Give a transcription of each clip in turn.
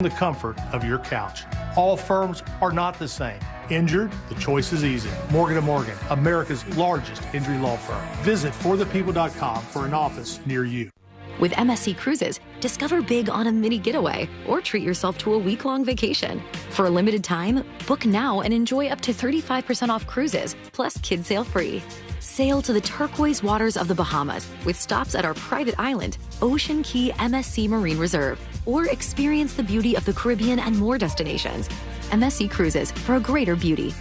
the comfort of your couch. All firms are not the same. Injured? The choice is easy. Morgan & Morgan, America's largest injury law firm. Visit forthepeople.com for an office near you. With MSC Cruises, discover big on a mini getaway or treat yourself to a week-long vacation. For a limited time, book now and enjoy up to 35% off cruises, plus kids sail free. Sail to the turquoise waters of the Bahamas with stops at our private island, Ocean Key MSC Marine Reserve, or experience the beauty of the Caribbean and more destinations. MSC Cruises, for a greater beauty.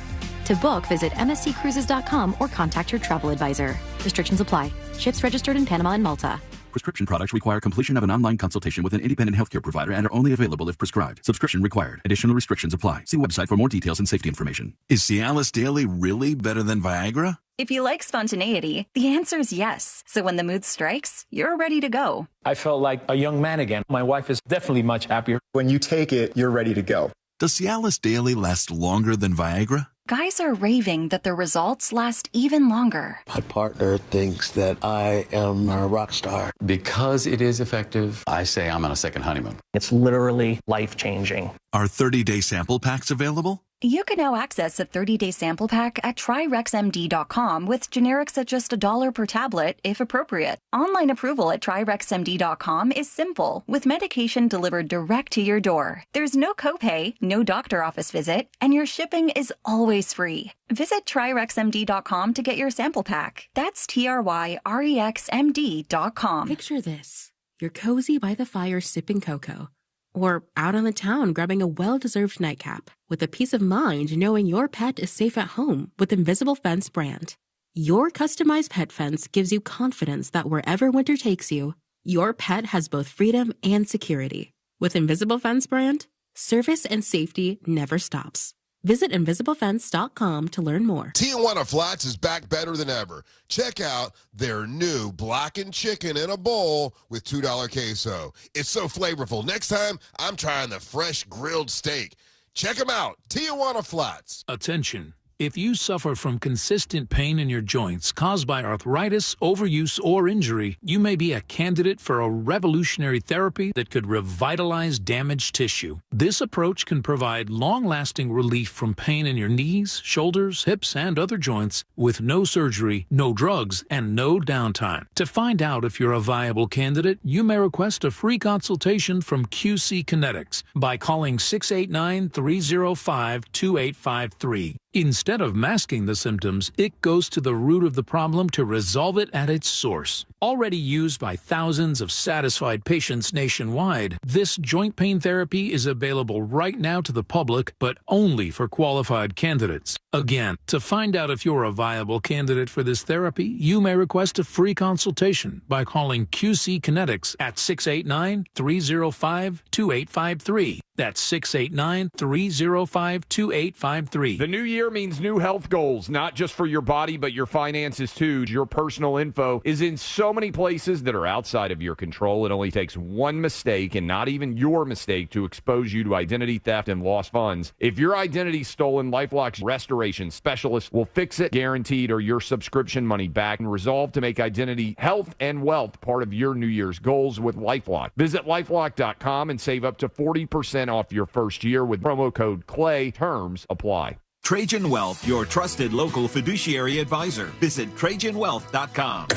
To book, visit msccruises.com or contact your travel advisor. Restrictions apply. Ships registered in Panama and Malta. Prescription products require completion of an online consultation with an independent healthcare provider and are only available if prescribed. Subscription required. Additional restrictions apply. See website for more details and safety information. Is Cialis Daily really better than Viagra? If you like spontaneity, the answer is yes. So when the mood strikes, you're ready to go. I felt like a young man again. My wife is definitely much happier. When you take it, you're ready to go. Does Cialis Daily last longer than Viagra? Guys are raving that their results last even longer. My partner thinks that I am a rock star. Because it is effective, I say I'm on a second honeymoon. It's literally life-changing. Are 30-day sample packs available? You can now access a 30-day sample pack at TryRexMD.com with generics at just $1 per tablet, if appropriate. Online approval at TryRexMD.com is simple, with medication delivered direct to your door. There's no copay, no doctor office visit, and your shipping is always free. Visit TryRexMD.com to get your sample pack. That's TryRexMD.com. Picture this. You're cozy by the fire sipping cocoa. Or out on the town grabbing a well-deserved nightcap with the peace of mind knowing your pet is safe at home with Invisible Fence brand. Your customized pet fence gives you confidence that wherever winter takes you, your pet has both freedom and security. With Invisible Fence brand, service and safety never stops. Visit InvisibleFence.com to learn more. Tijuana Flats is back better than ever. Check out their new blackened chicken in a bowl with $2 queso. It's so flavorful. Next time, I'm trying the fresh grilled steak. Check them out. Tijuana Flats. Attention. If you suffer from consistent pain in your joints caused by arthritis, overuse, or injury, you may be a candidate for a revolutionary therapy that could revitalize damaged tissue. This approach can provide long-lasting relief from pain in your knees, shoulders, hips, and other joints with no surgery, no drugs, and no downtime. To find out if you're a viable candidate, you may request a free consultation from QC Kinetics by calling 689-305-2853. Instead of masking the symptoms, it goes to the root of the problem to resolve it at its source. Already used by thousands of satisfied patients nationwide, this joint pain therapy is available right now to the public, but only for qualified candidates. Again, to find out if you're a viable candidate for this therapy, you may request a free consultation by calling QC Kinetics at 689-305-2853. That's 689-305-2853. The new year means new health goals, not just for your body, but your finances too. Your personal info is in so many places that are outside of your control. It only takes one mistake, and not even your mistake, to expose you to identity theft and lost funds. If your identity's stolen, LifeLock's restoration specialist will fix it, guaranteed, or your subscription money back, and resolve to make identity, health, and wealth part of your New Year's goals with LifeLock. Visit LifeLock.com and save up to 40% off your first year with promo code CLAY. Terms apply. Trajan Wealth, your trusted local fiduciary advisor. Visit TrajanWealth.com.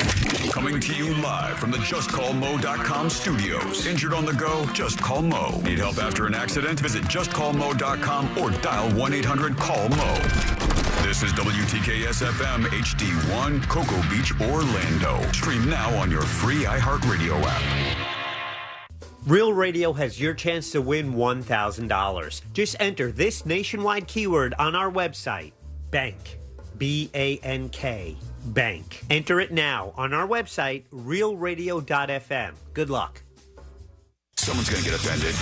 Coming to you live from the JustCallMo.com studios. Injured on the go? Just call Mo. Need help after an accident? Visit JustCallMo.com or dial 1-800-CALL-MO. This is WTKS-FM HD1, Cocoa Beach, Orlando. Stream now on your free iHeartRadio app. Real Radio has your chance to win $1,000. Just enter this nationwide keyword on our website, BANK, B-A-N-K, BANK. Enter it now on our website, realradio.fm. Good luck. Someone's going to get offended.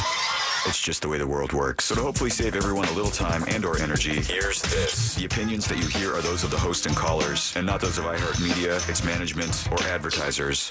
It's just the way the world works. So to hopefully save everyone a little time and or energy, here's this. The opinions that you hear are those of the host and callers, and not those of iHeartMedia, its management, or advertisers.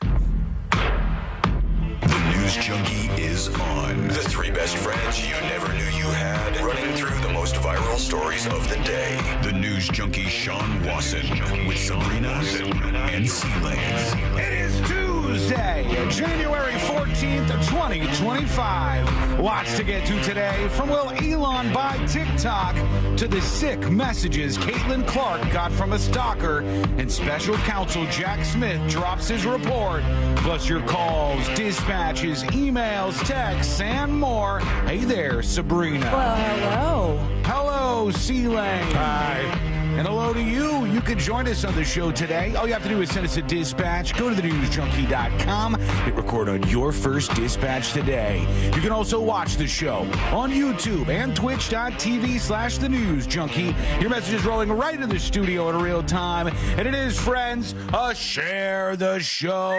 The News Junkie is on. The three best friends you never knew you had, running through the most viral stories of the day. The News Junkie Sean Wasson with Sabrina and Seelane. It is Tuesday. Tuesday, January 14th, 2025. Lots to get to today, from will Elon buy TikTok to the sick messages Caitlin Clark got from a stalker, and special counsel Jack Smith drops his report, plus your calls, dispatches, emails, texts, and more. Hey there, Sabrina. Well, hello. Hello, C-Lane. Hi. And hello to you. You can join us on the show today. All you have to do is send us a dispatch. Go to thenewsjunkie.com. Hit record on your first dispatch today. You can also watch the show on YouTube and twitch.tv/thenewsjunkie. Your message is rolling right into the studio in real time. And it is, friends, a Share the Show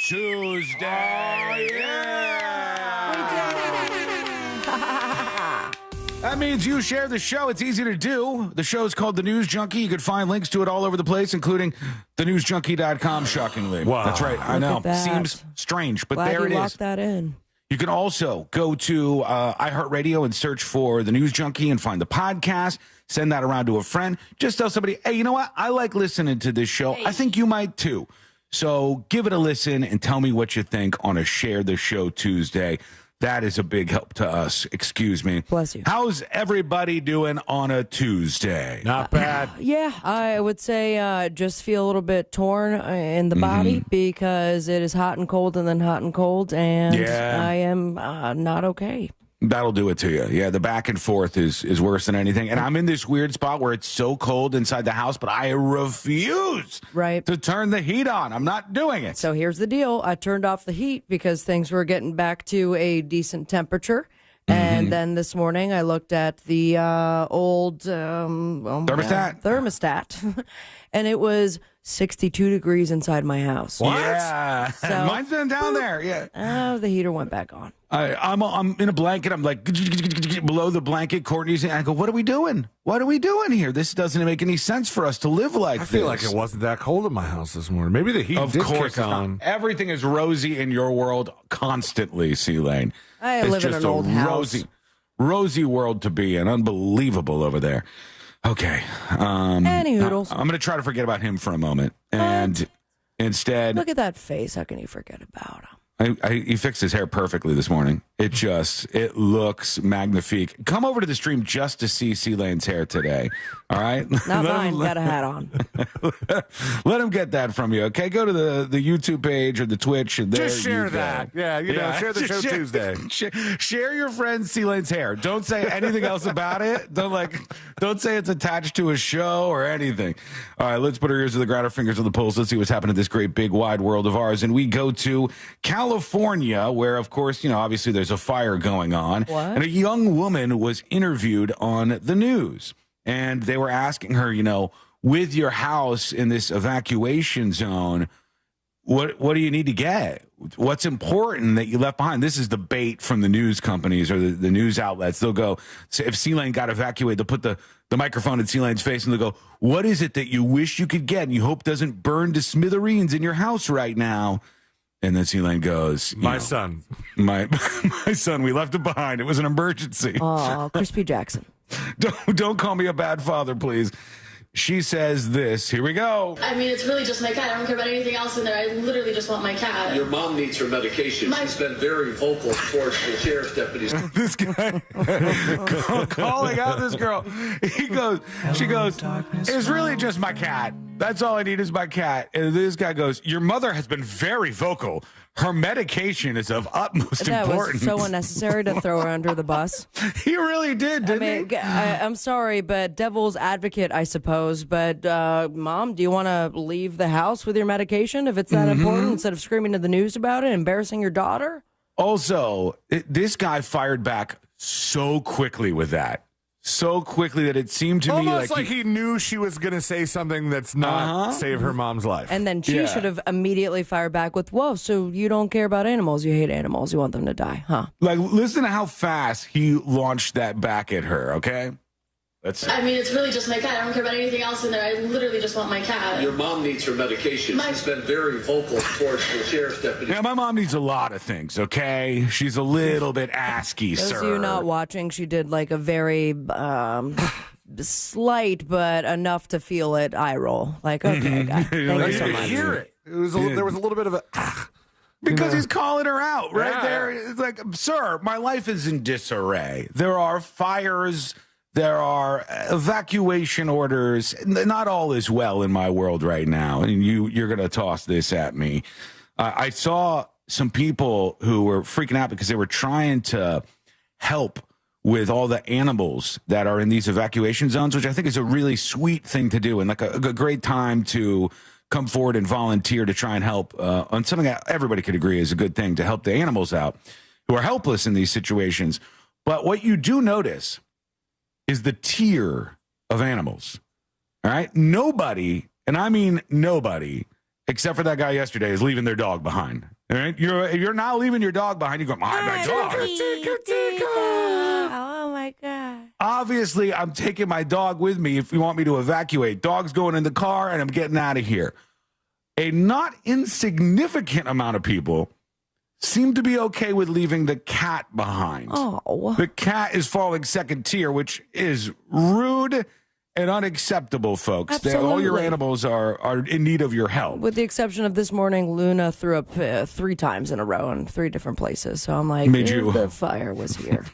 Tuesday. Oh, yeah. We did it. That means you share the show. It's easy to do. The show is called The News Junkie. You can find links to it all over the place, including thenewsjunkie.com, shockingly. Wow. That's right. I know. Seems strange, but Glad there it you is. locked that in. You can also go to iHeartRadio and search for The News Junkie and find the podcast. Send that around to a friend. Just tell somebody, hey, you know what? I like listening to this show. I think you might too. So give it a listen and tell me what you think on a Share the Show Tuesday. That is a big help to us. Excuse me. Bless you. How's everybody doing on a Tuesday? Not bad. Yeah, I would say just feel a little bit torn in the body because it is hot and cold and then hot and cold, and I am not okay. That'll do it to you. Yeah, the back and forth is worse than anything. And I'm in this weird spot where it's so cold inside the house, but I refuse to turn the heat on. I'm not doing it. So here's the deal. I turned off the heat because things were getting back to a decent temperature. And then this morning I looked at the old thermostat, and it was 62 degrees inside my house. What? Yeah. So, mine's been down there. Yeah. The heater went back on. I'm in a blanket. I'm like below the blanket. Courtney's and I go, what are we doing? What are we doing here? This doesn't make any sense for us to live like this. I feel like it wasn't that cold in my house this morning. Maybe the heat did kick on. Everything is rosy in your world constantly, C-Lane. I live in an old house. Rosy world to be in. Unbelievable over there. Okay. Any hoodles. I'm going to try to forget about him for a moment. And instead... Look at that face. How can you forget about him? He fixed his hair perfectly this morning. It looks magnifique. Come over to the stream just to see C-Lane's hair today. All right? Not mine. Got a hat on. Let him get that from you, okay? Go to the YouTube page or the Twitch. And just share that. Yeah, share the show Tuesday. Share your friend C-Lane's hair. Don't say anything else about it. Don't say it's attached to a show or anything. All right, let's put our ears to the ground, our fingers on the pulse. Let's see what's happening in this great, big, wide world of ours. And we go to California, where, of course, obviously there's a fire going on. What? And a young woman was interviewed on the news. And they were asking her, with your house in this evacuation zone, what do you need to get? What's important that you left behind? This is the bait from the news companies or the news outlets. They'll go, so if C-Lane got evacuated, they'll put the microphone in C-Lane's face and they'll go, what is it that you wish you could get and you hope doesn't burn to smithereens in your house right now? And then C-Lane goes, my son, my son, we left it behind. It was an emergency. Oh, Crispy Jackson. Don't call me a bad father, please. She says this. Here we go. I mean, it's really just my cat. I don't care about anything else in there. I literally just want my cat. Your mom needs her medication. She's been very vocal towards the sheriff's deputies. This guy calling out this girl. She goes, it's really just my cat. That's all I need is my cat. And this guy goes, your mother has been very vocal. Her medication is of utmost importance. That was so unnecessary to throw her under the bus. He really did, didn't he? I'm sorry, but devil's advocate, I suppose. But, Mom, do you want to leave the house with your medication if it's that important instead of screaming to the news about it, embarrassing your daughter? Also, this guy fired back so quickly with that. So quickly that it seemed to me like he knew she was going to say something that's not save her mom's life. And then she should have immediately fired back with, whoa, so you don't care about animals. You hate animals. You want them to die, huh? Like, listen to how fast he launched that back at her, okay? I mean, it's really just my cat. I don't care about anything else in there. I literally just want my cat. Your mom needs her medication. She's been very vocal towards the sheriff's deputy. Yeah, my mom needs a lot of things, okay? She's a little bit ASCII, Those sir. of you not watching, she did like a very slight but enough to feel it eye roll. Like, okay, guy. Thank you so much. Hear it. There was a little bit of a... Because he's calling her out right there. It's like, sir, my life is in disarray. There are fires. There are evacuation orders. Not all is well in my world right now. And you're going to toss this at me. I saw some people who were freaking out because they were trying to help with all the animals that are in these evacuation zones, which I think is a really sweet thing to do and like a great time to come forward and volunteer to try and help on something that everybody could agree is a good thing to help the animals out who are helpless in these situations. But what you do notice is the tier of animals. All right. Nobody, and I mean nobody, except for that guy yesterday, is leaving their dog behind. All right. You're not leaving your dog behind. You go, my dog. Oh my God. Obviously, I'm taking my dog with me if you want me to evacuate. Dog's going in the car and I'm getting out of here. A not insignificant amount of people seem to be okay with leaving the cat behind. Oh. The cat is falling second tier, which is rude and unacceptable, folks. Absolutely. All your animals are in need of your help. With the exception of this morning, Luna threw up 3 times in a row in 3 different places. So I'm like, the fire was here.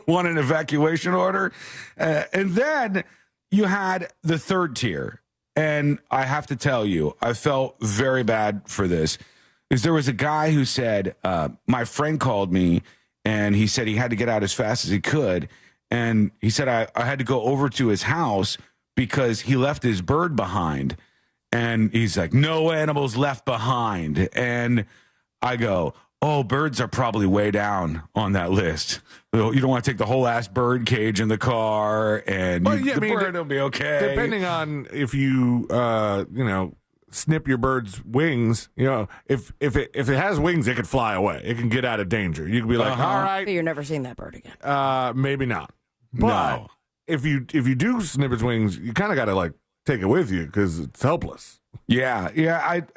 Want an evacuation order? And then you had the third tier. And I have to tell you, I felt very bad for this. Because there was a guy who said, my friend called me, and he said he had to get out as fast as he could. And he said, I had to go over to his house because he left his bird behind. And he's like, no animals left behind. And I go, oh, birds are probably way down on that list. You don't want to take the whole ass bird cage in the car, and bird will be okay. Depending on if you, snip your bird's wings, if it has wings, it could fly away. It can get out of danger. You can be like, all right. But you're never seeing that bird again. Maybe not. But if you do snip its wings, you kind of got to take it with you because it's helpless. Yeah.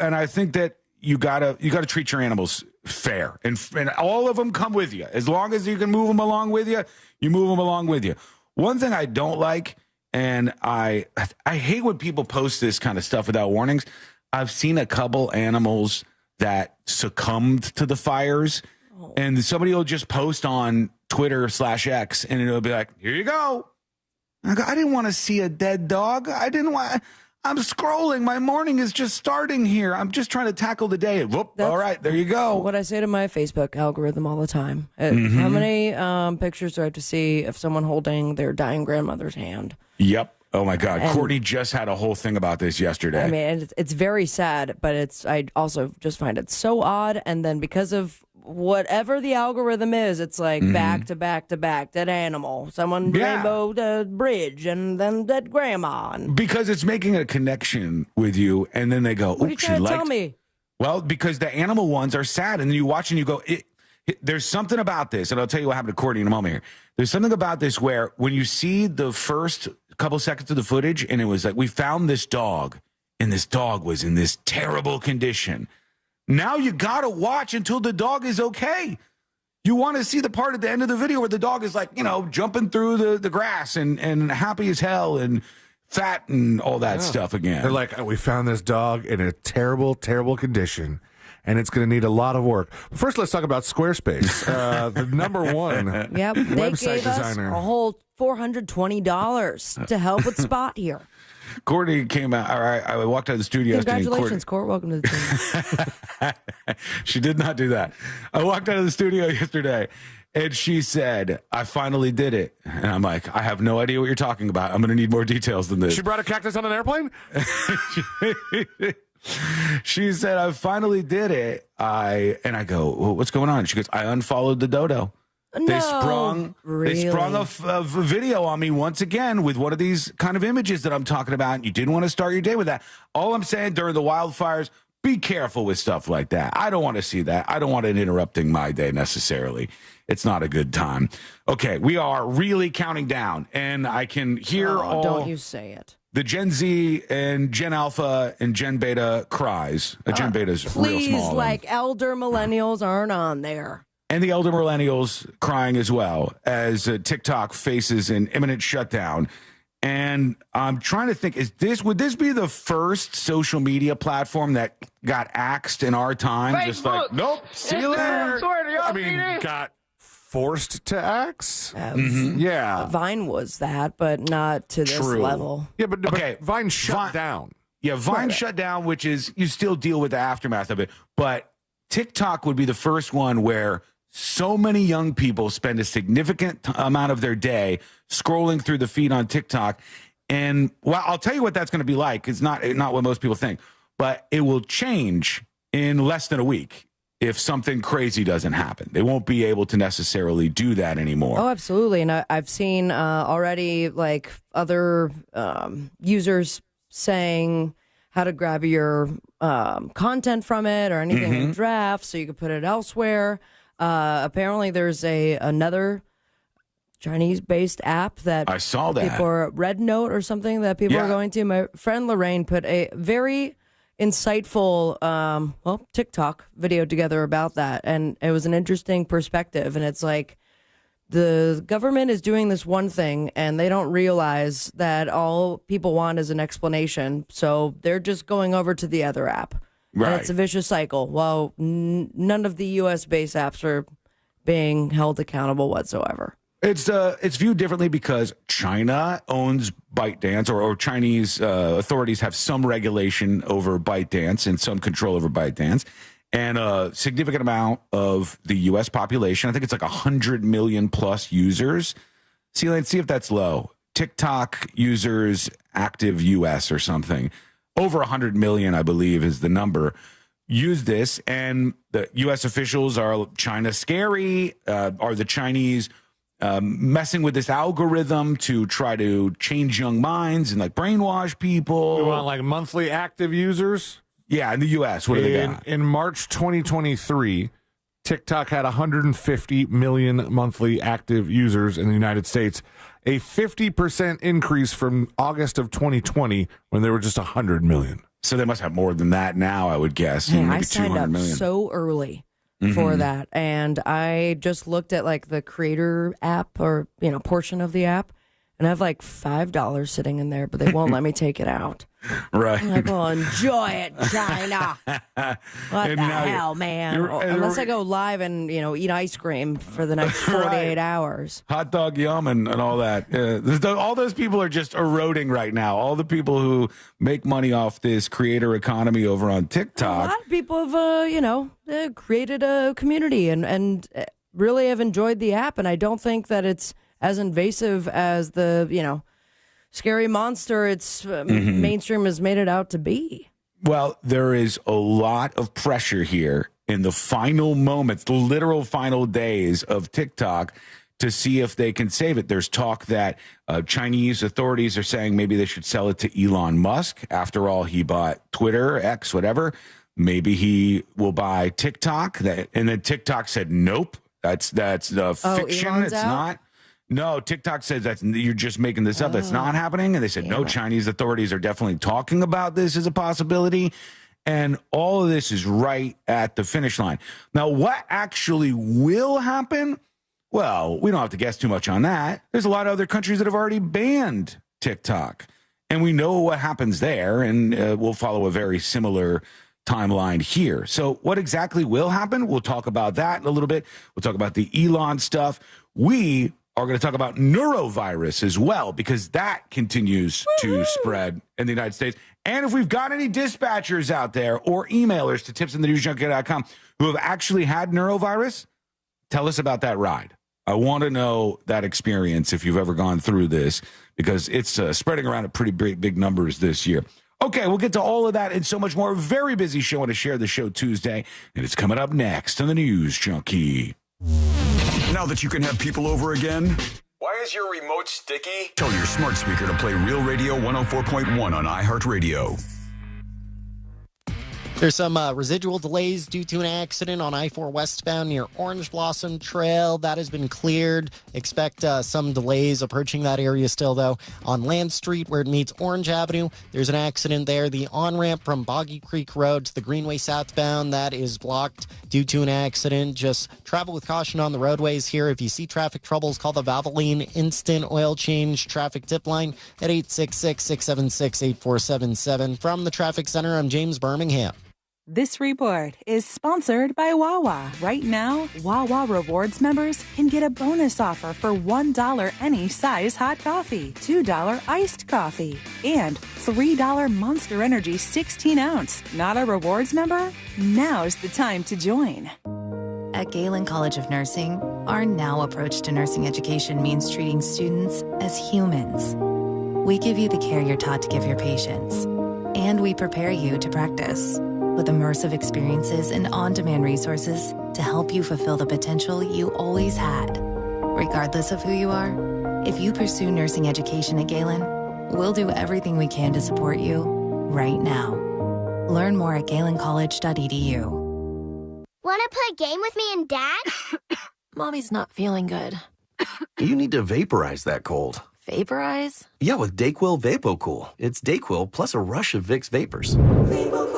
I think that you gotta treat your animals fair, and all of them come with you. As long as you can move them along with you, you move them along with you. One thing I don't like, and I hate when people post this kind of stuff without warnings. I've seen a couple animals that succumbed to the fires, and somebody will just post on Twitter/X, and it'll be like, here you go. I didn't want to see a dead dog. I'm scrolling. My morning is just starting here. I'm just trying to tackle the day. Whoop. All right, there you go. What I say to my Facebook algorithm all the time. How many pictures do I have to see of someone holding their dying grandmother's hand? Yep. Oh, my God. Courtney just had a whole thing about this yesterday. I mean, it's very sad, but I also just find it so odd. And then because of whatever the algorithm is, it's like back to back to back, dead animal, someone rainbowed a bridge, and then dead grandma. Because it's making a connection with you, and then they go, what are you trying to tell me? Well, because the animal ones are sad, and then you watch and you go, there's something about this, and I'll tell you what happened to Courtney in a moment here. There's something about this where when you see the first couple seconds of the footage, and it was like, we found this dog, and this dog was in this terrible condition. Now you got to watch until the dog is okay. You want to see the part at the end of the video where the dog is like, jumping through the grass and happy as hell and fat and all that stuff again. They're like, we found this dog in a terrible, terrible condition, and it's going to need a lot of work. First, let's talk about Squarespace, the number one website gave us designer. A whole $420 to help with Spot here. Courtney came out. All right, I walked out of the studio yesterday. Congratulations, Court. Welcome to the team. She did not do that. I walked out of the studio yesterday, and she said, I finally did it. And I'm like, I have no idea what you're talking about. I'm going to need more details than this. She brought a cactus on an airplane? She said, I finally did it. I go, well, what's going on? She goes, I unfollowed the dodo. They sprung a video on me once again with one of these kind of images that I'm talking about. You didn't want to start your day with that. All I'm saying, during the wildfires, be careful with stuff like that. I don't want to see that. I don't want it interrupting my day necessarily. It's not a good time. Okay, we are really counting down, and I can hear don't you say it. The Gen Z and Gen Alpha and Gen Beta cries. Gen Beta's real small. Please, like elder millennials aren't on there. And the elder millennials crying as well as TikTok faces an imminent shutdown. And I'm trying to think, would this be the first social media platform that got axed in our time. Facebook. Just like, nope, see you later. I mean, got forced to axe? Mm-hmm. Yeah. Vine was that, but not to this level. Yeah, but Vine shut down. Yeah, Vine shut down, which is, you still deal with the aftermath of it. But TikTok would be the first one where so many young people spend a significant amount of their day scrolling through the feed on TikTok. And well, I'll tell you what that's going to be like. It's not what most people think, but it will change in less than a week. If something crazy doesn't happen, they won't be able to necessarily do that anymore. Oh, absolutely. And I've seen already like other users saying how to grab your content from it or anything in draft so you can put it elsewhere. Apparently there's another Chinese-based app that I saw that. People are Red Note or something that people are going to. My friend Lorraine put a very insightful TikTok video together about that, and it was an interesting perspective. And it's like the government is doing this one thing and they don't realize that all people want is an explanation, so they're just going over to the other app. Right. And it's a vicious cycle. Well, none of the US based apps are being held accountable whatsoever. It's viewed differently because China owns ByteDance, or Chinese authorities have some regulation over ByteDance and some control over ByteDance, and a significant amount of the U.S. population. I think it's like 100 million plus users. See if that's low. TikTok users active U.S. or something. Over 100 million, I believe, is the number. Use this, and the U.S. officials are China scary? Are the Chinese messing with this algorithm to try to change young minds and like brainwash people? You want like monthly active users? Yeah, in the U.S. What do they got? In March 2023, TikTok had 150 million monthly active users in the United States, a 50% increase from August of 2020 when there were just 100 million. So they must have more than that now, I would guess. Yeah, maybe I signed up so early for that, and I just looked at like the creator app or portion of the app, and I have like $5 sitting in there, but they won't let me take it out. Right. I'm like, well, enjoy it, China. What the hell, man? Unless I go live and eat ice cream for the next 48 hours. Hot dog yum and all that. All those people are just eroding right now. All the people who make money off this creator economy over on TikTok. A lot of people have, created a community and really have enjoyed the app. And I don't think that it's as invasive as the, scary monster it's mainstream has made it out to be. Well, there is a lot of pressure here in the final moments, the literal final days of TikTok to see if they can save it. There's talk that Chinese authorities are saying maybe they should sell it to Elon Musk. After all, he bought Twitter, X, whatever. Maybe he will buy TikTok. And then TikTok said, nope, that's fiction. Elon's It's out? not. No, TikTok says you're just making this up. That's not happening. And they said, no, Chinese authorities are definitely talking about this as a possibility. And all of this is right at the finish line. Now, what actually will happen? Well, we don't have to guess too much on that. There's a lot of other countries that have already banned TikTok. And we know what happens there. And we'll follow a very similar timeline here. So what exactly will happen? We'll talk about that in a little bit. We'll talk about the Elon stuff. We are going to talk about Norovirus as well, because that continues to spread in the United States. And if we've got any dispatchers out there or emailers to tipsinthenewsjunkie.com who have actually had Norovirus, tell us about that ride. I want to know that experience if you've ever gone through this, because it's spreading around at pretty big numbers this year. Okay, we'll get to all of that and so much more. A very busy show on a Share the Show Tuesday, and it's coming up next on the News Junkie. Now that you can have people over again, why is your remote sticky? tell your smart speaker to play Real Radio 104.1 on iHeartRadio. There's some residual delays due to an accident on I-4 westbound near Orange Blossom Trail. That has been cleared. Expect some delays approaching that area still, though. On Land Street, where it meets Orange Avenue, there's an accident there. The on-ramp from Boggy Creek Road to the Greenway southbound, that is blocked due to an accident. Just travel with caution on the roadways here. If you see traffic troubles, call the Valvoline Instant Oil Change Traffic Tip Line at 866-676-8477. From the Traffic Center, I'm James Birmingham. This report is sponsored by Wawa. Right now, Wawa Rewards members can get a bonus offer for $1 any size hot coffee, $2 iced coffee, and $3 Monster Energy 16-ounce. Not a rewards member? Now's the time to join. At Galen College of Nursing, our now approach to nursing education means treating students as humans. We give you the care you're taught to give your patients, and we prepare you to practice with immersive experiences and on-demand resources to help you fulfill the potential you always had. Regardless of who you are, if you pursue nursing education at Galen, we'll do everything we can to support you right now. Learn more at galencollege.edu. Want to play a game with me and Dad? Mommy's not feeling good. You need to vaporize that cold. Vaporize? Yeah, with Dayquil VapoCool. It's Dayquil plus a rush of Vicks vapors. Whoa.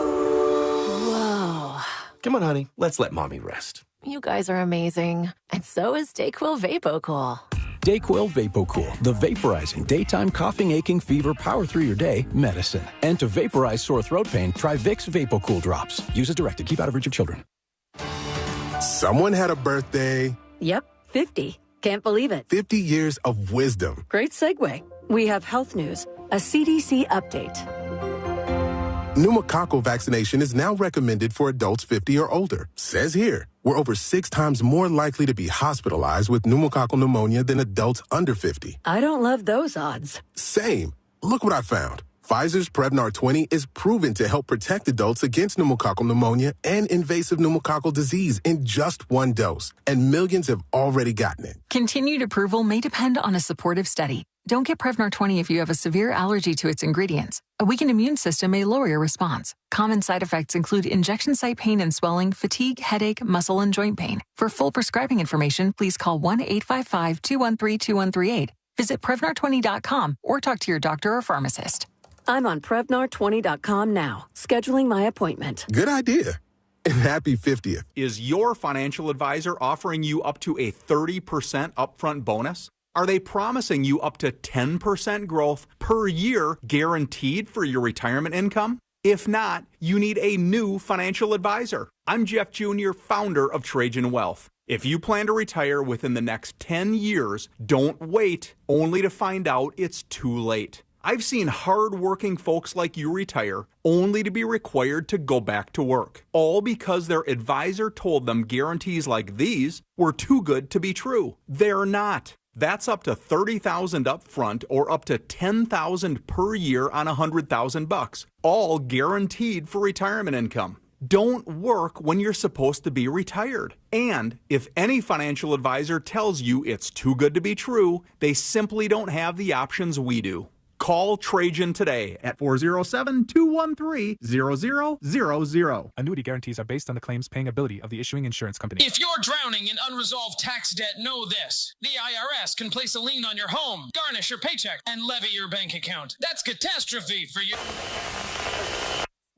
Come on, honey. Let's let Mommy rest. You guys are amazing. And so is Dayquil VapoCool. Dayquil VapoCool, the vaporizing daytime coughing, aching, fever, power through your day medicine. And to vaporize sore throat pain, try Vicks VapoCool drops. Use as directed. Keep out of reach of children. Someone had a birthday. Yep, 50. Can't believe it. 50 years of wisdom. Great segue. We have health news, a CDC update. Pneumococcal vaccination is now recommended for adults 50 or older. Says here, we're over 6 times more likely to be hospitalized with pneumococcal pneumonia than adults under 50. I don't love those odds. Same. Look what I found. Pfizer's Prevnar 20 is proven to help protect adults against pneumococcal pneumonia and invasive pneumococcal disease in just 1 dose, and millions have already gotten it. Continued approval may depend on a supportive study. Don't get Prevnar 20 if you have a severe allergy to its ingredients. A weakened immune system may lower your response. Common side effects include injection site pain and swelling, fatigue, headache, muscle, and joint pain. For full prescribing information, please call 1-855-213-2138. Visit Prevnar20.com or talk to your doctor or pharmacist. I'm on Prevnar20.com now, scheduling my appointment. Good idea. And happy 50th. Is your financial advisor offering you up to a 30% upfront bonus? Are they promising you up to 10% growth per year guaranteed for your retirement income? If not, you need a new financial advisor. I'm Jeff Jr., founder of Trajan Wealth. If you plan to retire within the next 10 years, don't wait only to find out it's too late. I've seen hard-working folks like you retire only to be required to go back to work, all because their advisor told them guarantees like these were too good to be true. They're not. That's up to $30,000 up front or up to $10,000 per year on $100,000, all guaranteed for retirement income. Don't work when you're supposed to be retired. And if any financial advisor tells you it's too good to be true, they simply don't have the options we do. Call Trajan today at 407-213-0000. Annuity guarantees are based on the claims paying ability of the issuing insurance company. If you're drowning in unresolved tax debt, know this. The IRS can place a lien on your home, garnish your paycheck, and levy your bank account. That's catastrophe for you.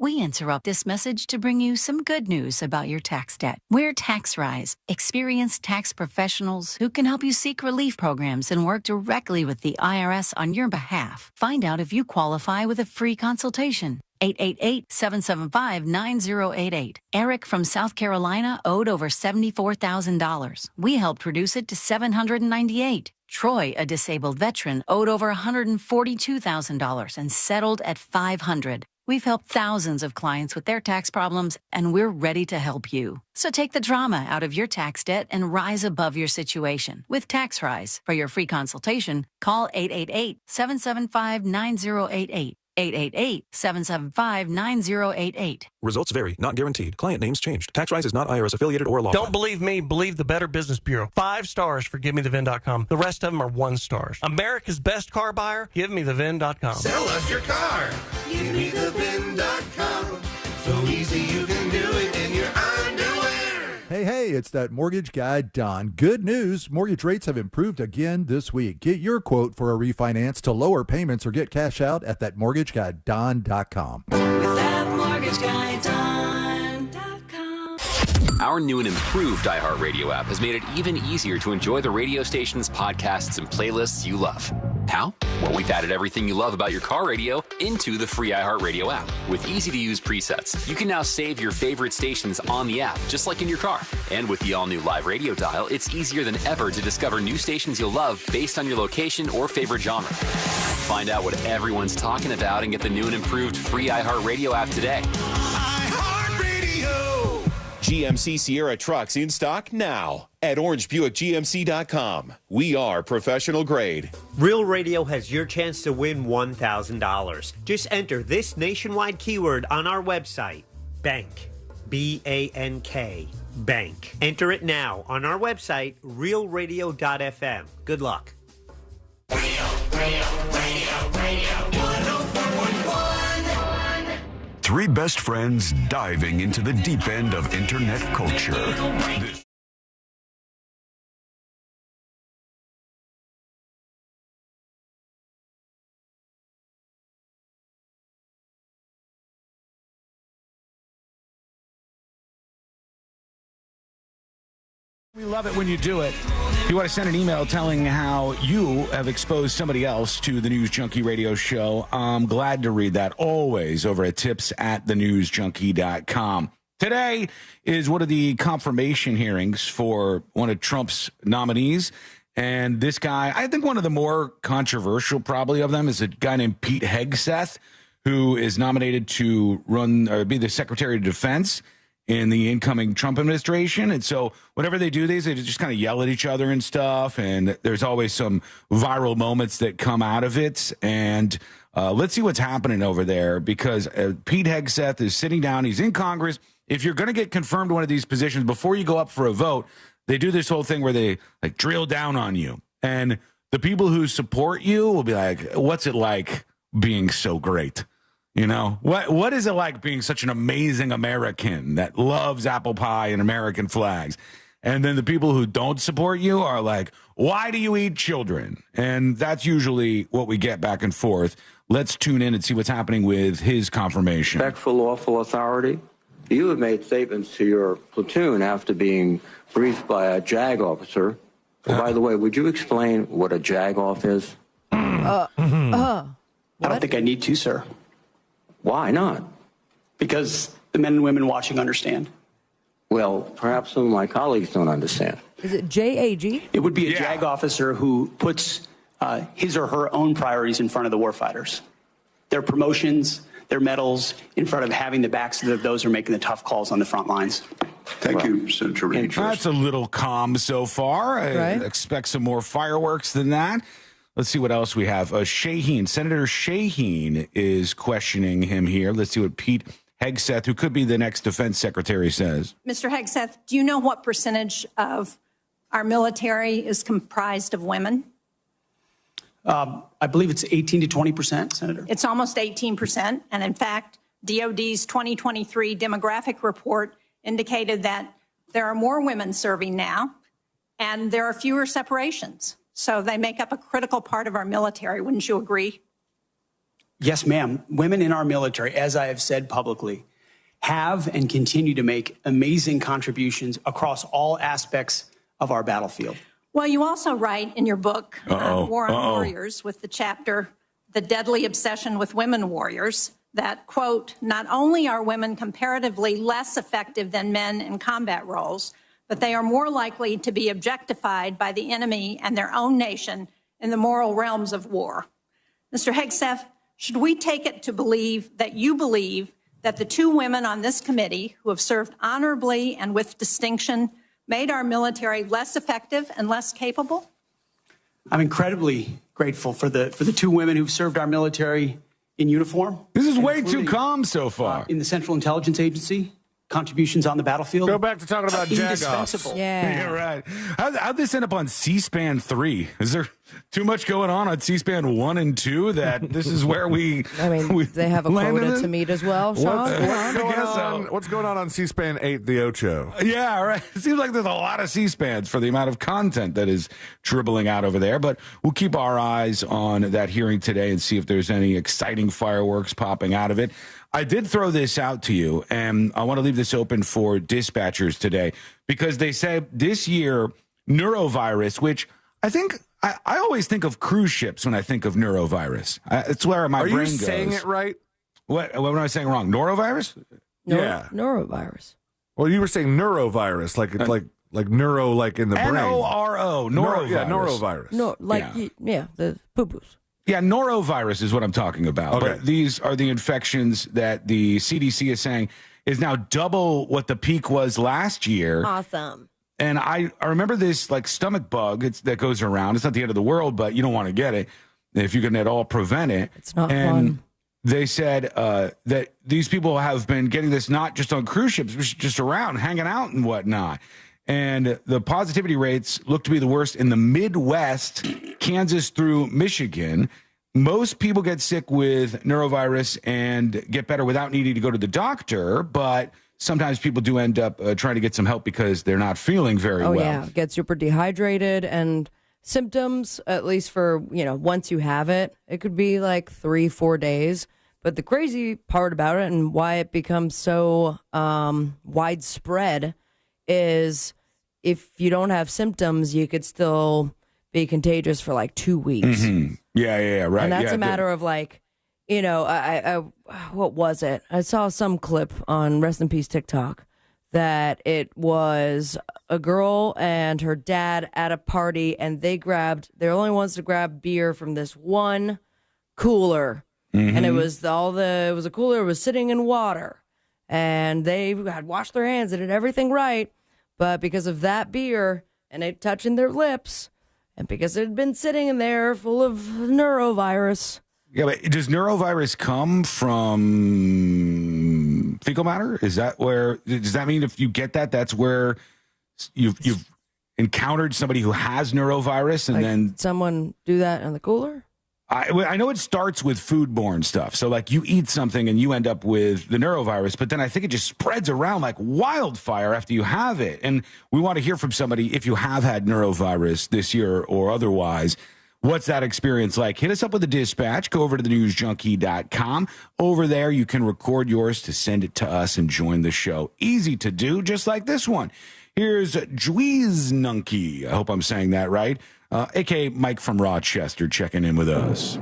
We interrupt this message to bring you some good news about your tax debt. We're TaxRise, experienced tax professionals who can help you seek relief programs and work directly with the IRS on your behalf. Find out if you qualify with a free consultation. 888-775-9088. Eric from South Carolina owed over $74,000. We helped reduce it to $798. Troy, a disabled veteran, owed over $142,000 and settled at $500. We've helped thousands of clients with their tax problems, and we're ready to help you. So take the drama out of your tax debt and rise above your situation with TaxRise. For your free consultation, call 888-775-9088. 888-775-9088. Results vary, not guaranteed. Client names changed. TaxRise is not IRS affiliated or a law. Don't believe me, believe the Better Business Bureau. 5 stars for GiveMeTheVin.com. The rest of them are 1 stars. America's best car buyer, GiveMeTheVin.com. Sell us your car. GiveMeTheVin.com. So easy you can do it in your underwear. Hey, it's that mortgage guy, Don. Good news. Mortgage rates have improved again this week. Get your quote for a refinance to lower payments or get cash out at thatmortgageguyDon.com. With thatmortgageguyDon.com. Our new and improved iHeartRadio app has made it even easier to enjoy the radio station's podcasts and playlists you love. How? where we've added everything you love about your car radio into the free iHeartRadio app. With easy-to-use presets, you can now save your favorite stations on the app, just like in your car. And with the all-new live radio dial, it's easier than ever to discover new stations you'll love based on your location or favorite genre. Find out what everyone's talking about and get the new and improved free iHeartRadio app today. GMC Sierra trucks in stock now at orangebuickgmc.com. We are professional grade. Real Radio has your chance to win $1,000. Just enter this nationwide keyword on our website, bank, B-A-N-K, bank. Enter it now on our website, realradio.fm. Good luck. Three best friends diving into the deep end of internet culture. We love it when you do it. If you want to send an email telling how you have exposed somebody else to the News Junkie radio show, I'm glad to read that always over at tips@thenewsjunkie.com. Today is one of the confirmation hearings for one of Trump's nominees. And this guy, I think one of the more controversial probably of them is a guy named Pete Hegseth, who is nominated to run or be the Secretary of Defense in the incoming Trump administration. And so whatever they do, they just kind of yell at each other and stuff. And there's always some viral moments that come out of it. And let's see what's happening over there, because Pete Hegseth is sitting down. He's in Congress. If you're going to get confirmed one of these positions, before you go up for a vote, they do this whole thing where they like drill down on you. And the people who support you will be like, what's it like being so great? You know, what is it like being such an amazing American that loves apple pie and American flags? And then the people who don't support you are like, why do you eat children? And that's usually what we get back and forth. Let's tune in and see what's happening with his confirmation. Respect for lawful authority. You have made statements to your platoon after being briefed by a JAG officer. By the way, would you explain what a JAG off is? I don't think I need to, sir. Why not? Because the men and women watching understand. Well, perhaps some of my colleagues don't understand. Is it JAG? It would be a JAG officer who puts his or her own priorities in front of the warfighters. Their promotions, their medals, in front of having the backs of those who are making the tough calls on the front lines. Thank you, Senator Reed. That's a little calm so far. I Right. expect some more fireworks than that. Let's see what else we have. Shaheen, Senator Shaheen is questioning him here. Let's see what Pete Hegseth, who could be the next defense secretary, says. Mr. Hegseth, do you know what percentage of our military is comprised of women? I believe it's 18 to 20%, Senator. It's almost 18%. And in fact, DOD's 2023 demographic report indicated that there are more women serving now and there are fewer separations. So they make up a critical part of our military. Wouldn't you agree? Yes, ma'am. Women in our military, as I have said publicly, have and continue to make amazing contributions across all aspects of our battlefield. Well, you also write in your book, War on Warriors, with the chapter, The Deadly Obsession with Women Warriors, that, quote, not only are women comparatively less effective than men in combat roles, but they are more likely to be objectified by the enemy and their own nation in the moral realms of war. Mr. Hegseth, should we take it to believe that you believe that the two women on this committee who have served honorably and with distinction made our military less effective and less capable? I'm incredibly grateful for the two women who've served our military in uniform. This is way too calm so far. In the Central Intelligence Agency, contributions on the battlefield. Go back to talking about indispensable. Yeah, right. How'd this end up on C-SPAN 3? Is there too much going on C-SPAN 1 and 2 that this is where we... I mean, they have a quota to meet as well, Sean. What's going on C-SPAN 8, the Ocho? Yeah, right. It seems like there's a lot of C-SPANs for the amount of content that is dribbling out over there, but we'll keep our eyes on that hearing today and see if there's any exciting fireworks popping out of it. I did throw this out to you, and I want to leave this open for dispatchers today, because they say this year, Norovirus, which I think I always think of cruise ships when I think of Norovirus. It's where my brain goes. Are you saying it right? What am I saying wrong? Norovirus? Yeah. Norovirus. Well, you were saying neurovirus, like it's like neuro, like in the brain. Noro, norovirus. Yeah, norovirus. No, the poo-poos. Yeah, norovirus is what I'm talking about. Okay. But these are the infections that the CDC is saying is now double what the peak was last year. Awesome. And I remember this like stomach bug that goes around. It's not the end of the world, but you don't want to get it if you can at all prevent it. It's not fun. They said that these people have been getting this not just on cruise ships, but just around, hanging out and whatnot. And the positivity rates look to be the worst in the Midwest, Kansas through Michigan. Most people get sick with norovirus and get better without needing to go to the doctor, but sometimes people do end up trying to get some help because they're not feeling very well. Oh, yeah. It gets super dehydrated, and symptoms, at least for, once you have it, it could be like 3-4 days. But the crazy part about it and why it becomes so widespread is if you don't have symptoms, you could still be contagious for like 2 weeks. Mm-hmm. Yeah, right. And that's a matter of like, I what was it? I saw some clip on Rest in Peace TikTok that it was a girl and her dad at a party, and they're the only ones to grab beer from this one cooler. Mm-hmm. And it was a cooler, it was sitting in water, and they had washed their hands and did everything right. But because of that beer and it touching their lips, and because it had been sitting in there full of norovirus. Yeah, but does norovirus come from fecal matter? Does that mean if you get that, that's where you've encountered somebody who has norovirus, and like then someone do that in the cooler? I know it starts with foodborne stuff. So like you eat something and you end up with the norovirus, but then I think it just spreads around like wildfire after you have it. And we want to hear from somebody if you have had norovirus this year or otherwise. What's that experience like? Hit us up with a dispatch. Go over to thenewsjunkie.com. Over there, you can record yours to send it to us and join the show. Easy to do, just like this one. Here's Dweeznunky. I hope I'm saying that right. A.K.A. Mike from Rochester checking in with us.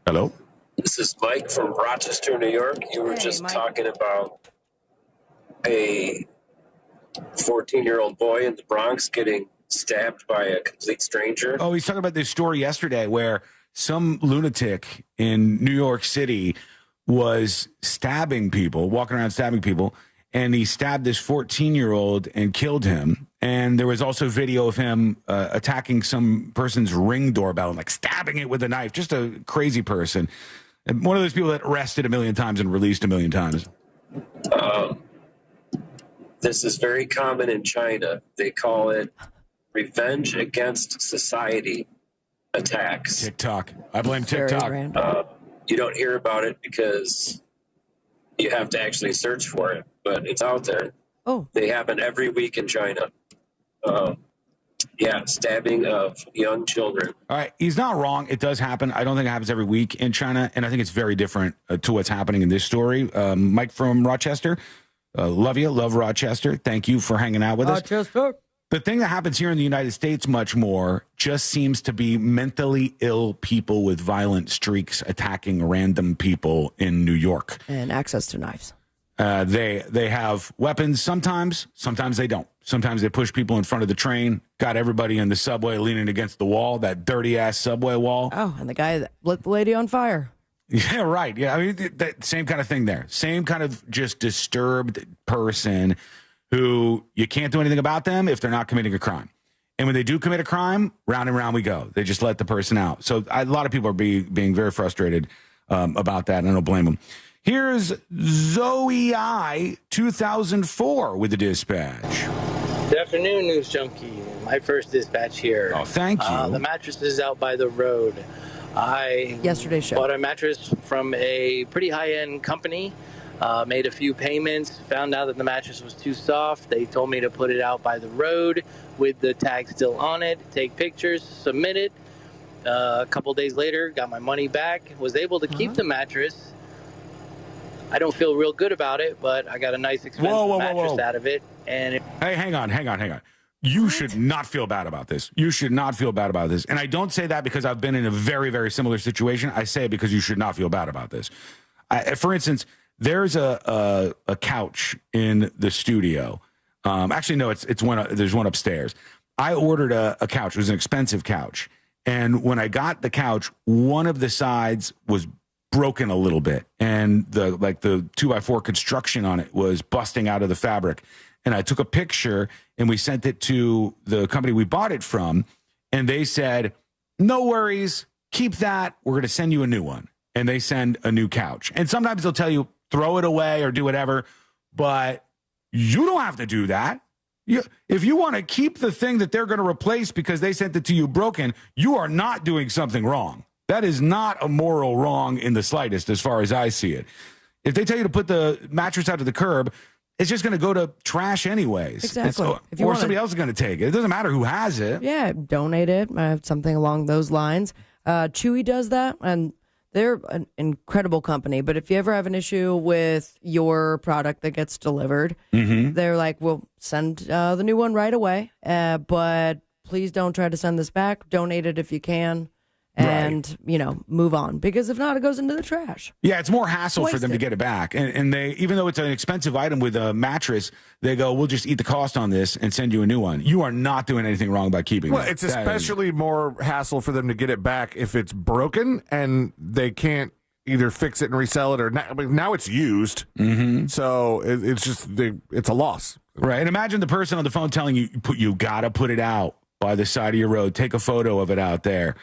Hello? This is Mike from Rochester, New York. You were talking about a 14-year-old boy in the Bronx getting stabbed by a complete stranger. Oh, he's talking about this story yesterday where some lunatic in New York City was stabbing people, walking around stabbing people, and he stabbed this 14-year-old and killed him. And there was also video of him attacking some person's Ring doorbell and like stabbing it with a knife. Just a crazy person. And one of those people that arrested 1 million times and released 1 million times. This is very common in China. They call it revenge against society attacks. TikTok. I blame TikTok. You don't hear about it because you have to actually search for it, but it's out there. Oh. They happen every week in China. Stabbing of young children. All right, he's not wrong. It does happen. I don't think it happens every week in China, and I think it's very different to what's happening in this story. Mike from Rochester, love you, love Rochester. Thank you for hanging out with us. The thing that happens here in the United States much more just seems to be mentally ill people with violent streaks attacking random people in New York. And access to knives. They have weapons sometimes they don't. Sometimes they push people in front of the train, got everybody in the subway leaning against the wall, that dirty-ass subway wall. Oh, and the guy that lit the lady on fire. Yeah, right. Yeah, I mean, that same kind of thing there. Same kind of just disturbed person who you can't do anything about them if they're not committing a crime. And when they do commit a crime, round and round we go. They just let the person out. So a lot of people are being very frustrated about that, and I don't blame them. Here's Zoe I 2004 with the dispatch. Good afternoon, News Junkie. My first dispatch here. Oh, thank you. The mattress is out by the road. Yesterday's show. Bought a mattress from a pretty high-end company, made a few payments, found out that the mattress was too soft. They told me to put it out by the road with the tag still on it, take pictures, submit it. A couple days later, got my money back, was able to keep the mattress. I don't feel real good about it, but I got a nice expensive mattress out of it. And hey, hang on. You should not feel bad about this. You should not feel bad about this. And I don't say that because I've been in a very, very similar situation. I say it because you should not feel bad about this. For instance, there's a couch in the studio. Actually, no, it's one. There's one upstairs. I ordered a couch. It was an expensive couch. And when I got the couch, one of the sides was broken a little bit. And the 2x4 construction on it was busting out of the fabric. And I took a picture and we sent it to the company we bought it from. And they said, no worries, keep that. We're going to send you a new one. And they send a new couch. And sometimes they'll tell you, throw it away or do whatever. But you don't have to do that. If you want to keep the thing that they're going to replace because they sent it to you broken, you are not doing something wrong. That is not a moral wrong in the slightest as far as I see it. If they tell you to put the mattress out to the curb, it's just going to go to trash anyways. Exactly. Or somebody else is going to take it. It doesn't matter who has it. Yeah, donate it. Something along those lines. Chewy does that, and they're an incredible company. But if you ever have an issue with your product that gets delivered, they're like, we'll send the new one right away. But please don't try to send this back. Donate it if you can. And, move on. Because if not, it goes into the trash. Yeah, it's more hassle for them to get it back. And they, even though it's an expensive item with a mattress, they go, we'll just eat the cost on this and send you a new one. You are not doing anything wrong by keeping it. Well, it's especially more hassle for them to get it back if it's broken and they can't either fix it and resell it or now it's used. So it's just, it's a loss. Right. And imagine the person on the phone telling you got to put it out by the side of your road. Take a photo of it out there.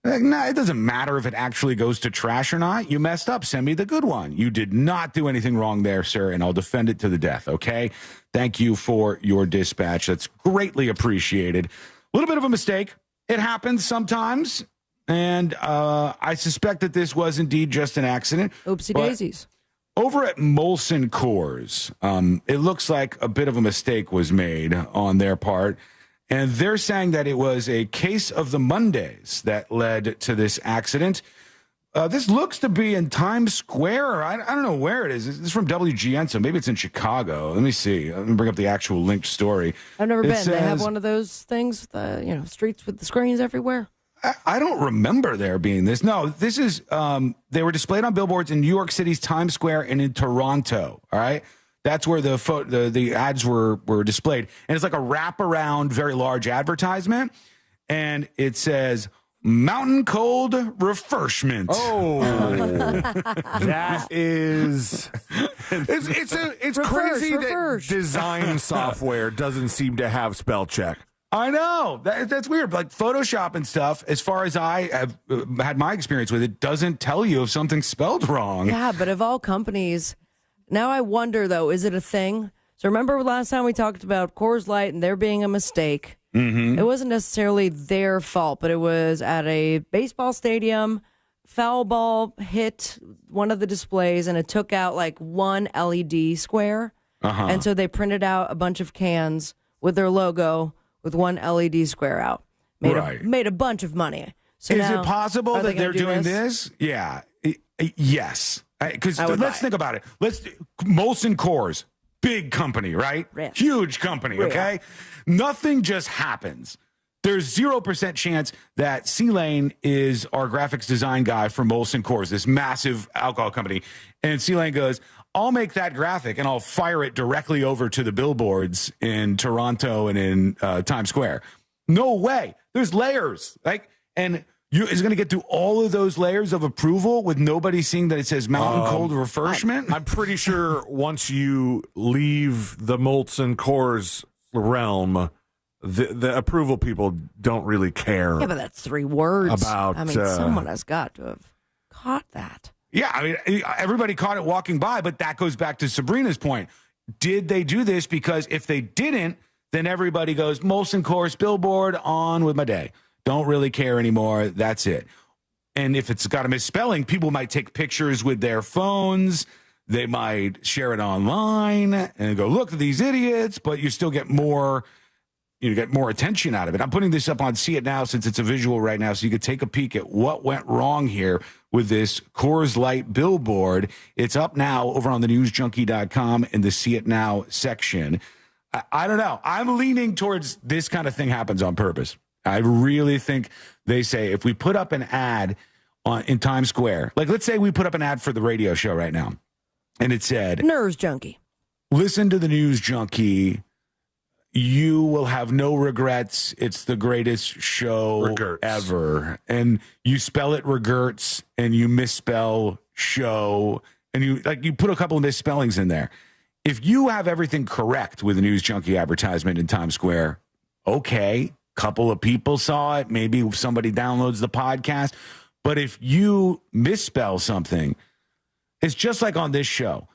No, it doesn't matter if it actually goes to trash or not. You messed up. Send me the good one. You did not do anything wrong there, sir, and I'll defend it to the death, okay? Thank you for your dispatch. That's greatly appreciated. A little bit of a mistake. It happens sometimes, and I suspect that this was indeed just an accident. Oopsie daisies. Over at Molson Coors, it looks like a bit of a mistake was made on their part. And they're saying that it was a case of the Mondays that led to this accident. This looks to be in Times Square. I don't know where it is. It's from WGN, so maybe it's in Chicago. Let me see. Let me bring up the actual linked story. I've never been. They have one of those things, streets with the screens everywhere. I don't remember there being this. No, this is, they were displayed on billboards in New York City's Times Square and in Toronto, all right? That's where the ads were displayed. And it's like a wraparound, very large advertisement. And it says, Mountain Cold Refreshment. Oh, that is... It's crazy that design software doesn't seem to have spell check. I know. That's weird. Like Photoshop and stuff, as far as I have had my experience with it, doesn't tell you if something's spelled wrong. Yeah, but of all companies... Now I wonder, though, is it a thing? So remember last time we talked about Coors Light and there being a mistake? It wasn't necessarily their fault, but it was at a baseball stadium. Foul ball hit one of the displays, and it took out like one LED square. And so they printed out a bunch of cans with their logo with one LED square out. Made a bunch of money. So is it possible that they're doing this? Yeah. Yes. Because let's think about it. Molson Coors, big company, right? Rich. Huge company, okay? Nothing just happens. There's 0% chance that C-Lane is our graphics design guy for Molson Coors, this massive alcohol company. And C-Lane goes, I'll make that graphic and I'll fire it directly over to the billboards in Toronto and in Times Square. No way. There's layers. Is going to get through all of those layers of approval with nobody seeing that it says Mountain Cold Refreshment? I'm pretty sure once you leave the Molson Coors realm, the approval people don't really care. Yeah, but that's 3 words. About, someone has got to have caught that. Yeah, everybody caught it walking by, but that goes back to Sabrina's point. Did they do this? Because if they didn't, then everybody goes, Molson Coors, Billboard, on with my day. Don't really care anymore. That's it. And if it's got a misspelling, people might take pictures with their phones. They might share it online and go, look at these idiots, but you still get more, get more attention out of it. I'm putting this up on See It Now since it's a visual right now, so you could take a peek at what went wrong here with this Coors Light billboard. It's up now over on the newsjunkie.com in the See It Now section. I don't know. I'm leaning towards this kind of thing happens on purpose. I really think they say if we put up an ad in Times Square, like let's say we put up an ad for the radio show right now, and it said, News Junkie. Listen to the News Junkie. You will have no regrets. It's the greatest show ever. And you spell it regrets, and you misspell show, and you put a couple of misspellings in there. If you have everything correct with a News Junkie advertisement in Times Square, okay, couple of people saw it. Maybe somebody downloads the podcast. But if you misspell something, it's just like on this show.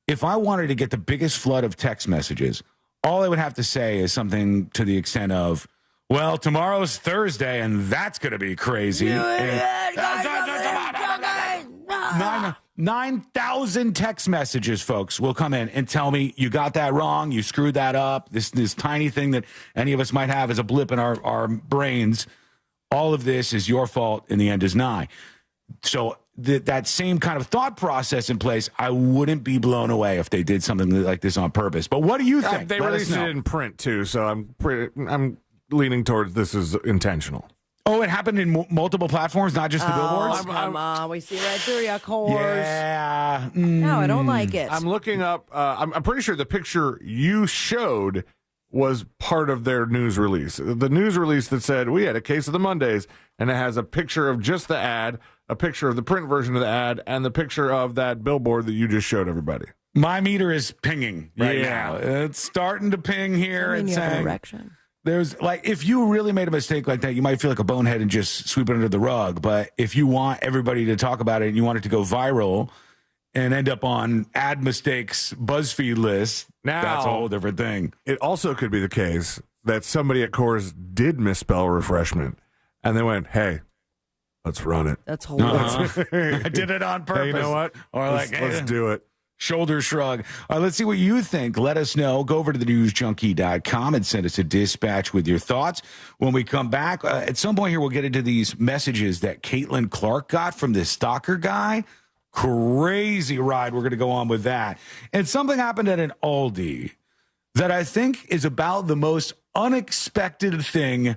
If I wanted to get the biggest flood of text messages, all I would have to say is something to the extent of, well, tomorrow's Thursday, and that's going to be crazy. 9,000 text messages, folks, will come in and tell me you got that wrong, you screwed that up, this tiny thing that any of us might have as a blip in our brains. All of this is your fault, and the end is nigh. So that same kind of thought process in place, I wouldn't be blown away if they did something like this on purpose. But what do you think? They released it in print, too, so I'm leaning towards this is intentional. Oh, it happened in multiple platforms, not just the billboards? Come on, we see right through you, course. Yeah. No, I don't like it. I'm looking up, I'm pretty sure the picture you showed was part of their news release. The news release that said, we had a case of the Mondays, and it has a picture of just the ad, a picture of the print version of the ad, and the picture of that billboard that you just showed everybody. My meter is pinging right now. It's starting to ping here. I mean, it's you have an saying, erection. there's like, if you really made a mistake like that, you might feel like a bonehead and just sweep it under the rug. But if you want everybody to talk about it and you want it to go viral and end up on ad mistakes BuzzFeed list, now, that's a whole different thing. It also could be the case that somebody at Coors did misspell refreshment, and they went, hey, let's run it. That's hilarious. I did it on purpose. Hey, you know what? Or let's do it. Shoulder shrug. All right, let's see what you think. Let us know. Go over to thenewsjunkie.com and send us a dispatch with your thoughts. When we come back, at some point here, we'll get into these messages that Caitlin Clark got from this Stalker guy. Crazy ride. We're going to go on with that. And something happened at an Aldi that I think is about the most unexpected thing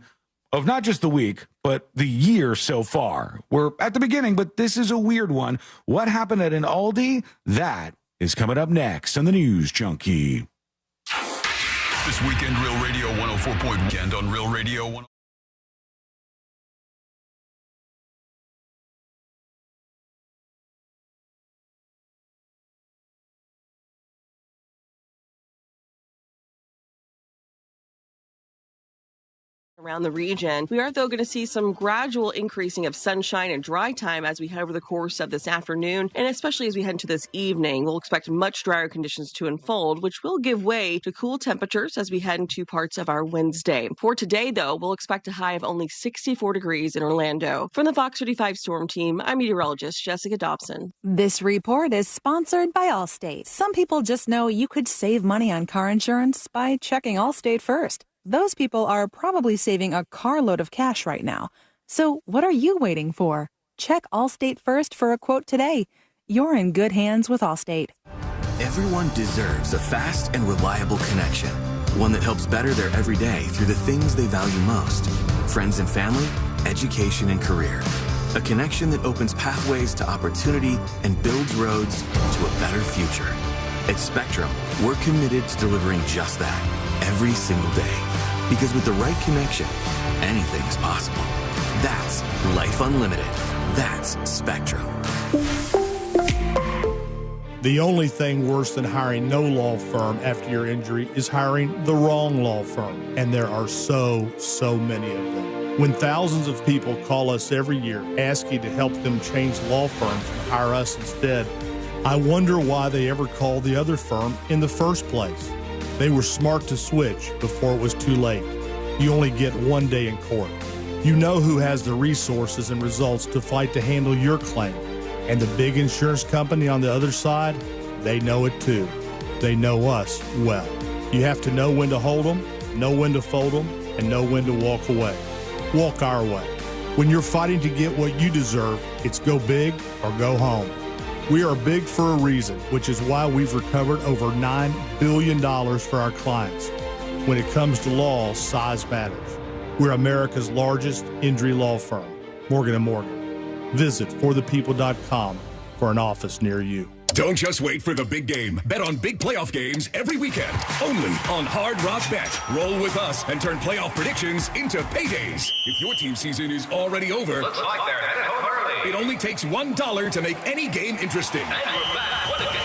of not just the week, but the year so far. We're at the beginning, but this is a weird one. What happened at an Aldi? That is coming up next on the News Junkie. This weekend, Real Radio 104. Weekend on Real Radio 104. Around the region. We are, though, going to see some gradual increasing of sunshine and dry time as we head over the course of this afternoon, and especially as we head into this evening. We'll expect much drier conditions to unfold, which will give way to cool temperatures as we head into parts of our Wednesday. For today, though, we'll expect a high of only 64 degrees in Orlando. From the Fox 35 Storm Team, I'm meteorologist Jessica Dobson. This report is sponsored by Allstate. Some people just know you could save money on car insurance by checking Allstate first. Those people are probably saving a carload of cash right now. So what are you waiting for? Check Allstate first for a quote today. You're in good hands with Allstate. Everyone deserves a fast and reliable connection. One that helps better their everyday through the things they value most. Friends and family, education and career. A connection that opens pathways to opportunity and builds roads to a better future. At Spectrum, we're committed to delivering just that every single day. Because with the right connection, anything is possible. That's Life Unlimited. That's Spectrum. The only thing worse than hiring no law firm after your injury is hiring the wrong law firm. And there are so many of them. When thousands of people call us every year asking to help them change law firms and hire us instead, I wonder why they ever called the other firm in the first place. They were smart to switch before it was too late. You only get one day in court. You know who has the resources and results to fight to handle your claim. And the big insurance company on the other side, they know it too. They know us well. You have to know when to hold them, know when to fold them, and know when to walk away. Walk our way. When you're fighting to get what you deserve, it's go big or go home. We are big for a reason, which is why we've recovered over $9 billion for our clients. When it comes to law, size matters. We're America's largest injury law firm, Morgan & Morgan. Visit forthepeople.com for an office near you. Don't just wait for the big game. Bet on big playoff games every weekend, only on Hard Rock Bet. Roll with us and turn playoff predictions into paydays. If your team season is already over, Looks like they're headed home early. it only takes $1 to make any game interesting. And we're back. What a game.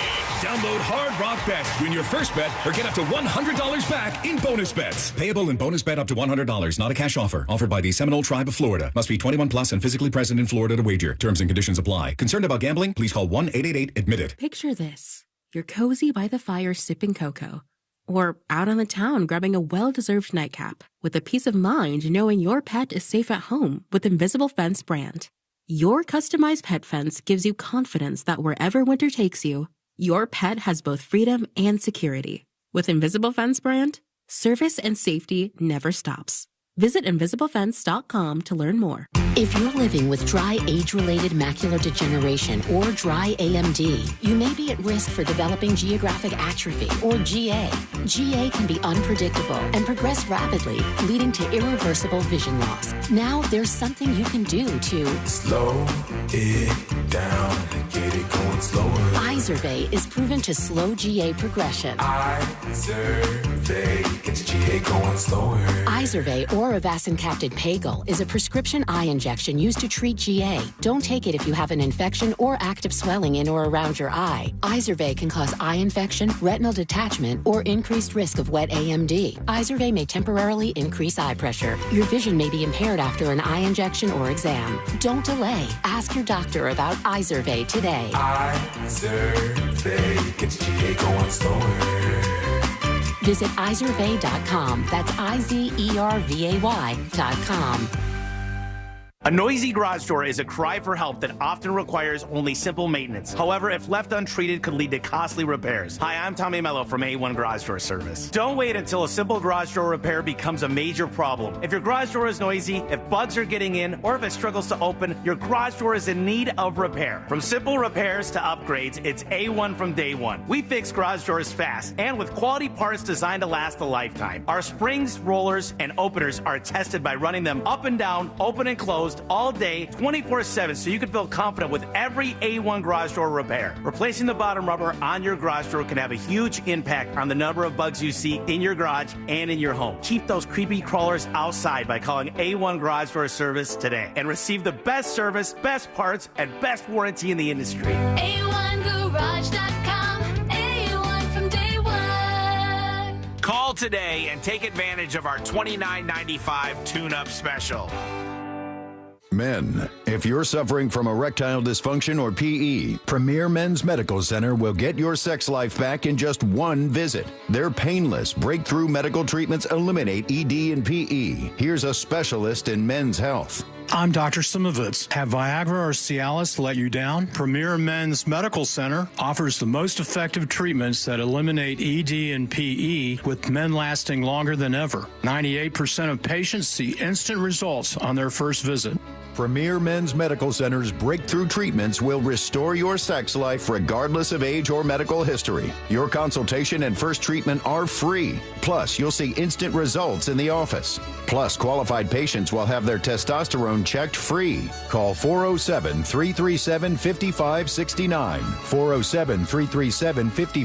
Download Hard Rock Bet. Win your first bet or get up to $100 back in bonus bets. Payable in bonus bet up to $100. Not a cash offer. Offered by the Seminole Tribe of Florida. Must be 21 plus and physically present in Florida to wager. Terms and conditions apply. Concerned about gambling? Please call 1-888-ADMIT-IT. Picture this. You're cozy by the fire sipping cocoa. Or out on the town grabbing a well-deserved nightcap. With a peace of mind knowing your pet is safe at home with Invisible Fence brand. Your customized pet fence gives you confidence that wherever winter takes you, your pet has both freedom and security. With Invisible Fence brand, service and safety never stops. Visit InvisibleFence.com to learn more. If you're living with dry age-related macular degeneration or dry AMD, you may be at risk for developing geographic atrophy or GA. GA can be unpredictable and progress rapidly, leading to irreversible vision loss. Now there's something you can do to slow it down, get it going slower. Izervay is proven to slow GA progression. Izervay gets GA going slower. Izervay or avacincaptad Pagel is a prescription eye injection used to treat GA. Don't take it if you have an infection or active swelling in or around your eye. Izervay can cause eye infection, retinal detachment, or increased risk of wet AMD. Izervay may temporarily increase eye pressure. Your vision may be impaired after an eye injection or exam. Don't delay. Ask your doctor about Izervay today. Izervay gets GA going slower. Visit Izervay.com. That's IZERVAY.com. A noisy garage door is a cry for help that often requires only simple maintenance. However, if left untreated, could lead to costly repairs. Hi, I'm Tommy Mello from A1 Garage Door Service. Don't wait until a simple garage door repair becomes a major problem. If your garage door is noisy, if bugs are getting in, or if it struggles to open, your garage door is in need of repair. From simple repairs to upgrades, it's A1 from day one. We fix garage doors fast and with quality parts designed to last a lifetime. Our springs, rollers, and openers are tested by running them up and down, open and closed, all day, 24/7, so you can feel confident with every A1 garage door repair. Replacing the bottom rubber on your garage door can have a huge impact on the number of bugs you see in your garage and in your home. Keep those creepy crawlers outside by calling A1 Garage Door Service today and receive the best service, best parts, and best warranty in the industry. A1Garage.com, A1 from day one. Call today and take advantage of our $29.95 tune-up special. Men, if you're suffering from erectile dysfunction or PE, Premier Men's Medical Center will get your sex life back in just one visit. Their painless, breakthrough medical treatments eliminate ED and PE. Here's a specialist in men's health. I'm Dr. Simovitz. Have Viagra or Cialis let you down? Premier Men's Medical Center offers the most effective treatments that eliminate ED and PE, with men lasting longer than ever. 98% of patients see instant results on their first visit. Premier Men's Medical Center's breakthrough treatments will restore your sex life regardless of age or medical history. Your consultation and first treatment are free. Plus, you'll see instant results in the office. Plus, qualified patients will have their testosterone checked free. Call 407-337-5569.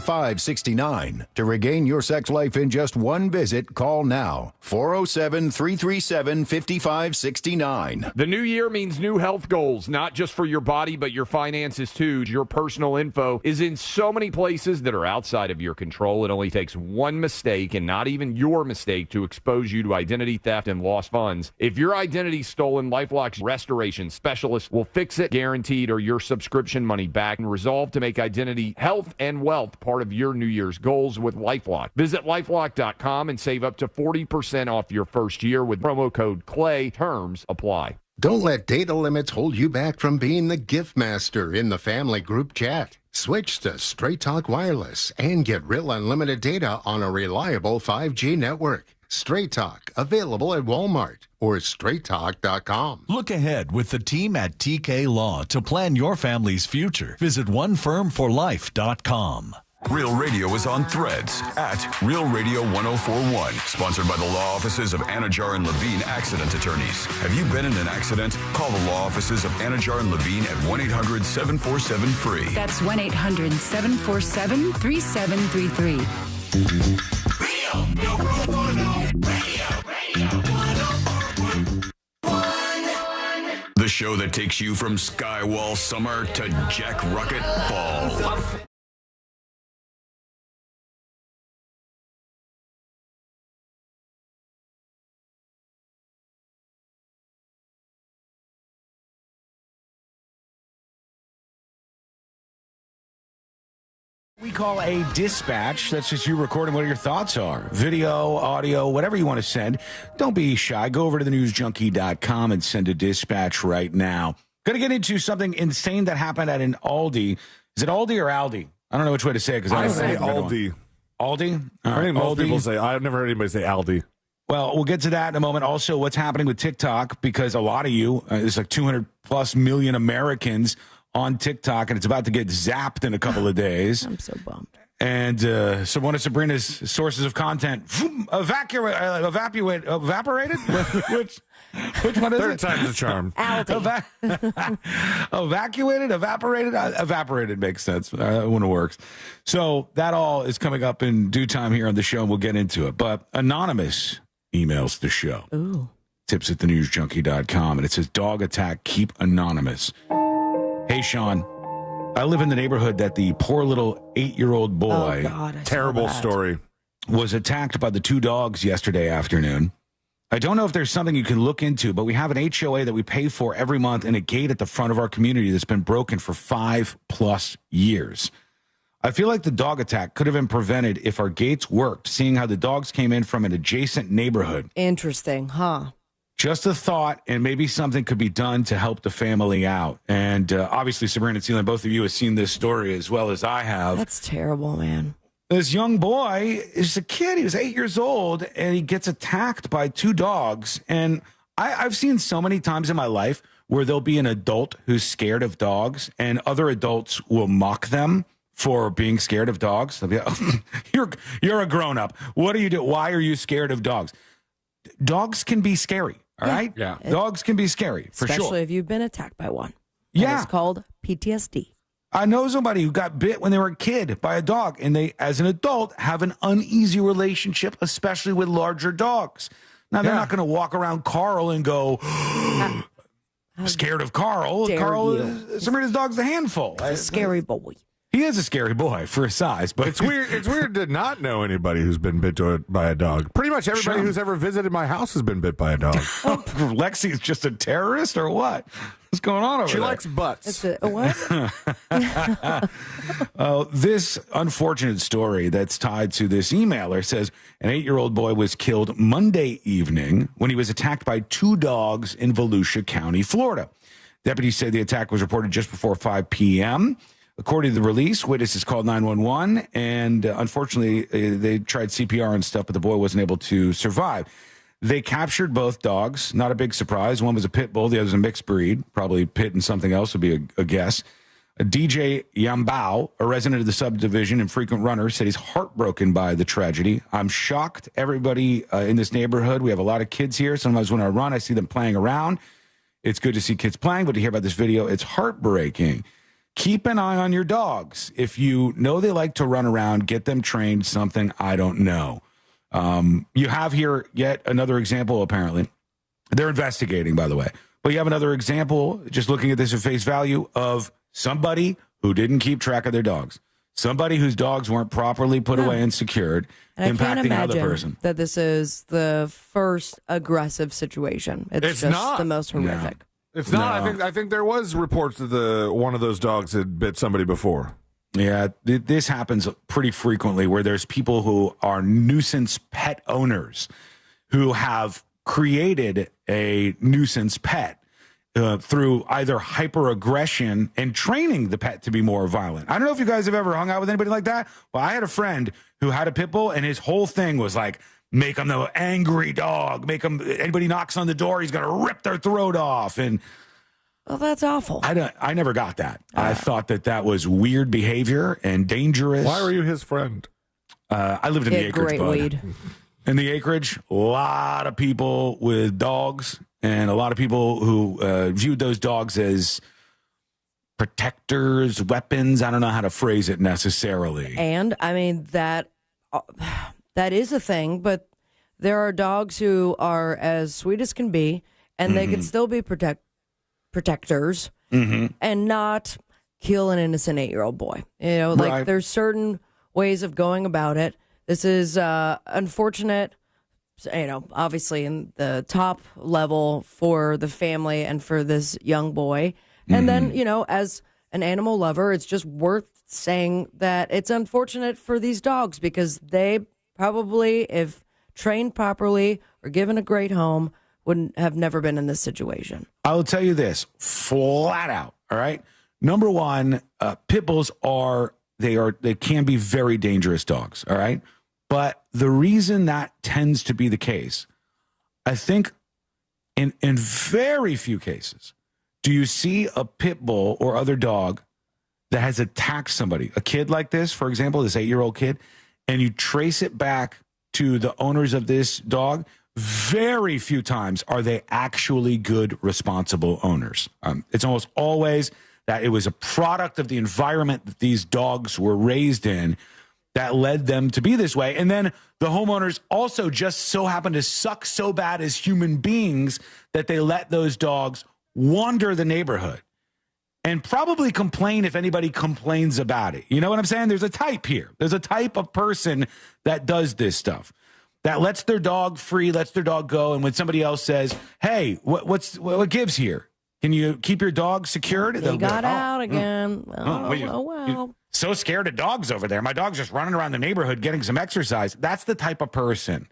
407-337-5569. To regain your sex life in just one visit, call now. 407-337-5569. The new year means new health goals, not just for your body, but your finances too. Your personal info is in so many places that are outside of your control. It only takes one mistake, and not even your mistake, to expose you to identity theft and lost funds. If your identity's stolen, LifeLock's restoration specialist will fix it, guaranteed, or your subscription money back, and resolve to make identity, health, and wealth part of your New Year's goals with LifeLock. Visit LifeLock.com and save up to 40% off your first year with promo code CLAY. Terms apply. Don't let data limits hold you back from being the gift master in the family group chat. Switch to Straight Talk Wireless and get real unlimited data on a reliable 5G network. Straight Talk, available at Walmart or straighttalk.com. Look ahead with the team at TK Law to plan your family's future. Visit onefirmforlife.com. Real Radio is on Threads at Real Radio 1041. Sponsored by the law offices of Anajar and Levine Accident Attorneys. Have you been in an accident? Call the law offices of Anajar and Levine at 1-800-747-FREE. That's 1-800-747-3733. Radio, no room for no radio. The show that takes you from Skywall summer to Jack Rocket fall. We call a dispatch. That's just you recording what your thoughts are. Video, audio, whatever you want to send. Don't be shy. Go over to thenewsjunkie.com and send a dispatch right now. Going to get into something insane that happened at an Aldi. Is it Aldi or Aldi? I don't know which way to say it. I say Aldi. Aldi? I think most people say, I've never heard anybody say Aldi. Well, we'll get to that in a moment. Also, what's happening with TikTok, because a lot of you, there's like 200 plus million Americans on TikTok, and it's about to get zapped in a couple of days. I'm so bummed. And so one of Sabrina's sources of content evaporated? Which one is Third time's the charm. Evaporated makes sense when it works. So that all is coming up in due time here on the show, and we'll get into it. But Anonymous emails the show. Ooh. Tips at thenewsjunkie.com, and it says, dog attack, keep anonymous. Hey, Sean, I live in the neighborhood that the poor little 8-year-old boy, terrible story, was attacked by the 2 dogs yesterday afternoon. I don't know if there's something you can look into, but we have an HOA that we pay for every month and a gate at the front of our community that's been broken for 5+ years. I feel like the dog attack could have been prevented if our gates worked, seeing how the dogs came in from an adjacent neighborhood. Interesting, huh? Just a thought, and maybe something could be done to help the family out. And obviously, Sabrina and Celine, both of you have seen this story as well as I have. That's terrible, man. This young boy is a kid. He was 8 years old, and he gets attacked by 2 dogs. And I've seen so many times in my life where there'll be an adult who's scared of dogs, and other adults will mock them for being scared of dogs. They'll be like, you're a grown-up. What do you do? Why are you scared of dogs? Dogs can be scary. All right? Yeah. Dogs can be scary, for sure. Especially if you've been attacked by one. Yeah. It's called PTSD. I know somebody who got bit when they were a kid by a dog, and they, as an adult, have an uneasy relationship, especially with larger dogs. Now, they're not going to walk around Carl and go, scared of Carl. Sabrina's dog's a handful. He's a scary boy. He is a scary boy for his size, but it's weird. It's weird to not know anybody who's been bit by a dog. Pretty much everybody who's ever visited my house has been bit by a dog. Lexi's just a terrorist, or what? What's going on over there? She likes butts. What? This unfortunate story that's tied to this emailer says an 8-year-old boy was killed Monday evening when he was attacked by 2 dogs in Volusia County, Florida. Deputies say the attack was reported just before 5 p.m. According to the release, witnesses called 911, and unfortunately, they tried CPR and stuff, but the boy wasn't able to survive. They captured both dogs. Not a big surprise. One was a pit bull. The other was a mixed breed. Probably Pitt and something else would be a guess. DJ Yambao, a resident of the subdivision and frequent runner, said he's heartbroken by the tragedy. I'm shocked. Everybody in this neighborhood, we have a lot of kids here. Sometimes when I run, I see them playing around. It's good to see kids playing, but to hear about this video, it's heartbreaking. Keep an eye on your dogs. If you know they like to run around, get them trained, something I don't know. You have here yet another example, apparently. They're investigating, by the way. But you have another example, just looking at this at face value, of somebody who didn't keep track of their dogs. Somebody whose dogs weren't properly put away and secured, and impacting I can't another imagine person. that this is the first aggressive situation. It's just not the most horrific. No. It's not. No. I think there was reports that one of those dogs had bit somebody before. Yeah, this happens pretty frequently where there's people who are nuisance pet owners who have created a nuisance pet through either hyper-aggression and training the pet to be more violent. I don't know if you guys have ever hung out with anybody like that, but I had a friend who had a pit bull, and his whole thing was like, make him the angry dog, make him, anybody knocks on the door, he's going to rip their throat off. And Well, that's awful. I never got that. I thought that was weird behavior and dangerous. Why were you his friend? I lived in the acreage, great bud. weed. In the acreage, a lot of people with dogs and a lot of people who viewed those dogs as protectors, weapons. I don't know how to phrase it necessarily. And I mean that is a thing, but there are dogs who are as sweet as can be, and they can still be protectors and not kill an innocent 8-year-old boy. You know, like Right. there's certain ways of going about it. This is unfortunate, you know, obviously in the top level for the family and for this young boy. And then, you know, as an animal lover, it's just worth saying that it's unfortunate for these dogs because they probably, if trained properly or given a great home, wouldn't have never been in this situation. I will tell you this flat out. All right. Number one, pit bulls they can be very dangerous dogs. All right. But the reason that tends to be the case, I think in very few cases, do you see a pit bull or other dog that has attacked somebody, a kid like this, for example, this 8-year-old kid, and you trace it back to the owners of this dog? Very few times are they actually good, responsible owners. It's almost always that it was a product of the environment that these dogs were raised in that led them to be this way. And then the homeowners also just so happen to suck so bad as human beings that they let those dogs wander the neighborhood and probably complain if anybody complains about it. You know what I'm saying? There's a type here. There's a type of person that does this stuff, that lets their dog free, lets their dog go. And when somebody else says, hey, what gives here? Can you keep your dog secured? They got out again. Well. So scared of dogs over there. My dog's just running around the neighborhood getting some exercise. That's the type of person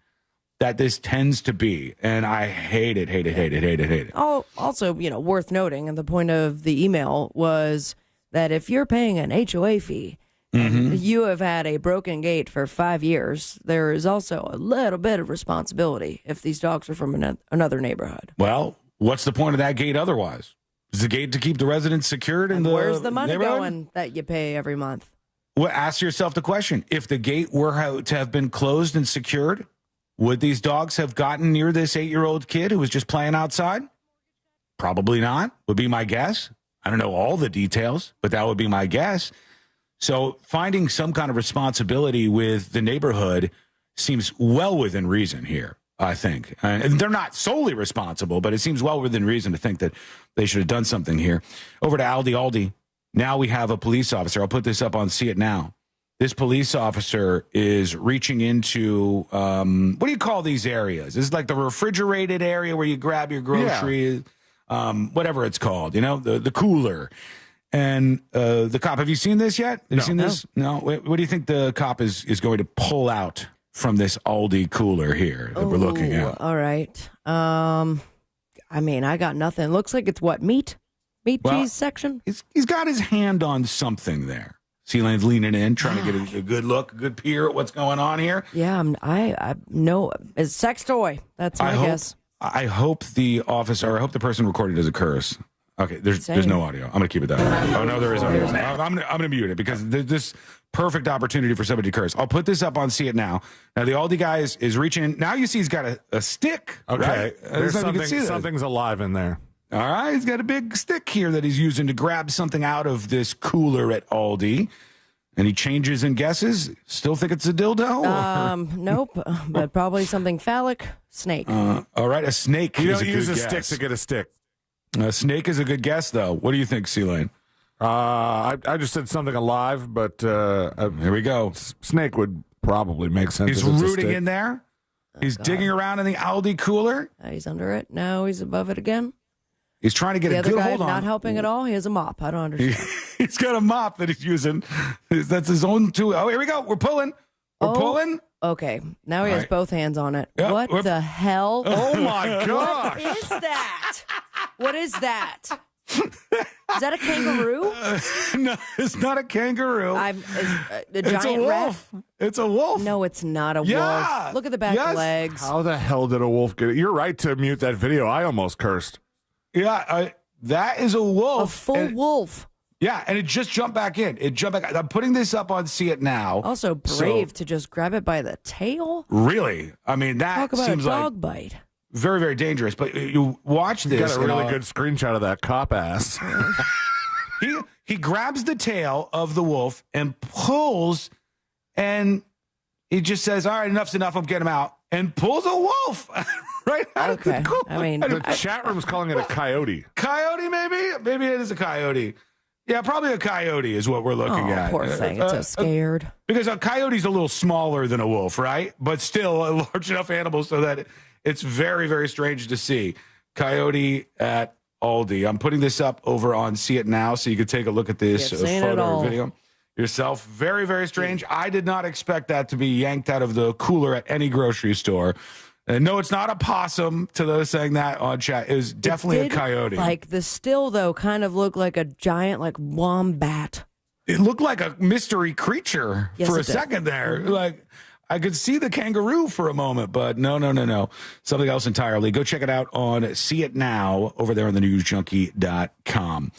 that this tends to be. And I hate it. Oh, also, you know, worth noting, and the point of the email was that if you're paying an HOA fee and you have had a broken gate for 5 years, there is also a little bit of responsibility if these dogs are from another neighborhood. Well, what's the point of that gate otherwise? Is the gate to keep the residents secured in the where's the money neighborhood? going that you pay every month? Well, ask yourself the question. If the gate were to have been closed and secured, would these dogs have gotten near this 8-year-old kid who was just playing outside? Probably not, would be my guess. I don't know all the details, but that would be my guess. So finding some kind of responsibility with the neighborhood seems well within reason here, I think. And they're not solely responsible, but it seems well within reason to think that they should have done something here. Over to Aldi. Now we have a police officer. I'll put this up on See It Now. This police officer is reaching into, what do you call these areas? This is like the refrigerated area where you grab your groceries, whatever it's called, you know, the cooler. And the cop, have you seen this yet? Have you seen this? No. What do you think the cop is going to pull out from this Aldi cooler here that we're looking at? All right. I mean, I got nothing. Looks like it's what, meat cheese section? He's got his hand on something there. Sealane's leaning in, trying to get a good look, a good peer at what's going on here. Yeah, I know. It's a sex toy. That's my guess. I hope the person recording doesn't curse. Okay, there's no audio. I'm going to keep it that way. Oh, no, there is audio. I'm going to mute it because there's this perfect opportunity for somebody to curse. I'll put this up on See It Now. Now, the Aldi guy is reaching in. Now you see he's got a stick. Okay, right? there's something's alive in there. All right, he's got a big stick here that he's using to grab something out of this cooler at Aldi. And he changes and guesses. Still think it's a dildo? Nope, but probably something phallic. Snake. All right, a snake. You is don't a use good a stick guess. to get a stick. A snake is a good guess, though. What do you think, Sealane? I just said something alive, but here we go. Snake would probably make sense. He's rooting in there. He's digging around in the Aldi cooler. He's under it. Now he's above it again. He's trying to get a good hold on. The other guy not helping at all. He has a mop. I don't understand. He's got a mop that he's using. That's his own tool. Oh, here we go. We're pulling. We're pulling. Okay. Now he has both hands on it. Yep. What the hell? Oh, my gosh. What is that? What is that? Is that a kangaroo? No, it's not a kangaroo. It's a wolf. It's a wolf. No, it's not a wolf. Look at the back legs. How the hell did a wolf get it? You're right to mute that video. I almost cursed. Yeah, That is a wolf. A full wolf. Yeah, and it just jumped back in. I'm putting this up on See It Now. Also brave to just grab it by the tail. Really? I mean, that Talk about seems a dog like bite. very, very dangerous. But you watch this. Got a really good screenshot of that cop ass. He grabs the tail of the wolf and pulls, and he just says, all right, enough's enough. I'm getting him out. And pulls a wolf right out of the cooler. I mean, the chat room's calling it a coyote. Coyote, maybe? Maybe it is a coyote. Yeah, probably a coyote is what we're looking at. Poor thing. It's so scared. Because a coyote's a little smaller than a wolf, right? But still a large enough animal so that it's very, very strange to see. Coyote at Aldi. I'm putting this up over on See It Now so you can take a look at this photo or video yourself. Very, very strange. I did not expect that to be yanked out of the cooler at any grocery store. No, it's not a possum, to those saying that on chat. It was definitely a coyote. Like the still, though, kind of looked like a giant, like, wombat. It looked like a mystery creature for a second there. Like, I could see the kangaroo for a moment, but no. Something else entirely. Go check it out on See It Now over there on the newsjunkie.com.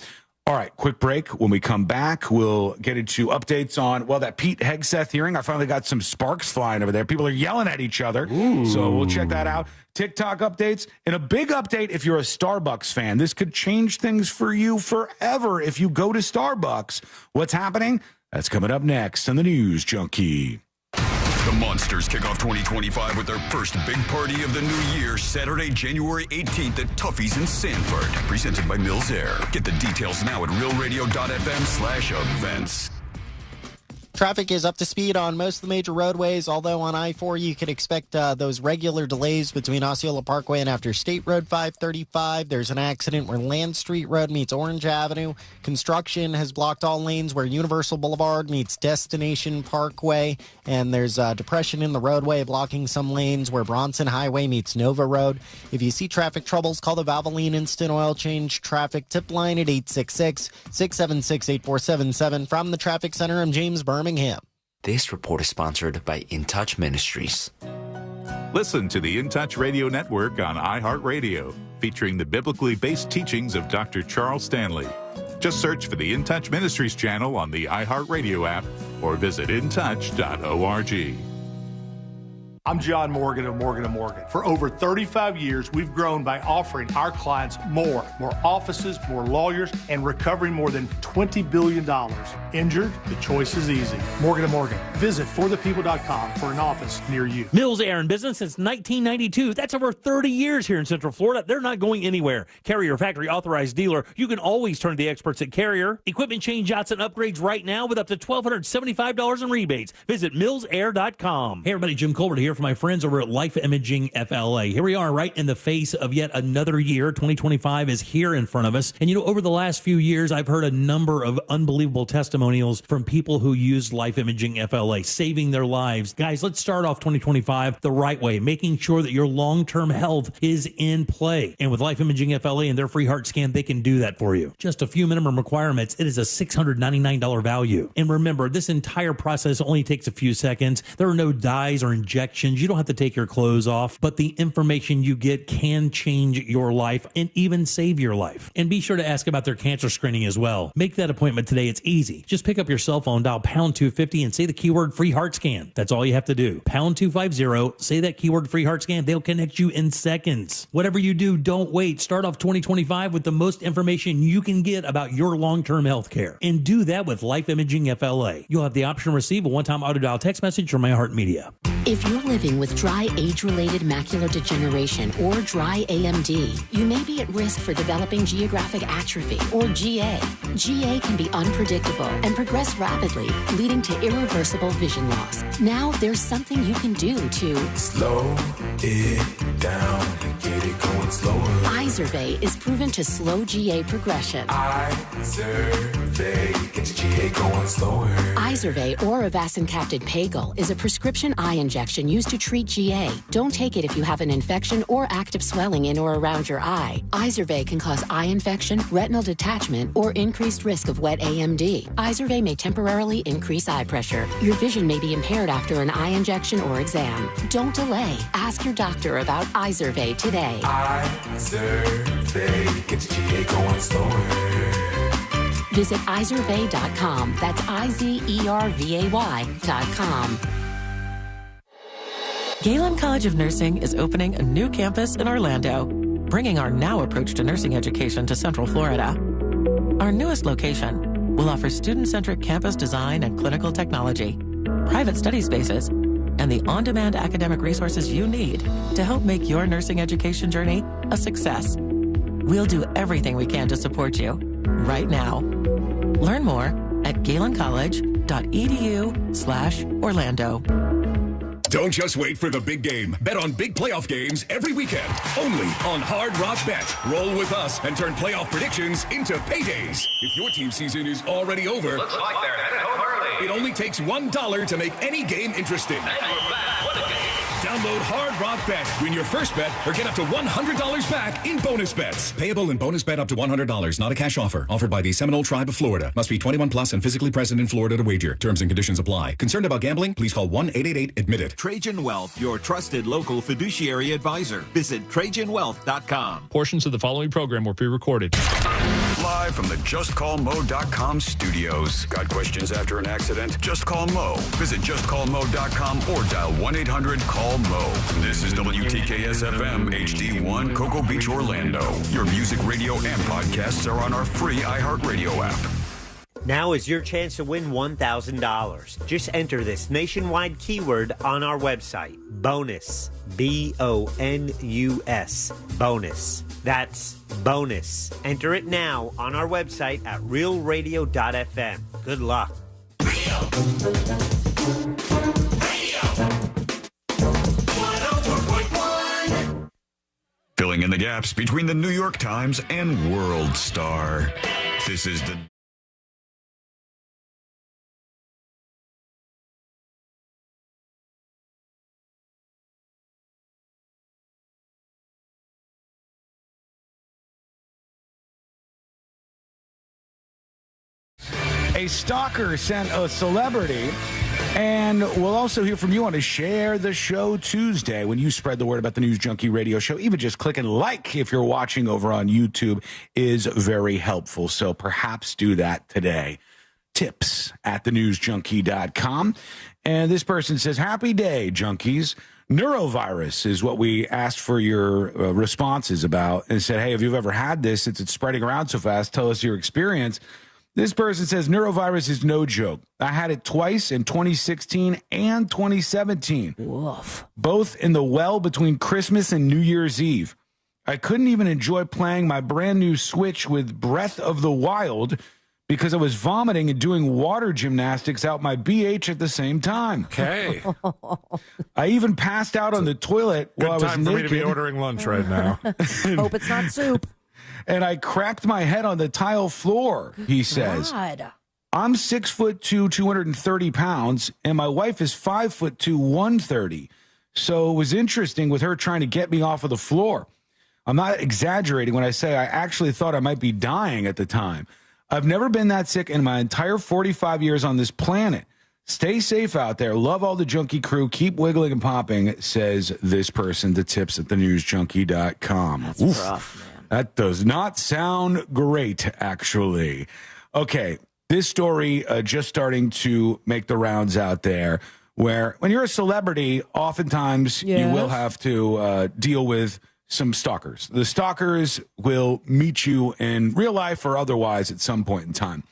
All right, quick break. When we come back, we'll get into updates on, that Pete Hegseth hearing. I finally got some sparks flying over there. People are yelling at each other. So we'll check that out. TikTok updates. And a big update if you're a Starbucks fan. This could change things for you forever if you go to Starbucks. What's happening? That's coming up next on the News Junkie. The Monsters kick off 2025 with their first big party of the new year, Saturday, January 18th at Tuffy's in Sanford. Presented by Mills Air. Get the details now at realradio.fm/events. Traffic is up to speed on most of the major roadways, although on I-4 you could expect those regular delays between Osceola Parkway and after State Road 535. There's an accident where Land Street Road meets Orange Avenue. Construction has blocked all lanes where Universal Boulevard meets Destination Parkway. And there's depression in the roadway blocking some lanes where Bronson Highway meets Nova Road. If you see traffic troubles, call the Valvoline Instant Oil Change Traffic Tip Line at 866-676-8477. From the Traffic Center, I'm James Birmingham. This report is sponsored by In Touch Ministries. Listen to the In Touch Radio Network on iHeartRadio, featuring the biblically based teachings of Dr. Charles Stanley. Just search for the In Touch Ministries channel on the iHeartRadio app or visit intouch.org. I'm John Morgan of Morgan & Morgan. For over 35 years, we've grown by offering our clients more offices, more lawyers, and recovering more than $20 billion. Injured? The choice is easy. Morgan & Morgan. Visit forthepeople.com for an office near you. Mills Air in business since 1992. That's over 30 years here in Central Florida. They're not going anywhere. Carrier factory authorized dealer. You can always turn to the experts at Carrier. Equipment change-outs and upgrades right now with up to $1,275 in rebates. Visit millsair.com. Hey everybody, Jim Colbert here for my friends over at Life Imaging FLA. Here we are right in the face of yet another year. 2025 is here in front of us. And over the last few years, I've heard a number of unbelievable testimonials from people who used Life Imaging FLA, saving their lives. Guys, let's start off 2025 the right way, making sure that your long-term health is in play. And with Life Imaging FLA and their free heart scan, they can do that for you. Just a few minimum requirements. It is a $699 value. And remember, this entire process only takes a few seconds. There are no dyes or injections. You don't have to take your clothes off, but the information you get can change your life and even save your life. And be sure to ask about their cancer screening as well. Make that appointment today. It's easy. Just pick up your cell phone, dial pound 250 and say the keyword free heart scan. That's all you have to do. Pound 250, say that keyword free heart scan. They'll connect you in seconds. Whatever you do, don't wait. Start off 2025 with the most information you can get about your long-term health care. And do that with Life Imaging FLA. You'll have the option to receive a one-time auto dial text message from iHeartMedia. If you're living with dry age-related macular degeneration or dry AMD, you may be at risk for developing geographic atrophy or GA. GA can be unpredictable and progress rapidly, leading to irreversible vision loss. Now there's something you can do to slow it down and get it going slower. Izervay is proven to slow GA progression. Izervay, get your GA going slower. Izervay or Avastin-capted Pagel is a prescription eye injection used to treat GA. Don't take it if you have an infection or active swelling in or around your eye. Izervay can cause eye infection, retinal detachment, or increased risk of wet AMD. Izervay may temporarily increase eye pressure. Your vision may be impaired after an eye injection or exam. Don't delay. Ask your doctor about Izervay today. Izervay, get your GA going slower. Visit Izervay.com. That's IZERVAY.com. Galen College of Nursing is opening a new campus in Orlando, bringing our now approach to nursing education to Central Florida. Our newest location will offer student-centric campus design and clinical technology, private study spaces, and the on-demand academic resources you need to help make your nursing education journey a success. We'll do everything we can to support you right now. Learn more at galencollege.edu/Orlando. Don't just wait for the big game. Bet on big playoff games every weekend. Only on Hard Rock Bet. Roll with us and turn playoff predictions into paydays. If your team season is already over, looks like they're headed home early. It only takes $1 to make any game interesting. And we're back. What a game. Download Hard Rock Bet. Win your first bet or get up to $100 back in bonus bets. Payable in bonus bet up to $100. Not a cash offer. Offered by the Seminole Tribe of Florida. Must be 21 plus and physically present in Florida to wager. Terms and conditions apply. Concerned about gambling? Please call 1-888-ADMIT-IT. Trajan Wealth, your trusted local fiduciary advisor. Visit TrajanWealth.com. Portions of the following program were pre-recorded. Live from the JustCallMo.com studios. Got questions after an accident? Just call Mo. Visit JustCallMo.com or dial 1-800-CALL-MO. This is WTKS-FM HD1 Cocoa Beach, Orlando. Your music, radio, and podcasts are on our free iHeartRadio app. Now is your chance to win $1,000. Just enter this nationwide keyword on our website. Bonus. BONUS. Bonus. That's bonus. Enter it now on our website at realradio.fm. Good luck. Filling in the gaps between the New York Times and World Star. This is the A stalker sent a celebrity, and we'll also hear from you on a Share the Show Tuesday when you spread the word about the News Junkie radio show. Even just clicking like if you're watching over on YouTube is very helpful, so perhaps do that today. Tips at thenewsjunkie.com. And this person says, happy day, junkies. Norovirus is what we asked for your responses about, and said, hey, if you've ever had this, since it's spreading around so fast, tell us your experience. This person says Norovirus is no joke. I had it twice in 2016 and 2017. Woof. Both in the well between Christmas and New Year's Eve. I couldn't even enjoy playing my brand new Switch with Breath of the Wild because I was vomiting and doing water gymnastics out my BH at the same time. Okay. I even passed out on the toilet while I was time for naked. me to be ordering lunch right now. Hope it's not soup. And I cracked my head on the tile floor, he says. God. I'm 6'2", 230 pounds, and my wife is 5'2", 130. So it was interesting with her trying to get me off of the floor. I'm not exaggerating when I say I actually thought I might be dying at the time. I've never been that sick in my entire 45 years on this planet. Stay safe out there. Love all the junkie crew. Keep wiggling and popping, says this person. The tips at thenewsjunkie.com. That's rough, man. That does not sound great, actually. Okay, this story just starting to make the rounds out there, where when you're a celebrity, oftentimes you will have to deal with some stalkers. The stalkers will meet you in real life or otherwise at some point in time.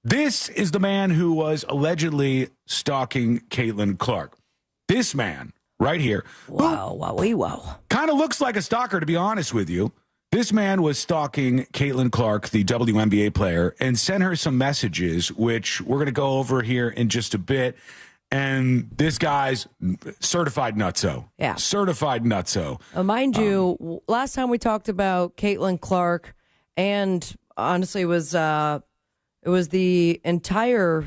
This is the man who was allegedly stalking Caitlin Clark. This man right here. Wow. Kind of looks like a stalker, to be honest with you. This man was stalking Caitlin Clark, the WNBA player, and sent her some messages, which we're going to go over here in just a bit. And this guy's certified nutso. Yeah. Certified nutso. Mind you, last time we talked about Caitlin Clark, and honestly, it was the entire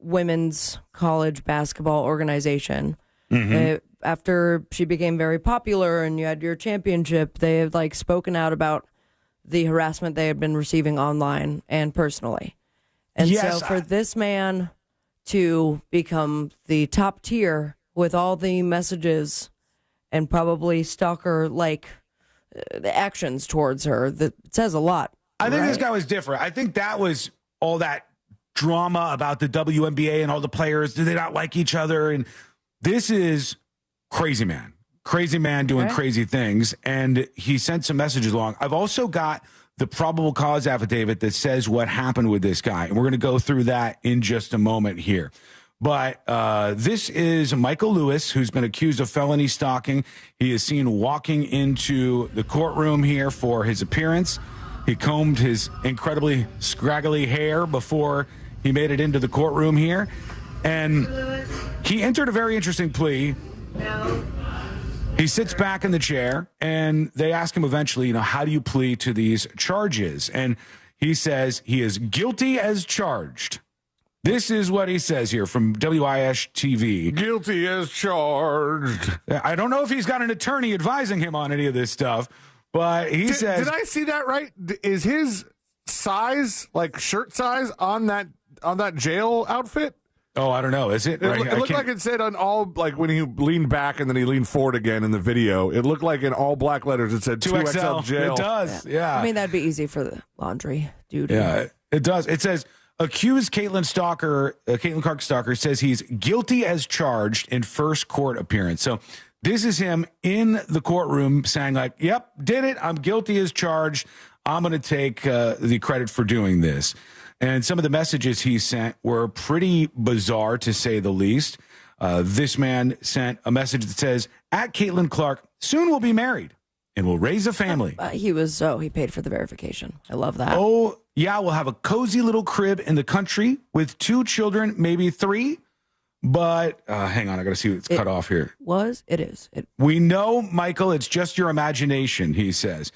women's college basketball organization. Mm-hmm. After she became very popular and you had your championship, they had like spoken out about the harassment they had been receiving online and personally. And Yes, so for this man to become the top tier with all the messages and probably stalker like the actions towards her, that says a lot. I think right? this guy was different. I think that was all that drama about the WNBA and all the players. Do they not like each other? And this is crazy man doing crazy things. And he sent some messages along. I've also got the probable cause affidavit that says what happened with this guy. And we're going to go through that in just a moment here. But this is Michael Lewis, who's been accused of felony stalking. He is seen walking into the courtroom here for his appearance. He combed his incredibly scraggly hair before he made it into the courtroom here. And he entered a very interesting plea. He sits back in the chair, and they ask him eventually, how do you plead to these charges? And he says he is guilty as charged. This is what he says here from WIS TV. Guilty as charged. I don't know if he's got an attorney advising him on any of this stuff, but he says... Did I see that right? Is his size, like shirt size, on that jail outfit? Oh, I don't know. Is it? It looked like it said on all, like when he leaned back and then he leaned forward again in the video. It looked like in all black letters it said 2XL jail. It does, yeah. I mean, that'd be easy for the laundry dude. Yeah, it does. It says, accused Caitlin Clark Stalker says he's guilty as charged in first court appearance. So this is him in the courtroom saying like, yep, did it. I'm guilty as charged. I'm going to take the credit for doing this. And some of the messages he sent were pretty bizarre, to say the least. This man sent a message that says, at Caitlin Clark, soon we'll be married and we'll raise a family. He paid for the verification. I love that. Oh, yeah, we'll have a cozy little crib in the country with 2 children, maybe 3. But hang on, I got to see what's cut off here. It is. We know, Michael, it's just your imagination, he says.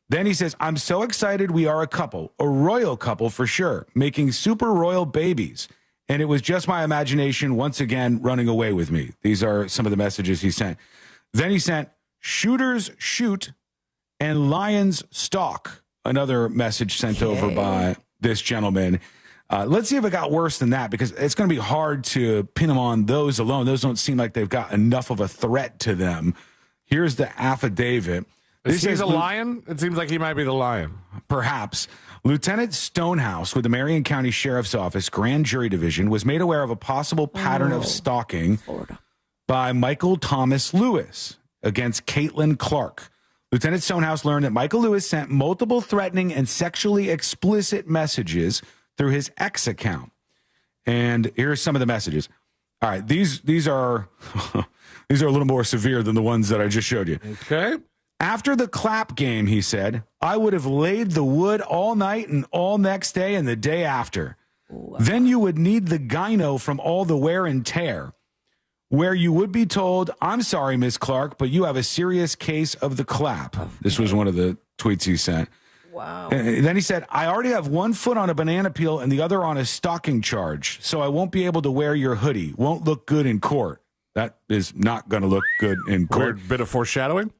Then he says, I'm so excited we are a couple, a royal couple for sure, making super royal babies. And it was just my imagination once again running away with me. These are some of the messages he sent. Then he sent, shooters shoot and lions stalk. Another message sent over by this gentleman. Let's see if it got worse than that, because it's going to be hard to pin them on those alone. Those don't seem like they've got enough of a threat to them. Here's the affidavit. Is he a lion? It seems like he might be the lion. Perhaps. Lieutenant Stonehouse with the Marion County Sheriff's Office Grand Jury Division was made aware of a possible pattern of stalking by Michael Thomas Lewis against Caitlin Clark. Lieutenant Stonehouse learned that Michael Lewis sent multiple threatening and sexually explicit messages through his X account. And here's some of the messages. All right, these are these are a little more severe than the ones that I just showed you. Okay. After the clap game, he said, I would have laid the wood all night and all next day and the day after. Wow. Then you would need the gyno from all the wear and tear, where you would be told, I'm sorry, Miss Clark, but you have a serious case of the clap. Okay. This was one of the tweets he sent. Wow. And then he said, I already have one foot on a banana peel and the other on a stalking charge, so I won't be able to wear your hoodie. Won't look good in court. That is not going to look good in court. Weird bit of foreshadowing.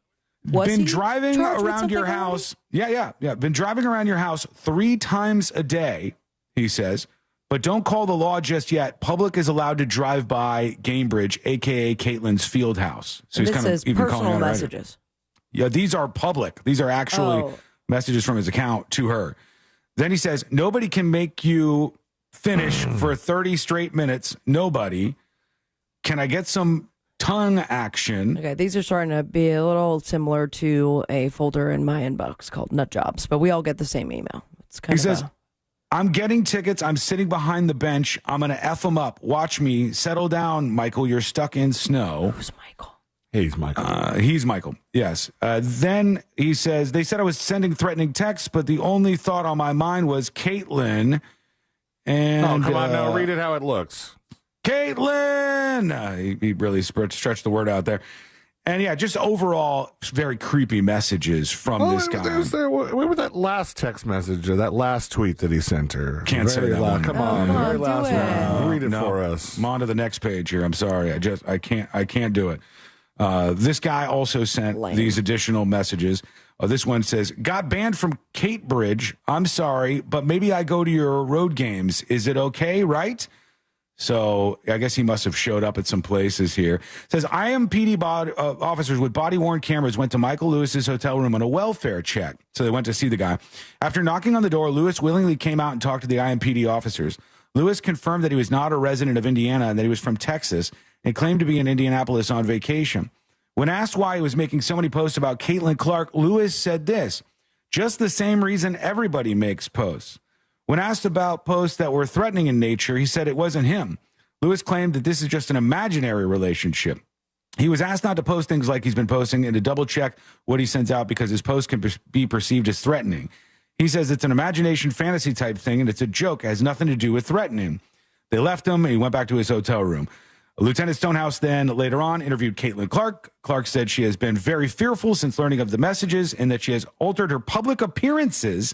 Been driving around your house. Yeah. Been driving around your house 3 times a day, he says. But don't call the law just yet. Public is allowed to drive by Gamebridge, a.k.a. Caitlin's field house. So and he's kind of even calling out messages. Yeah, these are public. These are actually messages from his account to her. Then he says, nobody can make you finish for 30 straight minutes. Nobody. Can I get some tongue action? Okay, these are starting to be a little similar to a folder in my inbox called Nut Jobs, but we all get the same email. It's kind he says, I'm getting tickets. I'm sitting behind the bench. I'm going to F them up. Watch me. Settle down, Michael. You're stuck in snow. Who's Michael? He's Michael. He's Michael, yes. Then he says, they said I was sending threatening texts, but the only thought on my mind was Caitlin. And, come on now. Read it how it looks. Caitlin! He really stretched the word out there. And yeah, just overall very creepy messages from this guy. What was that last text message or that last tweet that he sent her? Can't say that one. Come on, very last one. Read it for us. I'm on to the next page here. I'm sorry. I can't do it. This guy also sent these additional messages. This one says, got banned from Kate Bridge. I'm sorry, but maybe I go to your road games. Is it okay, right? So I guess he must have showed up at some places here. It says, IMPD officers with body-worn cameras went to Michael Lewis's hotel room on a welfare check. So they went to see the guy. After knocking on the door, Lewis willingly came out and talked to the IMPD officers. Lewis confirmed that he was not a resident of Indiana and that he was from Texas and claimed to be in Indianapolis on vacation. When asked why he was making so many posts about Caitlin Clark, Lewis said this, just the same reason everybody makes posts. When asked about posts that were threatening in nature, he said it wasn't him. Lewis claimed that this is just an imaginary relationship. He was asked not to post things like he's been posting and to double check what he sends out because his post can be perceived as threatening. He says it's an imagination fantasy type thing and it's a joke. It has nothing to do with threatening. They left him and he went back to his hotel room. Lieutenant Stonehouse then later on interviewed Caitlin Clark. Clark said she has been very fearful since learning of the messages and that she has altered her public appearances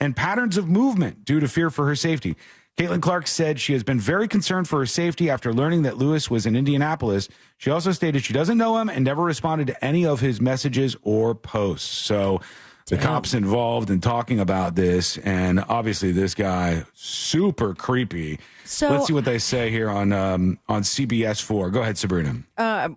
and patterns of movement due to fear for her safety. Caitlin Clark said she has been very concerned for her safety after learning that Lewis was in Indianapolis. She also stated she doesn't know him and never responded to any of his messages or posts. So the cops involved in talking about this, and obviously this guy, super creepy. So let's see what they say here on CBS 4. Go ahead, Sabrina.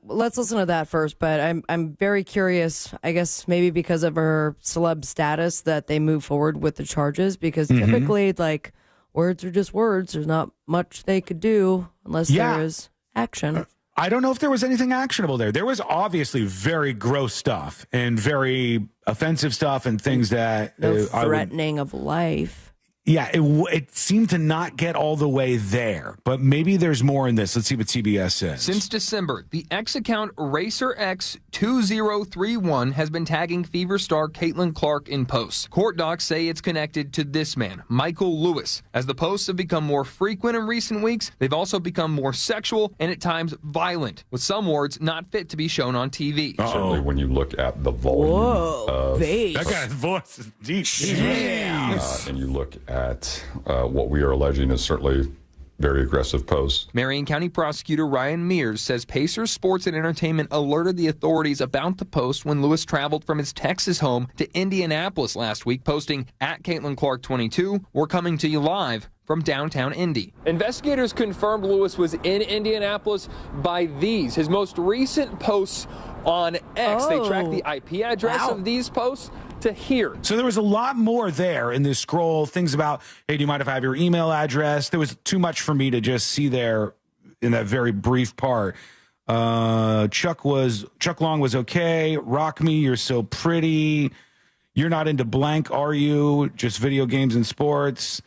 Let's listen to that first, but I'm very curious, I guess maybe because of her celeb status, that they move forward with the charges, because typically, like, words are just words. There's not much they could do unless there is action. I don't know if there was anything actionable there. There was obviously very gross stuff and very offensive stuff and things that threatening of life. Yeah, it seemed to not get all the way there, but maybe there's more in this. Let's see what CBS says. Since December, the X account RacerX2031 has been tagging Fever star Caitlin Clark in posts. Court docs say it's connected to this man, Michael Lewis. As the posts have become more frequent in recent weeks, they've also become more sexual and at times violent, with some words not fit to be shown on TV. Certainly when you look at the volume of... That guy's voice is deep. And you look at what we are alleging is certainly very aggressive posts. Marion County Prosecutor Ryan Mears says Pacers Sports and Entertainment alerted the authorities about the post when Lewis traveled from his Texas home to Indianapolis last week, posting, at Caitlin Clark 22, we're coming to you live from downtown Indy. Investigators confirmed Lewis was in Indianapolis by these, his most recent posts on X. They tracked the IP address of these posts to here. So there was a lot more there in this scroll. Things about, hey, do you mind if I have your email address? There was too much for me to just see there in that very brief part. Chuck Long was okay. Rock Me, you're so pretty. You're not into blank, are you? Just video games and sports.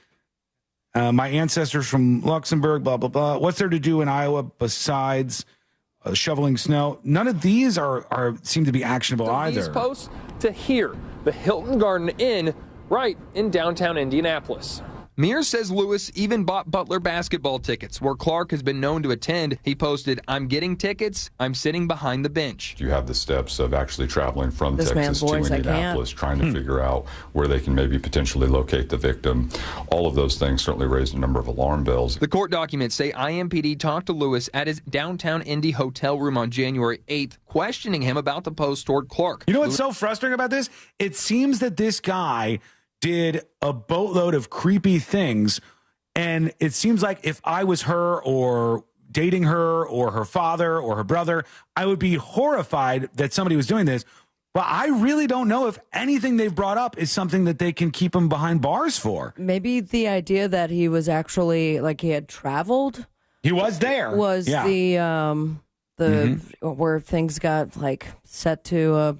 My ancestors from Luxembourg, blah, blah, blah. What's there to do in Iowa besides shoveling snow? None of these seem to be actionable either. These posts to here, the Hilton Garden Inn, right in downtown Indianapolis. Mears says Lewis even bought Butler basketball tickets, where Clark has been known to attend. He posted, I'm getting tickets. I'm sitting behind the bench. You have the steps of actually traveling from Texas to Indianapolis, trying to figure out where they can maybe potentially locate the victim. All of those things certainly raised a number of alarm bells. The court documents say IMPD talked to Lewis at his downtown Indy hotel room on January 8th, questioning him about the post toward Clark. You know what's so frustrating about this? It seems that this guy did a boatload of creepy things, and it seems like if I was her or dating her or her father or her brother, I would be horrified that somebody was doing this. But I really don't know if anything they've brought up is something that they can keep him behind bars for. Maybe the idea that he was actually, like, he had traveled. He was there. Was the where things got, like, set to a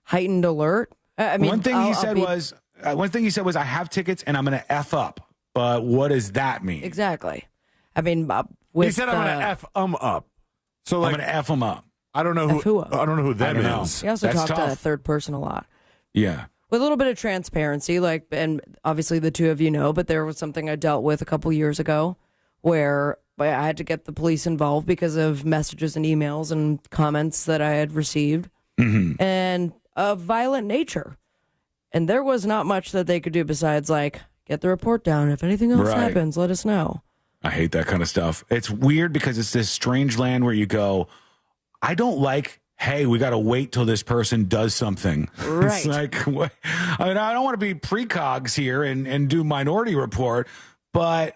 heightened alert. I mean, one thing he said was, I have tickets and I'm going to F up. But what does that mean? Exactly. I mean, he said I'm going to F up. So, like, I'm going to F them up. I don't know who that is. He also talked to a third person a lot. Yeah. With a little bit of transparency, like, and obviously the two of you know, but there was something I dealt with a couple years ago where I had to get the police involved because of messages and emails and comments that I had received, and of violent nature. And there was not much that they could do besides, like, get the report down. If anything else happens, let us know. I hate that kind of stuff. It's weird because it's this strange land where you go, I don't like, hey, we got to wait till this person does something. Right. It's like, what? I mean, I don't want to be precogs here and do Minority Report, but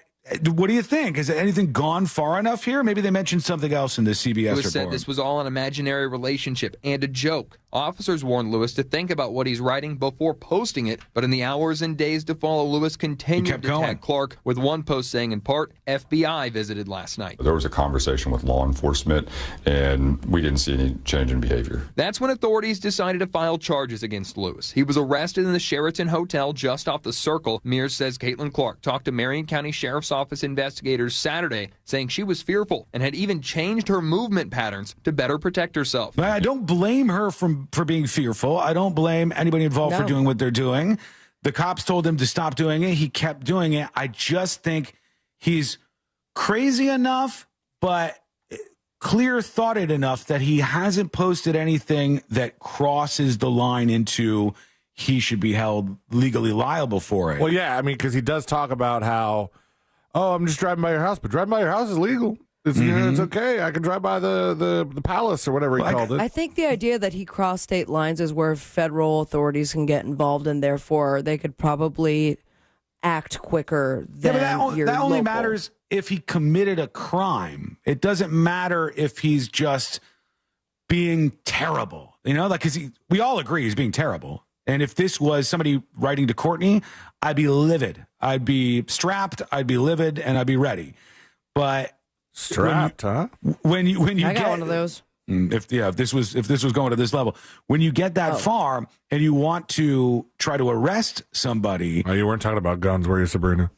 what do you think? Has anything gone far enough here? Maybe they mentioned something else in this CBS report. Said this was all an imaginary relationship and a joke. Officers warned Lewis to think about what he's writing before posting it, but in the hours and days to follow, Lewis continued to tag Clark, with one post saying, in part, FBI visited last night. There was a conversation with law enforcement, and we didn't see any change in behavior. That's when authorities decided to file charges against Lewis. He was arrested in the Sheraton Hotel just off the Circle. Mears says Caitlin Clark talked to Marion County Sheriff's Office investigators Saturday, saying she was fearful and had even changed her movement patterns to better protect herself. I don't blame her for being fearful. I don't blame anybody involved for doing what they're doing. The cops told him to stop doing it. He kept doing it. I just think he's crazy enough, but clear-thoughted enough that he hasn't posted anything that crosses the line into he should be held legally liable for it. Well, yeah, I mean, because he does talk about how, oh, I'm just driving by your house, but driving by your house is legal. It's, it's okay. I can drive by the palace or whatever he called it. I think the idea that he crossed state lines is where federal authorities can get involved, and therefore they could probably act quicker than that only matters if he committed a crime. It doesn't matter if he's just being terrible. You know, like, because we all agree he's being terrible. And if this was somebody writing to Courtney, I'd be livid. I'd be strapped. I'd be livid, and I'd be ready. But strapped, when you I got one of those. If this was going to this level, when you get that far and you want to try to arrest somebody, you weren't talking about guns, were you, Sabrina?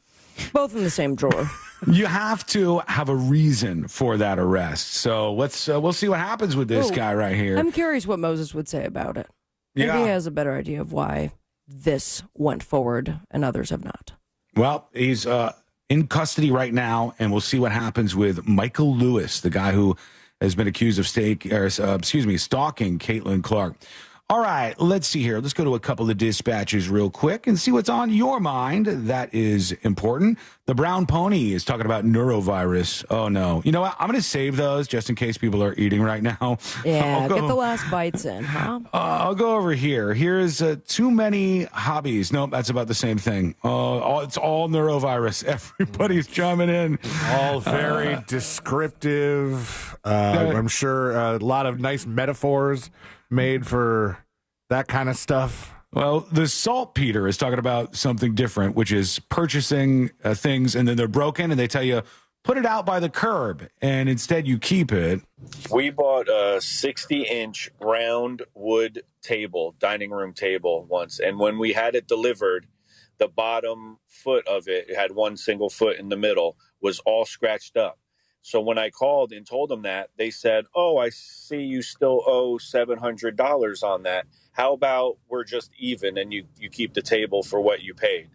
Both in the same drawer. You have to have a reason for that arrest. So we'll see what happens with this guy right here. I'm curious what Moses would say about it. Maybe he has a better idea of why this went forward and others have not. Well, he's in custody right now, and we'll see what happens with Michael Lewis, the guy who has been accused of stalking Caitlin Clark. All right, let's see here. Let's go to a couple of dispatches real quick and see what's on your mind. That is important. The Brown Pony is talking about Norovirus. Oh, no. You know what? I'm going to save those just in case people are eating right now. Yeah, get the last bites in, huh? I'll go over here. Here's too many hobbies. Nope, that's about the same thing. It's all Norovirus. Everybody's chiming in. All very descriptive. I'm sure a lot of nice metaphors made for that kind of stuff. Well, the saltpeter is talking about something different, which is purchasing things and then they're broken and they tell you, put it out by the curb, and instead you keep it. We bought a 60-inch round wood table, dining room table once, and when we had it delivered, the bottom foot of it had one single foot in the middle, was all scratched up. So when I called and told them that, they said, oh, I see you still owe $700 on that. How about we're just even and you keep the table for what you paid?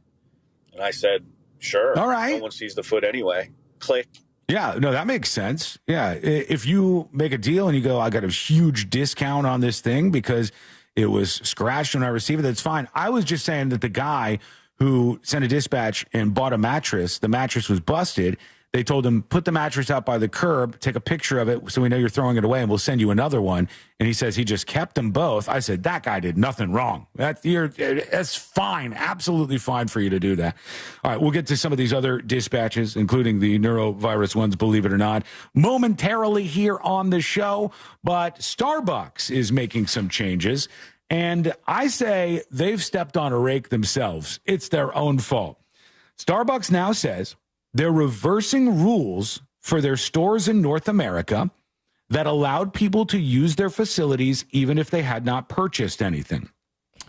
And I said, sure. All right. No one sees the foot anyway. Click. Yeah, no, that makes sense. Yeah, if you make a deal and you go, I got a huge discount on this thing because it was scratched when I received it, that's fine. I was just saying that the guy who sent a dispatch and bought a mattress, the mattress was busted. They told him, put the mattress out by the curb, take a picture of it so we know you're throwing it away, and we'll send you another one. And he says he just kept them both. I said, that guy did nothing wrong. That's fine, absolutely fine for you to do that. All right, we'll get to some of these other dispatches, including the Norovirus ones, believe it or not, momentarily here on the show. But Starbucks is making some changes, and I say they've stepped on a rake themselves. It's their own fault. Starbucks now says they're reversing rules for their stores in North America that allowed people to use their facilities even if they had not purchased anything.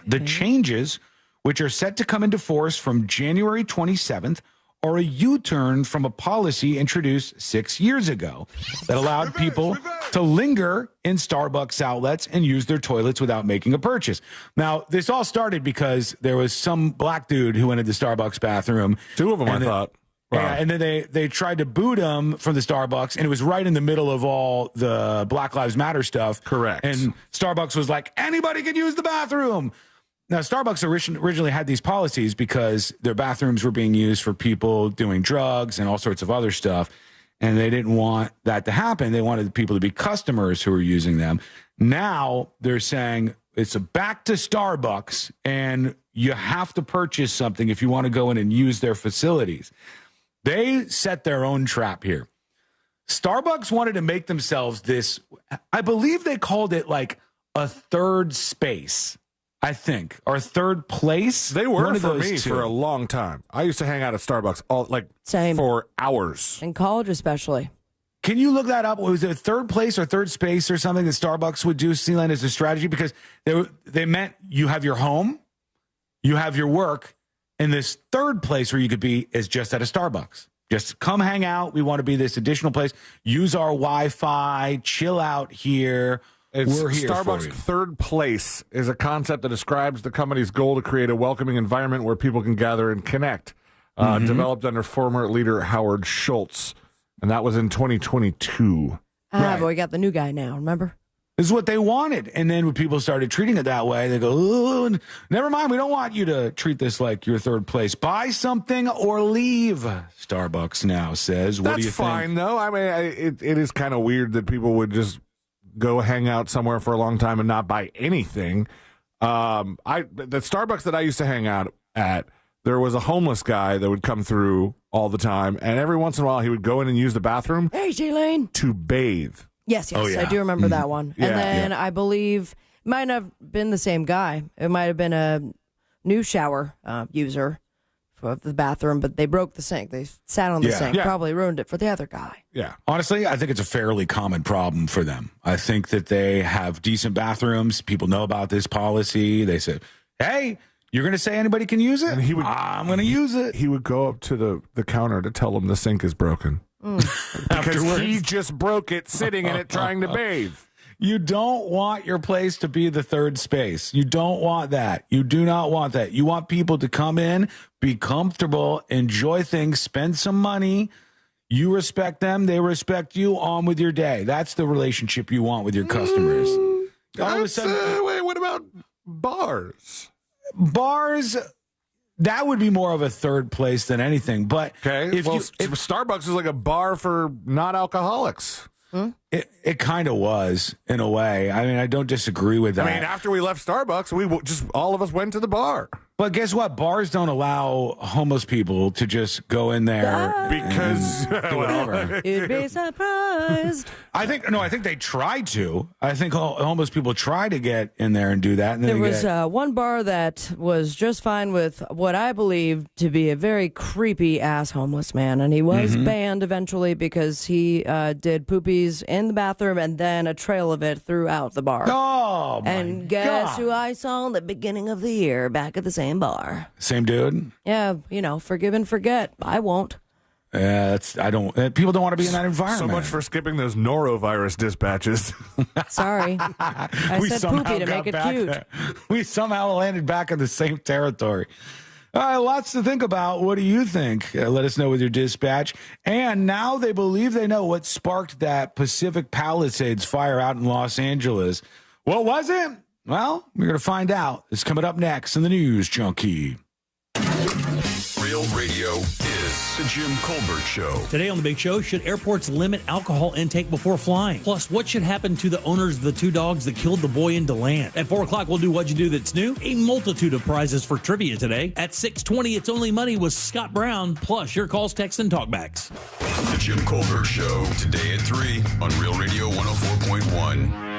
The changes, which are set to come into force from January 27th, are a U-turn from a policy introduced 6 years ago that allowed people to linger in Starbucks outlets and use their toilets without making a purchase. Now, this all started because there was some black dude who went into the Starbucks bathroom. Two of them, I thought. Wow. Yeah, and then they tried to boot him from the Starbucks, and it was right in the middle of all the Black Lives Matter stuff. Correct. And Starbucks was like, anybody can use the bathroom. Now, Starbucks originally had these policies because their bathrooms were being used for people doing drugs and all sorts of other stuff, and they didn't want that to happen. They wanted people to be customers who were using them. Now they're saying it's a back to Starbucks, and you have to purchase something if you want to go in and use their facilities. They set their own trap here. Starbucks wanted to make themselves this, I believe they called it like a third space, I think, or third place. They were for me for a long time. I used to hang out at Starbucks for hours. In college especially. Can you look that up? Was it a third place or third space or something that Starbucks would do, Sealand, as a strategy? Because they meant you have your home, you have your work, and this third place where you could be is just at a Starbucks. Just come hang out. We want to be this additional place. Use our Wi-Fi. Chill out here. We're here Starbucks for you. Third Place is a concept that describes the company's goal to create a welcoming environment where people can gather and connect. Developed under former leader Howard Schultz. And that was in 2022. But we got the new guy now, remember? This is what they wanted. And then when people started treating it that way, they go, ooh, never mind. We don't want you to treat this like your third place. Buy something or leave, Starbucks now says. What do you think? That's fine, though. I mean, it is kind of weird that people would just go hang out somewhere for a long time and not buy anything. The Starbucks that I used to hang out at, there was a homeless guy that would come through all the time, and every once in a while he would go in and use the bathroom to bathe. Yes, I do remember that one. And then I believe it might have been the same guy. It might have been a new shower user of the bathroom, but they broke the sink. They sat on the sink, probably ruined it for the other guy. Yeah. Honestly, I think it's a fairly common problem for them. I think that they have decent bathrooms. People know about this policy. They said, hey, you're going to say anybody can use it? And he would, I'm going to use it. He would go up to the counter to tell them the sink is broken. Because he just broke it sitting in it trying to bathe. You don't want your place to be the third space. You don't want that. You do not want that. You want people to come in, be comfortable, enjoy things, spend some money. You respect them. They respect you. On with your day. That's the relationship you want with your customers. All of a sudden, wait, what about bars? Bars, that would be more of a third place than anything. But if Starbucks is like a bar for not alcoholics. It kind of was in a way. I mean, I don't disagree with that. I mean, after we left Starbucks, all of us went to the bar. But guess what? Bars don't allow homeless people to just go in there because do whatever. You'd be surprised. I think they tried to. I think homeless people try to get in there and do that. And then there was one bar that was just fine with what I believe to be a very creepy ass homeless man, and he was banned eventually because he did poopies in the bathroom and then a trail of it throughout the bar. Oh, my and guess God. who I saw in the beginning of the year back at the same bar? Same dude? Yeah, forgive and forget. I won't. Yeah, people don't want to be in that environment. So much for skipping those Norovirus dispatches. Sorry. I said poopy to make it cute. We somehow landed back in the same territory. All right, lots to think about. What do you think? Let us know with your dispatch. And now they believe they know what sparked that Pacific Palisades fire out in Los Angeles. What was it? Well, we're going to find out. It's coming up next in the News Junkie. Real Radio is the Jim Colbert Show. Today on The Big Show, should airports limit alcohol intake before flying? Plus, what should happen to the owners of the two dogs that killed the boy in DeLand? At 4 o'clock, we'll do What'd You Do That's New? A multitude of prizes for trivia today. At 6:20, It's Only Money with Scott Brown. Plus, your calls, texts, and talkbacks. The Jim Colbert Show, today at 3 on Real Radio 104.1.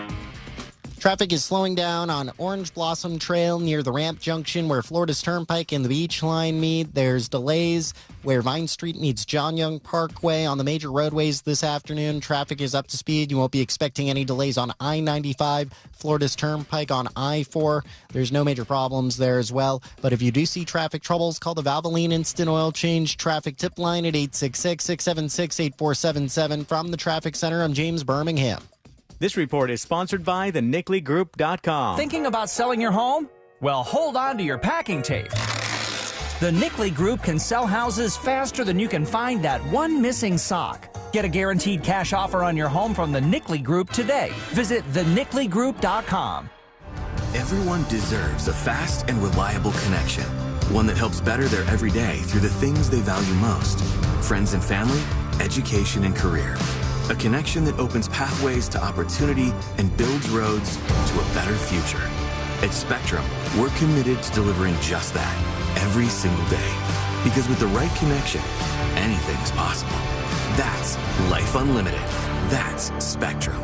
Traffic is slowing down on Orange Blossom Trail near the Ramp Junction where Florida's Turnpike and the Beach Line meet. There's delays where Vine Street meets John Young Parkway on the major roadways this afternoon. Traffic is up to speed. You won't be expecting any delays on I-95, Florida's Turnpike on I-4. There's no major problems there as well. But if you do see traffic troubles, call the Valvoline Instant Oil Change Traffic Tip Line at 866-676-8477. From the Traffic Center, I'm James Birmingham. This report is sponsored by the NickleyGroup.com. Thinking about selling your home? Well, hold on to your packing tape. The Nickley Group can sell houses faster than you can find that one missing sock. Get a guaranteed cash offer on your home from the Nickley Group today. Visit thenickley.group.com. Everyone deserves a fast and reliable connection. One that helps better their everyday through the things they value most. Friends and family, education and career. A connection that opens pathways to opportunity and builds roads to a better future. At Spectrum, we're committed to delivering just that every single day. Because with the right connection, anything is possible. That's Life Unlimited. That's Spectrum.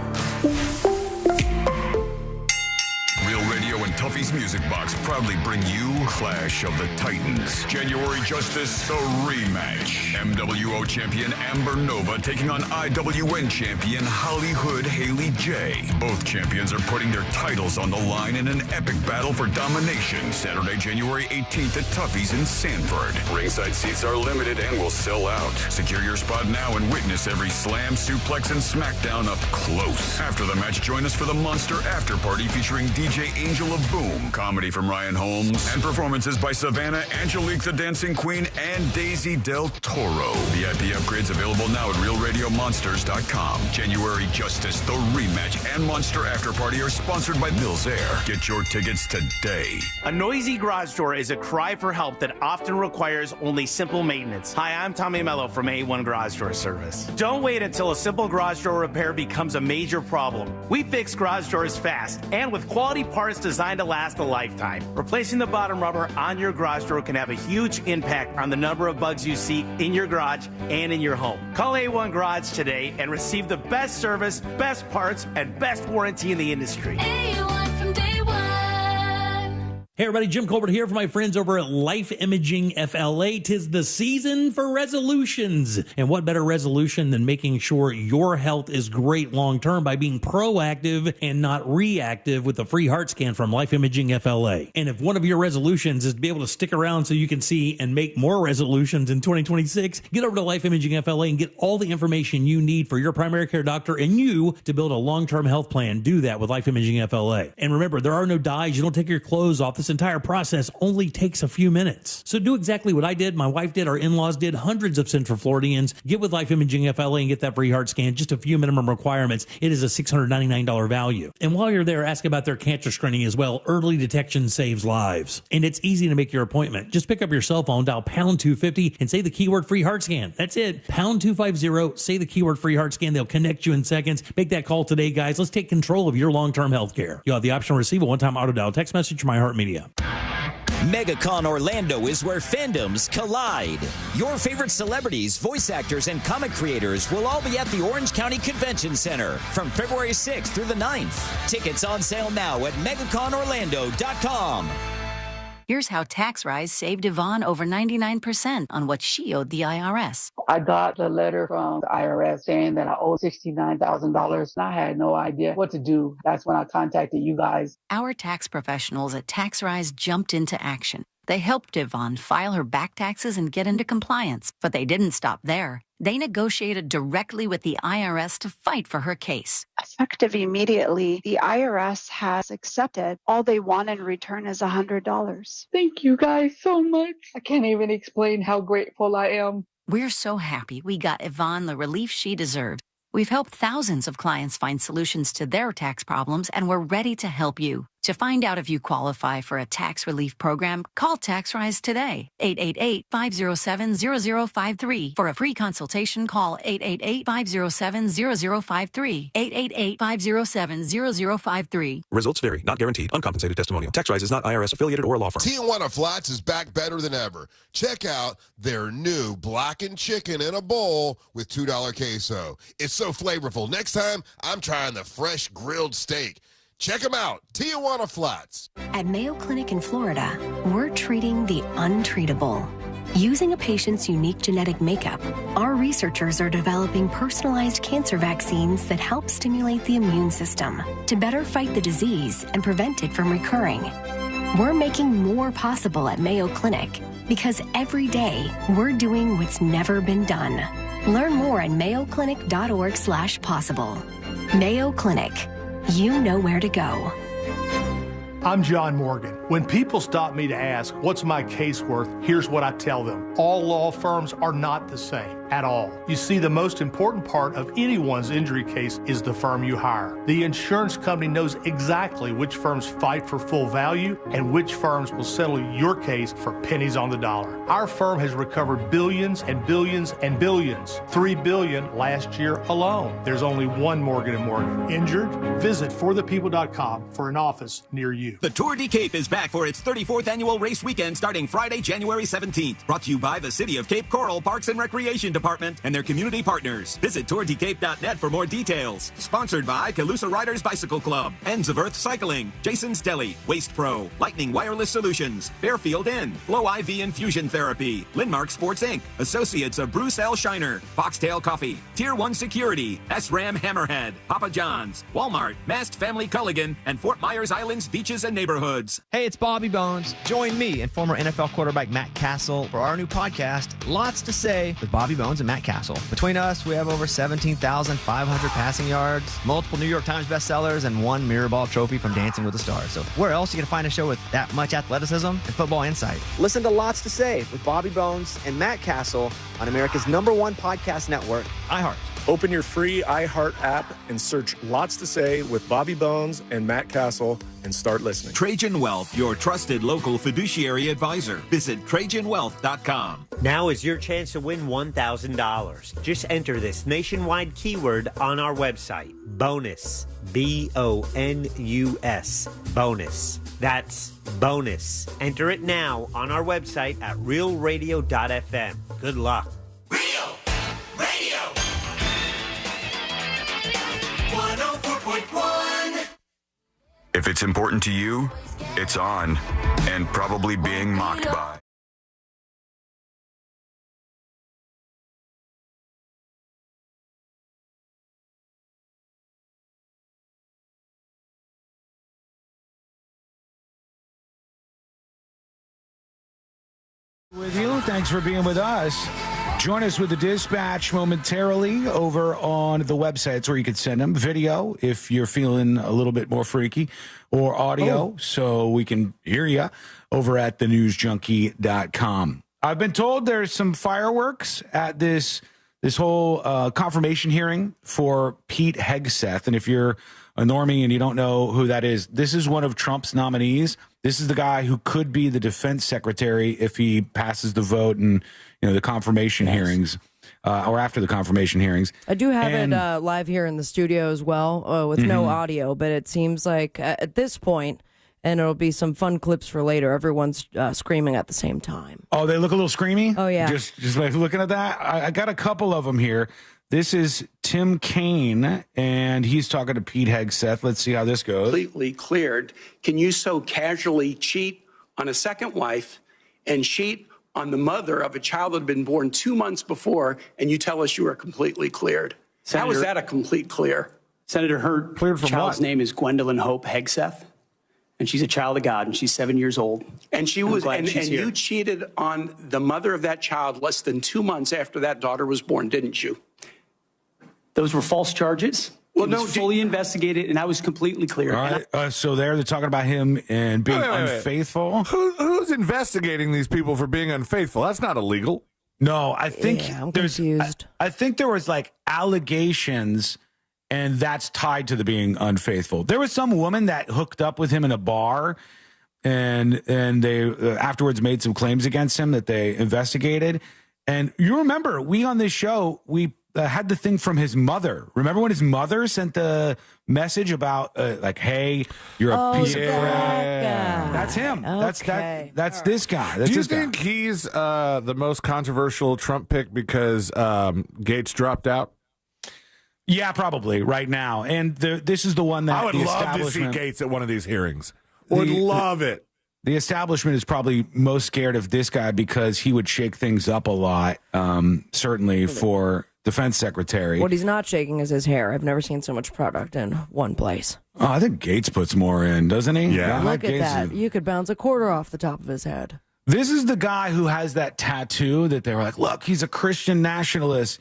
Real Radio and Tuffy's Music Box proudly bring you Clash of the Titans. January Justice, the rematch. MWO champion Amber Nova taking on IWN champion Hollywood Haley J. Both champions are putting their titles on the line in an epic battle for domination. Saturday, January 18th at Tuffy's in Sanford. Ringside seats are limited and will sell out. Secure your spot now and witness every slam, suplex, and smackdown up close. After the match, join us for the Monster After Party featuring DJ Angel of Boom, comedy from Ryan Holmes, and performances by Savannah, Angelique the Dancing Queen, and Daisy Del Toro. VIP upgrades available now at RealRadioMonsters.com. January Justice, the rematch, and Monster After Party are sponsored by Mills Air. Get your tickets today. A noisy garage door is a cry for help that often requires only simple maintenance. Hi, I'm Tommy Mello from A1 Garage Door Service. Don't wait until a simple garage door repair becomes a major problem. We fix garage doors fast and with quality parts designed to last a lifetime. Replacing the bottom rubber on your garage door can have a huge impact on the number of bugs you see in your garage and in your home. Call A1 Garage today and receive the best service, best parts, and best warranty in the industry. A1 from day one. Hey everybody, Jim Colbert here for my friends over at Life Imaging FLA. 'Tis the season for resolutions. And what better resolution than making sure your health is great long-term by being proactive and not reactive with the free heart scan from Life Imaging FLA. And if one of your resolutions is to be able to stick around so you can see and make more resolutions in 2026, get over to Life Imaging FLA and get all the information you need for your primary care doctor and you to build a long-term health plan. Do that with Life Imaging FLA. And remember, there are no dyes. You don't take your clothes off. This entire process only takes a few minutes. So do exactly what I did, my wife did, our in-laws did, hundreds of Central Floridians. Get with Life Imaging FLA and get that free heart scan. Just a few minimum requirements. It is a $699 value. And while you're there, ask about their cancer screening as well. Early detection saves lives. And it's easy to make your appointment. Just pick up your cell phone, dial pound 250 and say the keyword free heart scan. That's it. Pound 250, say the keyword free heart scan. They'll connect you in seconds. Make that call today, guys. Let's take control of your long-term health care. You'll have the option to receive a one-time auto dial text message from iHeartMedia. MegaCon Orlando is where fandoms collide. Your favorite celebrities, voice actors, and comic creators will all be at the Orange County Convention Center from February 6th through the 9th. Tickets on sale now at MegaConOrlando.com. Here's how TaxRise saved Yvonne over 99% on what she owed the IRS. I got the letter from the IRS saying that I owe $69,000, and I had no idea what to do. That's when I contacted you guys. Our tax professionals at TaxRise jumped into action. They helped Yvonne file her back taxes and get into compliance, but they didn't stop there. They negotiated directly with the IRS to fight for her case. Effective immediately, the IRS has accepted. All they want in return is $100. Thank you guys so much. I can't even explain how grateful I am. We're so happy we got Yvonne the relief she deserved. We've helped thousands of clients find solutions to their tax problems, and we're ready to help you. To find out if you qualify for a tax relief program, call TaxRise today, 888-507-0053. For a free consultation, call 888-507-0053, 888-507-0053. Results vary, not guaranteed, uncompensated testimonial. TaxRise is not IRS affiliated or a law firm. Tijuana Flats is back better than ever. Check out their new blackened chicken in a bowl with $2 queso. It's so flavorful. Next time, I'm trying the fresh grilled steak. Check them out, Tijuana Flats. At Mayo Clinic in Florida, we're treating the untreatable. Using a patient's unique genetic makeup, our researchers are developing personalized cancer vaccines that help stimulate the immune system to better fight the disease and prevent it from recurring. We're making more possible at Mayo Clinic because every day we're doing what's never been done. Learn more at mayoclinic.org/possible. Mayo Clinic. You know where to go. I'm John Morgan. When people stop me to ask, what's my case worth, here's what I tell them. All law firms are not the same at all. You see, the most important part of anyone's injury case is the firm you hire. The insurance company knows exactly which firms fight for full value and which firms will settle your case for pennies on the dollar. Our firm has recovered billions and billions and billions. $3 billion last year alone. There's only one Morgan & Morgan. Injured? Visit forthepeople.com for an office near you. The Tour de Cape is back for its 34th annual race weekend starting Friday, January 17th. Brought to you by the City of Cape Coral Parks and Recreation Department and their community partners. Visit tourdecape.net for more details. Sponsored by Calusa Riders Bicycle Club, Ends of Earth Cycling, Jason's Deli, Waste Pro, Lightning Wireless Solutions, Fairfield Inn, Flow IV Infusion Therapy, Linmark Sports Inc., Associates of Bruce L. Shiner, Foxtail Coffee, Tier 1 Security, SRAM Hammerhead, Papa John's, Walmart, Mast Family Culligan, and Fort Myers Islands Beaches and Neighborhoods. Hey, it's Bobby Bones. Join me and former NFL quarterback Matt Castle for our new podcast, Lots to Say with Bobby Bones and Matt Castle. Between us, we have over 17,500 passing yards, multiple New York Times bestsellers, and one Mirrorball trophy from Dancing with the Stars. So where else are you going to find a show with that much athleticism and football insight? Listen to Lots to Say with Bobby Bones and Matt Castle on America's #1 podcast network, iHeart. Open your free iHeart app and search Lots to Say with Bobby Bones and Matt Castle and start listening. Trajan Wealth, your trusted local fiduciary advisor. Visit TrajanWealth.com. Now is your chance to win $1,000. Just enter this nationwide keyword on our website. Bonus. BONUS. Bonus. That's bonus. Enter it now on our website at realradio.fm. Good luck. Real Radio 104.1. If it's important to you, it's on and probably being mocked by. With you. Thanks for being with us. Join us with the dispatch momentarily over on the websites where you can send them video if you're feeling a little bit more freaky, or audio so we can hear you over at thenewsjunkie.com. I've been told there's some fireworks at this whole confirmation hearing for Pete Hegseth. And if you're a normie and you don't know who that is, this is one of Trump's nominees. This is the guy who could be the defense secretary if he passes the vote and the confirmation hearings, or after the confirmation hearings. I do have it live here in the studio as well, with no audio, but it seems like at this point, and it'll be some fun clips for later, everyone's screaming at the same time. Oh, they look a little screamy? Oh, yeah. Just like looking at that. I got a couple of them here. This is Tim Kaine, and he's talking to Pete Hegseth. Let's see how this goes. Completely cleared. Can you so casually cheat on a second wife and cheat on the mother of a child that had been born 2 months before, and you tell us you are completely cleared? Senator, how is that a complete clear? Senator, her child's name is Gwendolyn Hope Hegseth, and she's a child of God, and she's 7 years old. And she was, and you cheated on the mother of that child less than 2 months after that daughter was born, didn't you? Those were false charges. Well, it was fully investigated, and I was completely clear. All right, so they're talking about him and being unfaithful. Who's investigating these people for being unfaithful? That's not illegal. No, I think I'm confused. I think there was like allegations, and that's tied to the being unfaithful. There was some woman that hooked up with him in a bar, and they afterwards made some claims against him that they investigated. And you remember, we on this show, we had the thing from his mother. Remember when his mother sent the message about like, "Hey, you're a piece of crap." That's him. Okay. That's this guy. That's Do you this guy. think he's the most controversial Trump pick because Gates dropped out? Yeah, probably right now. And this is the one that I would the love to see Gates at one of these hearings. Would love it. The establishment is probably most scared of this guy because he would shake things up a lot, certainly for defense secretary. What he's not shaking is his hair. I've never seen so much product in one place. Oh, I think Gates puts more in, doesn't he? Yeah. Look at that. You could bounce a quarter off the top of his head. This is the guy who has that tattoo that they were like, look, he's a Christian nationalist.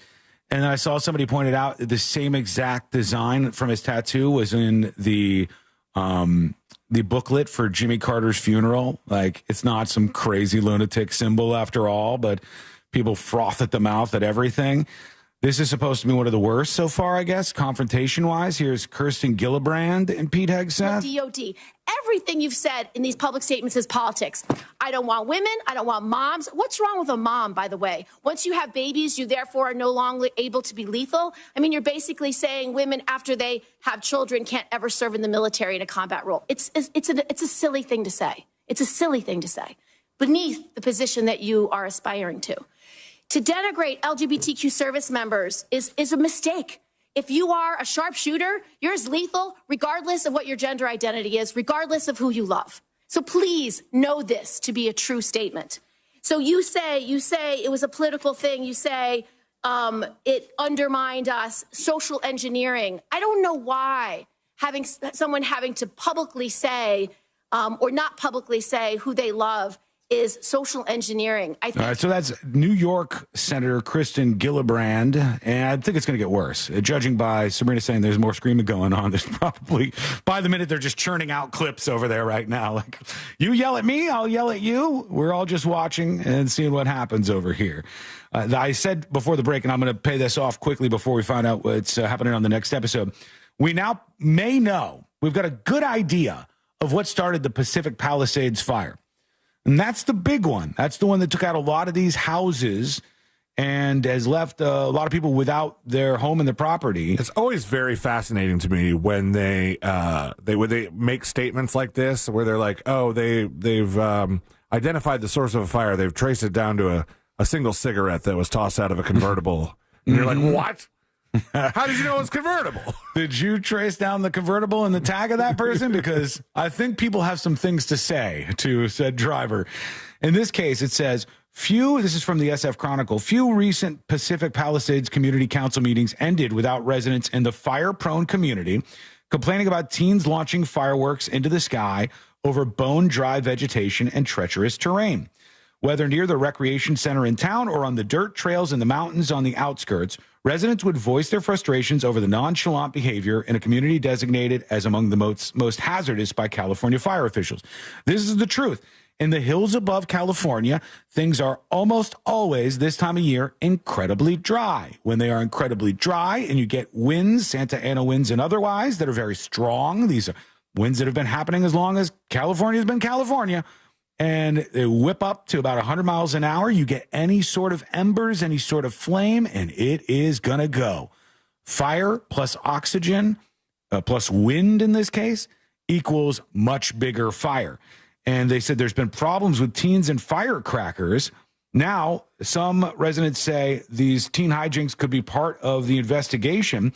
And then I saw somebody pointed out the same exact design from his tattoo was in the the booklet for Jimmy Carter's funeral. Like, it's not some crazy lunatic symbol after all, but people froth at the mouth at everything. This is supposed to be one of the worst so far, I guess, confrontation-wise. Here's Kirsten Gillibrand and Pete Hegseth. DOD. Everything you've said in these public statements is politics. I don't want women. I don't want moms. What's wrong with a mom, by the way? Once you have babies, you therefore are no longer able to be lethal. I mean, you're basically saying women, after they have children, can't ever serve in the military in a combat role. It's a silly thing to say. It's a silly thing to say beneath the position that you are aspiring to. To denigrate LGBTQ service members is a mistake. If you are a sharpshooter, you're as lethal regardless of what your gender identity is, regardless of who you love. So please know this to be a true statement. So you say it was a political thing. You say it undermined us, social engineering. I don't know why someone having to publicly say or not publicly say who they love is social engineering. I think. All right, so that's New York Senator Kirsten Gillibrand, and I think it's going to get worse. Judging by Sabrina saying there's more screaming going on, there's probably, by the minute, they're just churning out clips over there right now. Like, you yell at me, I'll yell at you. We're all just watching and seeing what happens over here. I said before the break, and I'm going to pay this off quickly before we find out what's happening on the next episode. We now may know, we've got a good idea of what started the Pacific Palisades fire. And that's the big one. That's the one that took out a lot of these houses and has left a lot of people without their home and their property. It's always very fascinating to me when they make statements like this, where they're like, "Oh, they've identified the source of a fire. They've traced it down to a single cigarette that was tossed out of a convertible." And you're like, "What? How did you know it was convertible?" Did you trace down the convertible and the tag of that person? Because I think people have some things to say to said driver. In this case, it says, this is from the SF Chronicle, few recent Pacific Palisades Community Council meetings ended without residents in the fire-prone community complaining about teens launching fireworks into the sky over bone-dry vegetation and treacherous terrain. Whether near the recreation center in town or on the dirt trails in the mountains on the outskirts, residents would voice their frustrations over the nonchalant behavior in a community designated as among the most hazardous by California fire officials. This is the truth. In the hills above California, things are almost always this time of year incredibly dry. When they are incredibly dry and you get winds, Santa Ana winds and otherwise, that are very strong, these are winds that have been happening as long as California has been California, and they whip up to about 100 miles an hour. You get any sort of embers, any sort of flame, and it is going to go. Fire plus oxygen, plus wind in this case, equals much bigger fire. And they said there's been problems with teens and firecrackers. Now, some residents say these teen hijinks could be part of the investigation.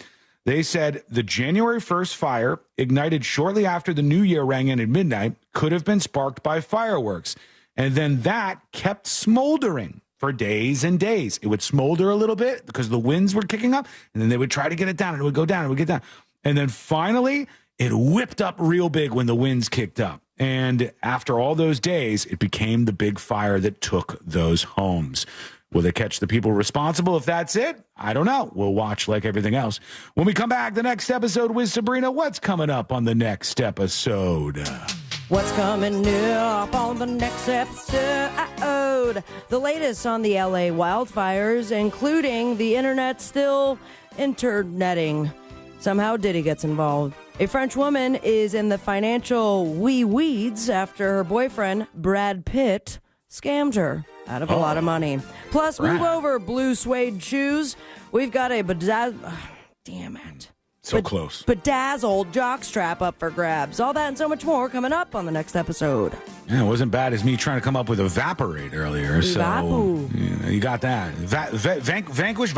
They said the January 1st fire, ignited shortly after the New Year rang in at midnight, could have been sparked by fireworks. And then that kept smoldering for days and days. It would smolder a little bit because the winds were kicking up, and then they would try to get it down, and it would go down, and it would get down. And then finally, it whipped up real big when the winds kicked up. And after all those days, it became the big fire that took those homes. Will they catch the people responsible if that's it? I don't know. We'll watch like everything else. When we come back, the next episode with Sabrina, what's coming up on the next episode? What's coming up on the next episode? The latest on the LA wildfires, including the internet still interneting. Somehow Diddy gets involved. A French woman is in the financial weeds after her boyfriend, Brad Pitt, scammed her out of a lot of money. Plus, move over, blue suede shoes. We've got a close. Bedazzled jockstrap up for grabs. All that and so much more coming up on the next episode. Yeah, it wasn't bad as me trying to come up with evaporate earlier. So you got that. Vanquish.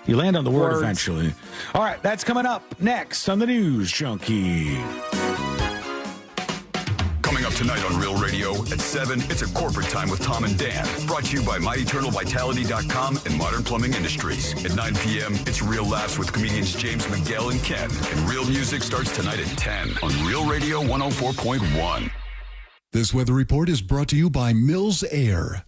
You land on the word eventually. All right, that's coming up next on the News Junkie. Coming up tonight on Real Radio at 7, it's a corporate time with Tom and Dan. Brought to you by MyEternalVitality.com and Modern Plumbing Industries. At 9 p.m., it's Real Laughs with comedians James McGill and Ken. And Real Music starts tonight at 10 on Real Radio 104.1. This weather report is brought to you by Mills Air.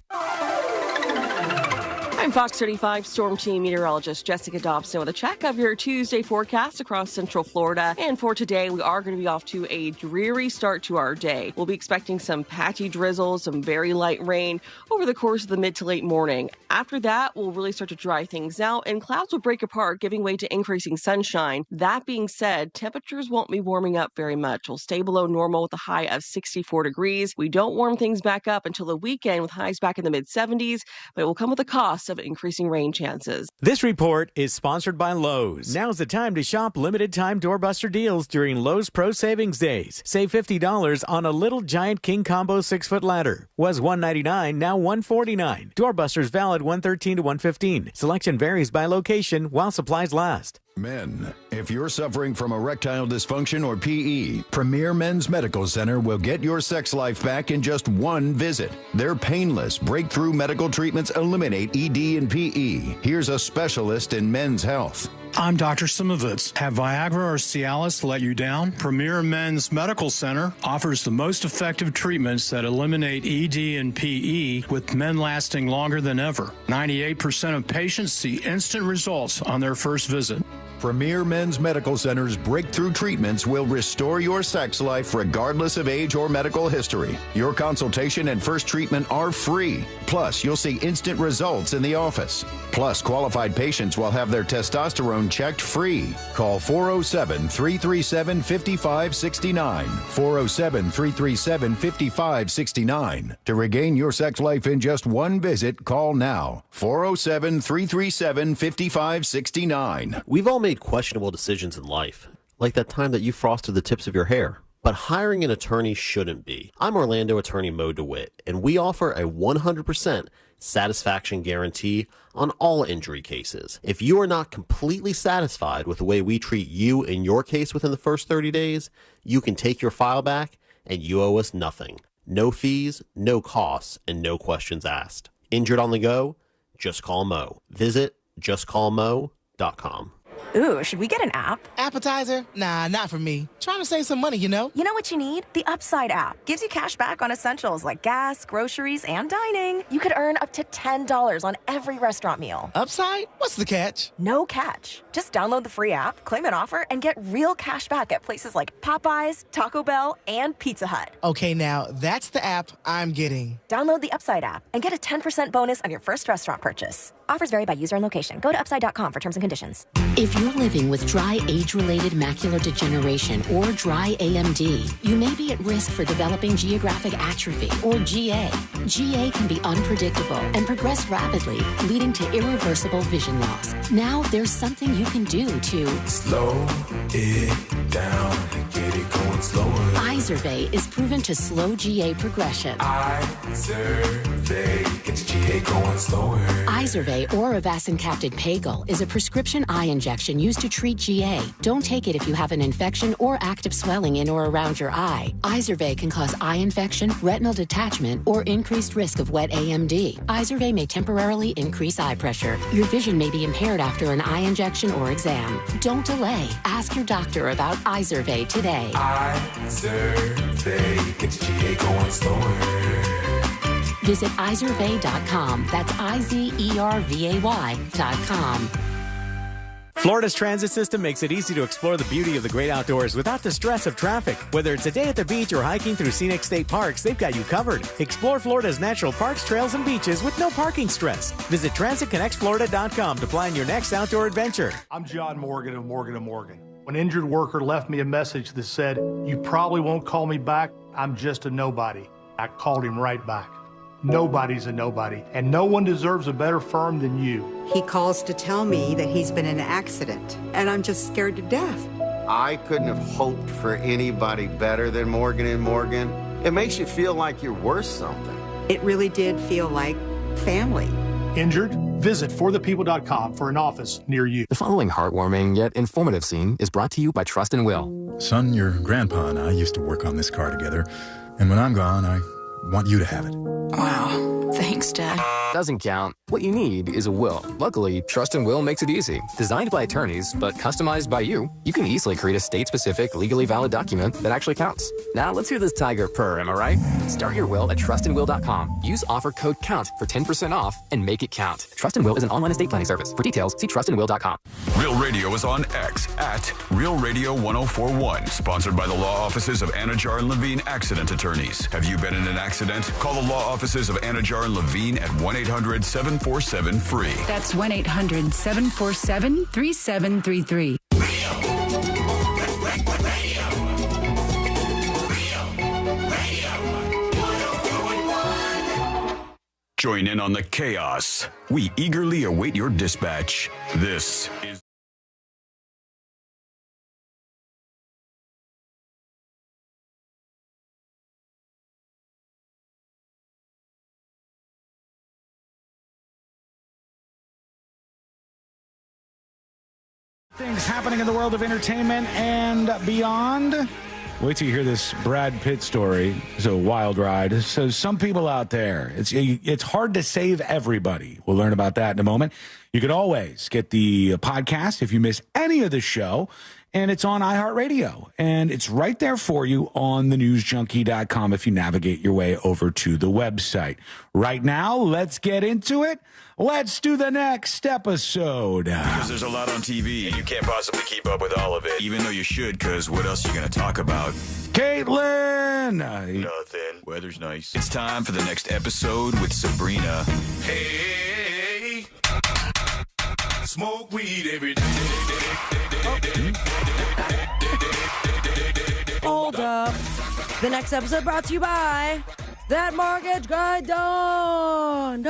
I'm Fox 35 Storm Team meteorologist Jessica Dobson with a check of your Tuesday forecast across Central Florida. And for today, we are going to be off to a dreary start to our day. We'll be expecting some patchy drizzle, some very light rain over the course of the mid to late morning. After that, we'll really start to dry things out and clouds will break apart, giving way to increasing sunshine. That being said, temperatures won't be warming up very much. We'll stay below normal with a high of 64 degrees. We don't warm things back up until the weekend with highs back in the mid 70s, but it will come with a cost of increasing rain chances. This report is sponsored by Lowe's. Now's the time to shop limited time doorbuster deals during Lowe's Pro Savings Days. Save $50 on a Little Giant King Combo 6-foot ladder. Was $199, now $149. Doorbusters valid 113 to 115. Selection varies by location while supplies last. Men, if you're suffering from erectile dysfunction or PE, Premier Men's Medical Center will get your sex life back in just one visit. Their painless, breakthrough medical treatments eliminate ED and PE. Here's a specialist in men's health. I'm Dr. Simovitz. Have Viagra or Cialis let you down? Premier Men's Medical Center offers the most effective treatments that eliminate ED and PE, with men lasting longer than ever. 98% of patients see instant results on their first visit. Premier Men's Medical Center's breakthrough treatments will restore your sex life regardless of age or medical history. Your consultation and first treatment are free. Plus, you'll see instant results in the office. Plus, qualified patients will have their testosterone checked free. Call 407-337-5569. 407-337-5569. To regain your sex life in just one visit, call now. 407-337-5569. We've all made questionable decisions in life, like that time that you frosted the tips of your hair. But hiring an attorney shouldn't be. I'm Orlando attorney Mo DeWitt, and we offer a 100% satisfaction guarantee on all injury cases. If you are not completely satisfied with the way we treat you in your case within the first 30 days, you can take your file back and you owe us nothing. No fees, no costs, and no questions asked. Injured on the go? Just call Mo. Visit justcallmo.com. Ooh, should we get an app? Appetizer? Nah, not for me. Trying to save some money, you know? You know what you need? The Upside app. Gives you cash back on essentials like gas, groceries, and dining. You could earn up to $10 on every restaurant meal. Upside? What's the catch? No catch. Just download the free app, claim an offer, and get real cash back at places like Popeyes, Taco Bell, and Pizza Hut. Okay, now that's the app I'm getting. Download the Upside app and get a 10% bonus on your first restaurant purchase. Offers vary by user and location. Go to upside.com for terms and conditions. If you're living with dry age-related macular degeneration or dry AMD, you may be at risk for developing geographic atrophy or GA. GA can be unpredictable and progress rapidly, leading to irreversible vision loss. Now there's something you can do to slow it down and get it going slower. Izervay is proven to slow GA progression. Izervay gets GA going slower. Izervay or avacincaptad pagel is a prescription eye injection used to treat GA. Don't take it if you have an infection or active swelling in or around your eye. Izervay can cause eye infection, retinal detachment, or increased risk of wet AMD. Izervay may temporarily increase eye pressure. Your vision may be impaired after an eye injection or exam. Don't delay. Ask your doctor about Izervay today. Izervay gets GA going slower. Visit Izervay.com. That's IZERVAY.com. Florida's transit system makes it easy to explore the beauty of the great outdoors without the stress of traffic. Whether it's a day at the beach or hiking through scenic state parks, they've got you covered. Explore Florida's natural parks, trails, and beaches with no parking stress. Visit TransitConnectsFlorida.com to plan your next outdoor adventure. I'm John Morgan of Morgan & Morgan. When an injured worker left me a message that said, "You probably won't call me back, I'm just a nobody," I called him right back. Nobody's a nobody, and no one deserves a better firm than you. He calls to tell me that he's been in an accident, and I'm just scared to death. I couldn't have hoped for anybody better than Morgan & Morgan. It makes you feel like you're worth something. It really did feel like family. Injured? Visit forthepeople.com for an office near you. The following heartwarming yet informative scene is brought to you by Trust and Will. Son, your grandpa and I used to work on this car together, and when I'm gone, I want you to have it. Wow. Thanks, Dad. doesn't count. What you need is a will. Luckily, Trust and Will makes it easy. Designed by attorneys, but customized by you, you can easily create a state-specific, legally valid document that actually counts. Now, let's hear this tiger purr, am I right? Start your will at trustandwill.com. Use offer code COUNT for 10% off and make it count. Trust and Will is an online estate planning service. For details, see trustandwill.com. Real Radio is on X at Real Radio 1041. Sponsored by the law offices of Anajar and Levine Accident Attorneys. Have you been in an accident? Call the law offices of Anajar and Levine at 1-800-747-FREE. That's 1-800-747-3733. Join in on the chaos. We eagerly await your dispatch. This is things happening in the world of entertainment and beyond. Wait till you hear this Brad Pitt story. It's a wild ride. So some people out there, it's hard to save everybody. We'll learn about that in a moment. You can always get the podcast if you miss any of the show, and it's on iHeartRadio. And it's right there for you on thenewsjunkie.com if you navigate your way over to the website. Right now, let's get into it. Let's do the next episode. because there's a lot on TV. You can't possibly keep up with all of it, even though you should, because what else are you going to talk about? Caitlin! Nothing. Weather's nice. It's time for the next episode with Sabrina. Hey, smoke weed every day. Hold up. The next episode brought to you by That Mortgage Guy Don.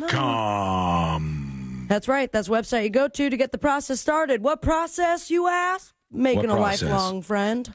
.com. That's right. That's the website you go to get the process started. What process, you ask? Making What a process? lifelong friend,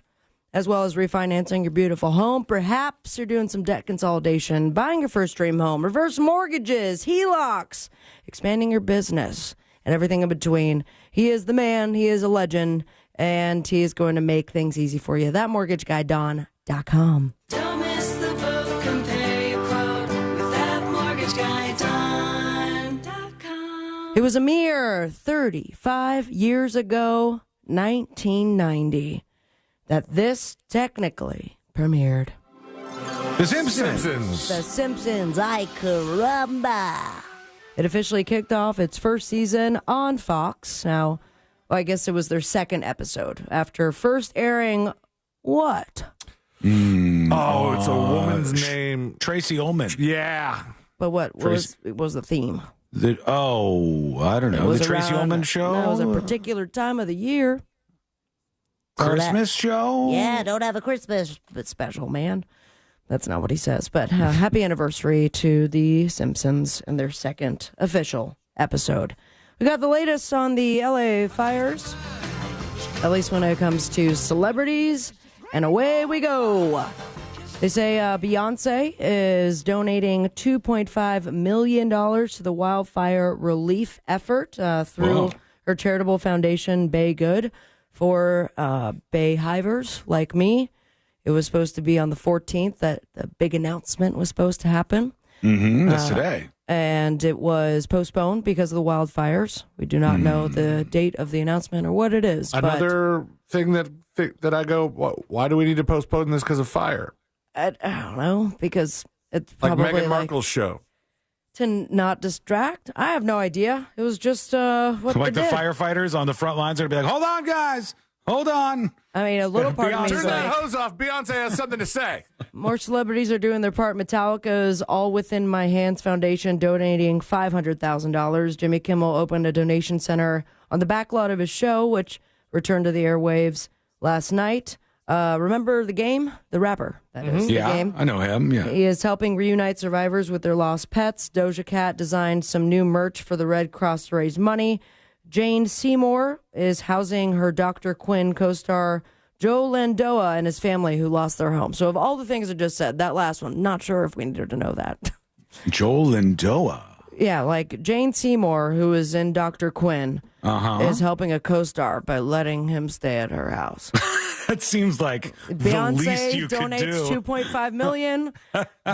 as well as refinancing your beautiful home. Perhaps you're doing some debt consolidation, buying your first dream home, reverse mortgages, HELOCs, expanding your business, and everything in between. He is the man. He is a legend, and he is going to make things easy for you. ThatMortgageGuyDon.com. Don't miss the boat. Compare your quote with ThatMortgageGuyDon.com. It was a mere 35 years ago, 1990, that this technically premiered. The Simpsons. The Simpsons, ay caramba. It officially kicked off its first season on Fox. Now, well, I guess it was their second episode after first airing what? Oh, it's a woman's name. Tracy Ullman. Yeah. But what was the theme? I don't know. The Tracy Ullman show? That was a particular time of the year. Christmas show? Yeah, don't have a Christmas special, man. That's not what he says. But happy anniversary to The Simpsons and their second official episode. We got the latest on the LA fires, at least when it comes to celebrities, and away we go. They say Beyonce is donating $2.5 million to the wildfire relief effort through her charitable foundation, Bay Good, for Bay Hivers like me. It was supposed to be on the 14th that the big announcement was supposed to happen. That's today. And it was postponed because of the wildfires. We do not know the date of the announcement or what it is. Another thing that I go, why do we need to postpone this because of fire? I don't know, because it's Like probably Meghan Markle's show. to not distract. I have no idea. It was just what Like they the did. firefighters on the front lines are going to be like, hold on, guys. Hold on. I mean, a little part of me is Turn that like, hose off. Beyonce has something to say. more celebrities are doing their part. Metallica's All Within My Hands Foundation donating $500,000. Jimmy Kimmel opened a donation center on the back lot of his show, which returned to the airwaves last night. Remember The Game? The rapper, that is. The Game. I know him. Yeah. He is helping reunite survivors with their lost pets. Doja Cat designed some new merch for the Red Cross to raise money. Jane Seymour is housing her Dr. Quinn co-star Joe Landoa and his family who lost their home. So of all the things I just said, that last one, not sure if we needed to know that. Joe Landoa. Yeah, like Jane Seymour, who is in Dr. Quinn, is helping a co-star by letting him stay at her house. That seems like Beyonce the least you donates could do. $2.5 million.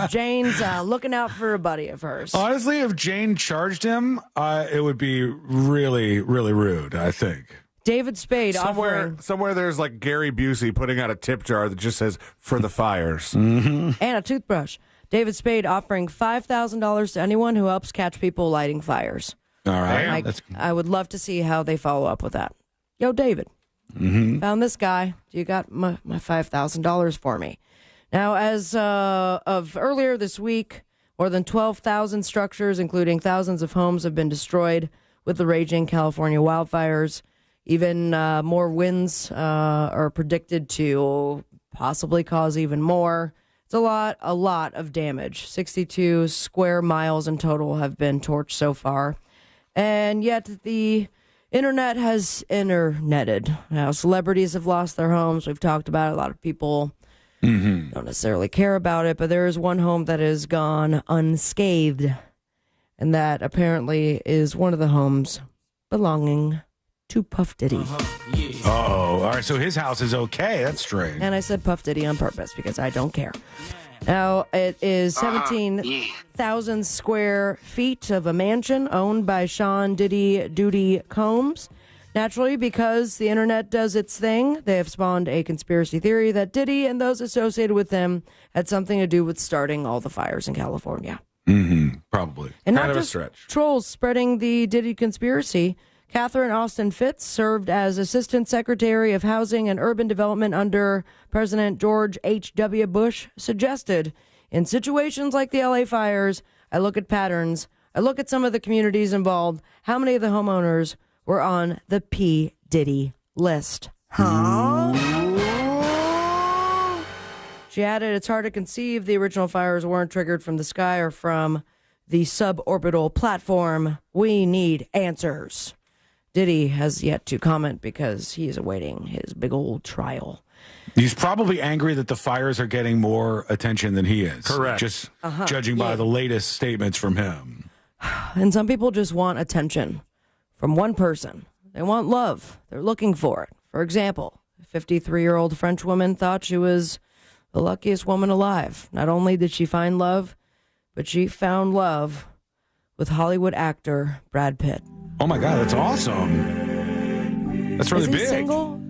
Jane's looking out for a buddy of hers. Honestly, if Jane charged him, it would be really, really rude, I think. David Spade somewhere there's like Gary Busey putting out a tip jar that just says "for the fires" and a toothbrush. David Spade offering $5,000 to anyone who helps catch people lighting fires. All right. I would love to see how they follow up with that. Yo, David, found this guy. You got my $5,000 for me. Now, as of earlier this week, more than 12,000 structures, including thousands of homes, have been destroyed with the raging California wildfires. Even more winds are predicted to possibly cause even more. It's a lot of damage. 62 square miles in total have been torched so far. And yet the internet has interneted. Now, celebrities have lost their homes. We've talked about it. A lot of people don't necessarily care about it, but there is one home that has gone unscathed. And that apparently is one of the homes belonging to Puff Diddy. Oh, all right. So his house is okay. That's strange. And I said Puff Diddy on purpose because I don't care. Now, it is 17,000 square feet of a mansion owned by Sean Diddy Doody Combs. Naturally, because the internet does its thing, they have spawned a conspiracy theory that Diddy and those associated with him had something to do with starting all the fires in California. Probably. And kind not of a just stretch. trolls spreading the Diddy conspiracy. Catherine Austin Fitts served as Assistant Secretary of Housing and Urban Development under President George H.W. Bush, suggested, in situations like the LA fires, I look at patterns, I look at some of the communities involved, how many of the homeowners were on the P. Diddy list. She added, it's hard to conceive the original fires weren't triggered from the sky or from the suborbital platform. We need answers. Diddy has yet to comment because he is awaiting his big old trial. He's probably angry that the fires are getting more attention than he is. Correct. Just judging by the latest statements from him. And some people just want attention from one person. They want love. They're looking for it. For example, a 53-year-old French woman thought she was the luckiest woman alive. Not only did she find love, but she found love with Hollywood actor Brad Pitt. Oh my God, that's awesome. That's really Is he big. Single?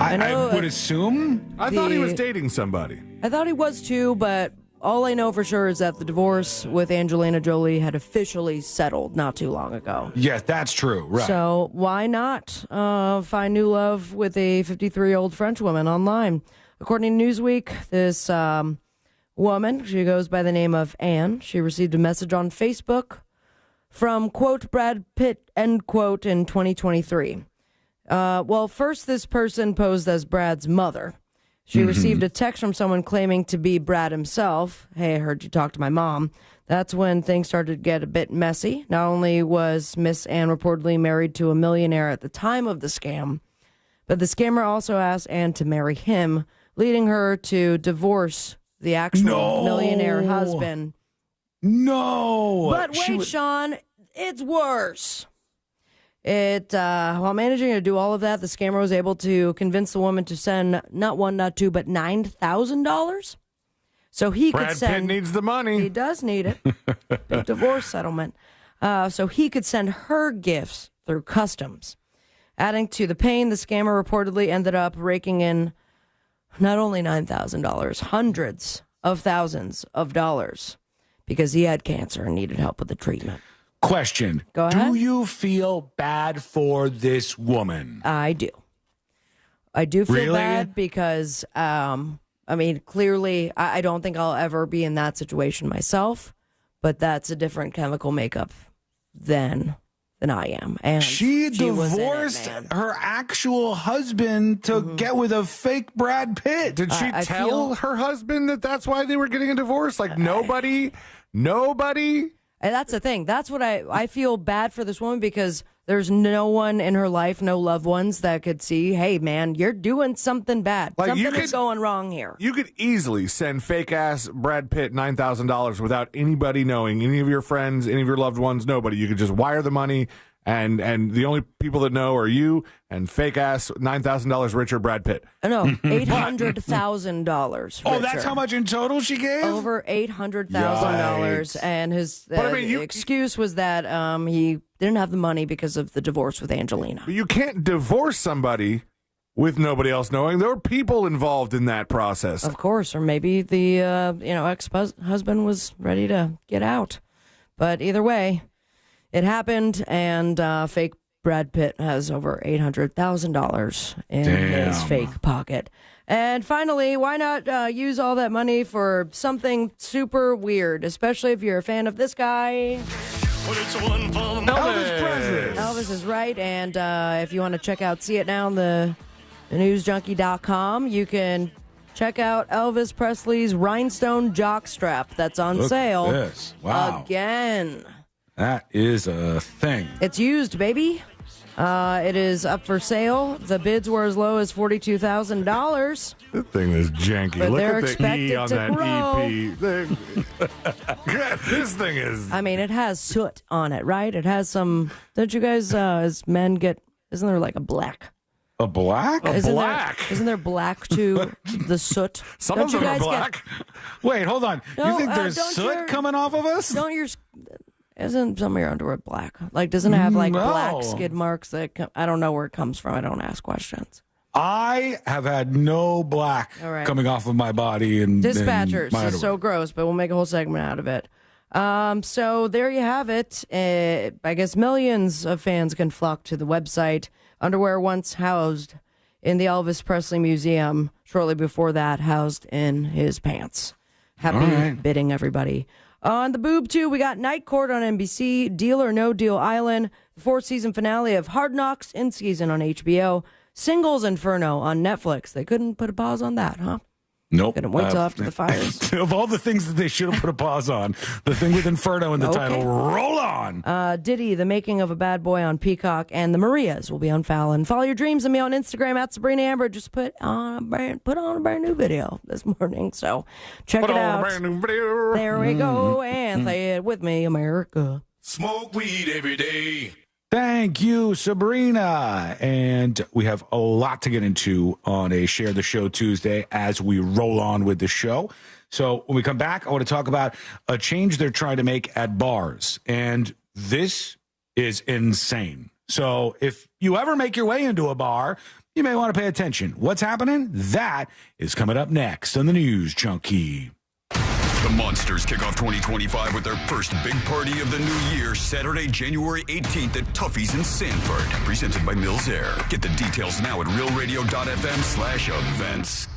I would assume. I thought he was dating somebody. I thought he was too, but all I know for sure is that the divorce with Angelina Jolie had officially settled not too long ago. Yes, that's true. Right. So why not find new love with a 53-year-old French woman online? According to Newsweek, this woman, she goes by the name of Anne. She received a message on Facebook from, quote, Brad Pitt, end quote, in 2023. Well, first, this person posed as Brad's mother. She received a text from someone claiming to be Brad himself. Hey, I heard you talk to my mom. That's when things started to get a bit messy. Not only was Miss Anne reportedly married to a millionaire at the time of the scam, but the scammer also asked Anne to marry him, leading her to divorce the actual millionaire husband. No. But wait, Sean, it's worse. While managing to do all of that, the scammer was able to convince the woman to send not one, not two, but $9,000. So he could send. Brad Pitt needs the money. He does need it. Big divorce settlement. So he could send her gifts through customs. Adding to the pain, the scammer reportedly ended up raking in not only $9,000, hundreds of thousands of dollars, because he had cancer and needed help with the treatment. Question. Go ahead. Do you feel bad for this woman? I do. I do feel bad because, clearly, I don't think I'll ever be in that situation myself, but that's a different chemical makeup than I am. And she divorced her actual husband to get with a fake Brad Pitt. Did she tell her husband that that's why they were getting a divorce? Like nobody. And that's the thing. That's what I feel bad for this woman, because there's no one in her life, no loved ones that could see, hey, man, you're doing something bad. Like something is going wrong here. You could easily send fake-ass Brad Pitt $9,000 without anybody knowing, any of your friends, any of your loved ones, nobody. You could just wire the money And the only people that know are you and fake-ass $9,000 richer Brad Pitt. No, $800,000. Oh, that's how much in total she gave? Over $800,000. And his excuse was that he didn't have the money because of the divorce with Angelina. But you can't divorce somebody with nobody else knowing. There were people involved in that process. Of course, or maybe the ex-husband was ready to get out. But either way, it happened, and fake Brad Pitt has over $800,000 in his fake pocket. And finally, why not use all that money for something super weird, especially if you're a fan of this guy? Elvis Presley. Elvis is right, and if you want to check out See It Now on the newsjunkie.com, you can check out Elvis Presley's rhinestone jockstrap that's on sale. This. Wow. Again. That is a thing. It's used, baby. It is up for sale. The bids were as low as $42,000. This thing is janky. But Look they're at the expected E on to that grow. EP. This thing is... I mean, it has soot on it, right? It has some... Don't you guys, as men, get... Isn't there like a black... A black? Isn't there black to the soot? Some of them are black. Wait, hold on. No, you think there's soot coming off of us? Isn't some of your underwear black? Like, doesn't it have like black skid marks that I don't know where it comes from. I don't ask questions. I have had no black coming off of my body. And Dispatchers is so gross, but we'll make a whole segment out of it. So there you have it. I guess millions of fans can flock to the website. Underwear once housed in the Elvis Presley Museum, shortly before that housed in his pants. Happy bidding, everybody. On the boob, too, we got Night Court on NBC, Deal or No Deal Island, the fourth-season finale of Hard Knocks in season on HBO, Singles Inferno on Netflix. They couldn't put a pause on that, huh? Nope. Couldn't wait till after the fires. Of all the things that they should have put a pause on, the thing with Inferno in the title, roll on. Diddy, The Making of a Bad Boy on Peacock, and The Marias will be on Fallon. Follow your dreams and me on Instagram at Sabrina Amber. Just put on a brand new video this morning, so check it out. Put on a brand new video. There we go, and say it with me, America. Smoke weed every day. Thank you, Sabrina. And we have a lot to get into on a Share the Show Tuesday as we roll on with the show. So when we come back, I want to talk about a change they're trying to make at bars. And this is insane. So if you ever make your way into a bar, you may want to pay attention. What's happening? That is coming up next on the News Junkie. The Monsters kick off 2025 with their first big party of the new year, Saturday, January 18th at Tuffy's in Sanford. Presented by Mills Air. Get the details now at realradio.fm/events.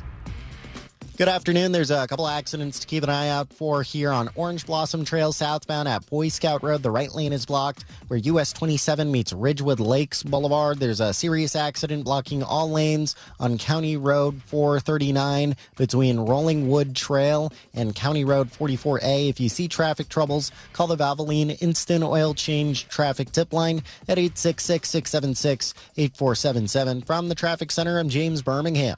Good afternoon. There's a couple accidents to keep an eye out for here on Orange Blossom Trail southbound at Boy Scout Road. The right lane is blocked where US 27 meets Ridgewood Lakes Boulevard. There's a serious accident blocking all lanes on County Road 439 between Rolling Wood Trail and County Road 44A. If you see traffic troubles, call the Valvoline Instant Oil Change Traffic Tip Line at 866-676-8477. From the Traffic Center, I'm James Birmingham.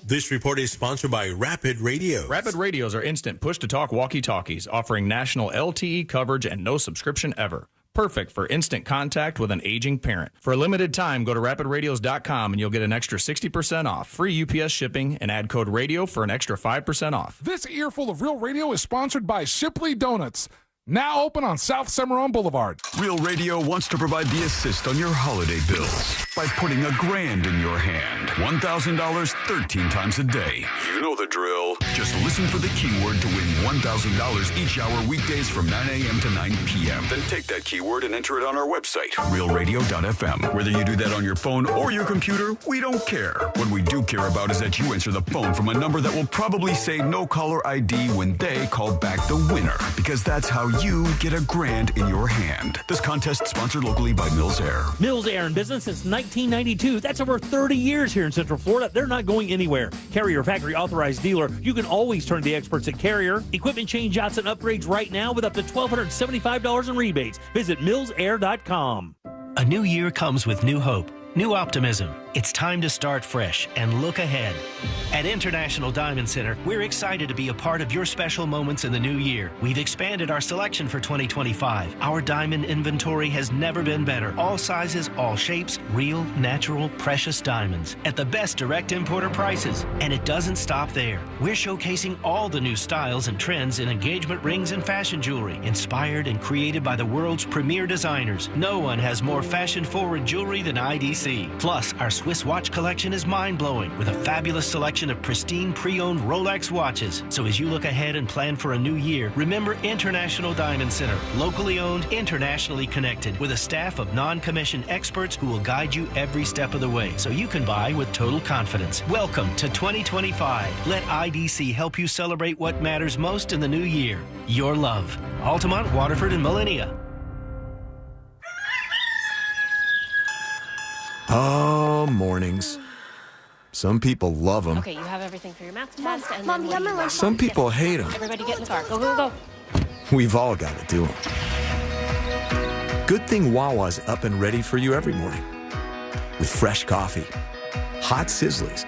This report is sponsored by Rapid Radio. Rapid Radios are instant push-to-talk walkie-talkies offering national LTE coverage and no subscription ever. Perfect for instant contact with an aging parent. For a limited time, go to rapidradios.com and you'll get an extra 60% off, free UPS shipping, and add code RADIO for an extra 5% off. This earful of Real Radio is sponsored by Shipley Donuts. Now open on South Cimarron Boulevard. Real Radio wants to provide the assist on your holiday bills by putting $1,000 in your hand. $1,000 13 times a day. You know the drill. Just listen for the keyword to win $1,000 each hour weekdays from 9 a.m. to 9 p.m. Then take that keyword and enter it on our website, realradio.fm. Whether you do that on your phone or your computer, we don't care. What we do care about is that you answer the phone from a number that will probably say no caller ID when they call back the winner, because that's how you get $1,000 in your hand. This contest sponsored locally by Mills Air. Mills Air in business since 1992. That's over 30 years here in Central Florida. They're not going anywhere. Carrier factory authorized dealer. You can always turn to the experts at Carrier. Equipment change-outs and upgrades right now with up to $1,275 in rebates. Visit millsair.com. A new year comes with new hope, new optimism. It's time to start fresh and look ahead. At International Diamond Center, we're excited to be a part of your special moments in the new year. We've expanded our selection for 2025. Our diamond inventory has never been better. All sizes, all shapes, real, natural, precious diamonds at the best direct importer prices. And it doesn't stop there. We're showcasing all the new styles and trends in engagement rings and fashion jewelry, inspired and created by the world's premier designers. No one has more fashion-forward jewelry than IDC. Plus, our Swiss watch collection is mind-blowing with a fabulous selection of pristine pre-owned Rolex watches. So as you look ahead and plan for a new year, remember International Diamond Center, locally owned, internationally connected, with a staff of non-commissioned experts who will guide you every step of the way so you can buy with total confidence. Welcome to 2025. Let IDC help you celebrate what matters most in the new year. Your love. Altamont, Waterford, and Millennia. Oh, mornings. Some people love them. Okay, you have everything for your math test. And Mom, you got my lunch. Some people hate them. Everybody get in the car. Go, go, go. We've all got to do them. Good thing Wawa's up and ready for you every morning. With fresh coffee, hot sizzlies,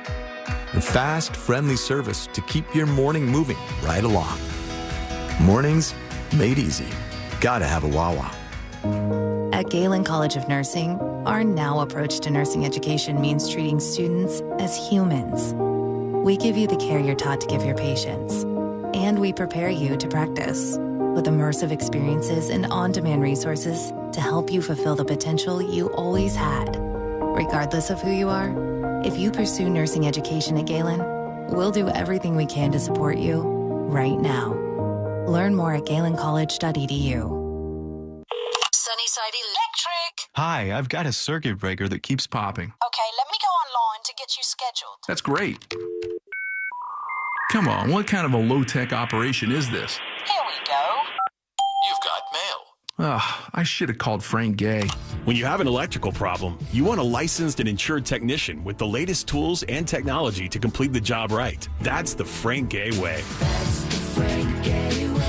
and fast, friendly service to keep your morning moving right along. Mornings made easy. Gotta have a Wawa. At Galen College of Nursing, our now approach to nursing education means treating students as humans. We give you the care you're taught to give your patients, and we prepare you to practice with immersive experiences and on-demand resources to help you fulfill the potential you always had. Regardless of who you are, if you pursue nursing education at Galen, we'll do everything we can to support you right now. Learn more at galencollege.edu. Sunnyside Electric. Hi, I've got a circuit breaker that keeps popping. Okay, let me go online to get you scheduled. That's great. Come on, what kind of a low-tech operation is this? Here we go. You've got mail. I should have called Frank Gay. When you have an electrical problem, you want a licensed and insured technician with the latest tools and technology to complete the job right. That's the Frank Gay way. That's the Frank Gay way.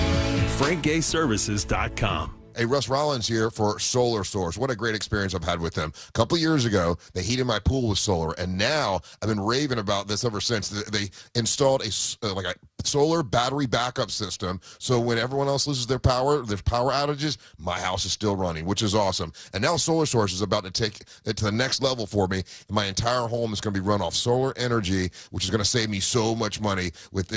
FrankGayServices.com. Hey, Russ Rollins here for Solar Source. What a great experience I've had with them. A couple years ago, they heated my pool with solar, and now I've been raving about this ever since. They installed a solar battery backup system, so when everyone else loses their power, there's power outages, my house is still running, which is awesome. And now Solar Source is about to take it to the next level for me. My entire home is going to be run off solar energy, which is going to save me so much money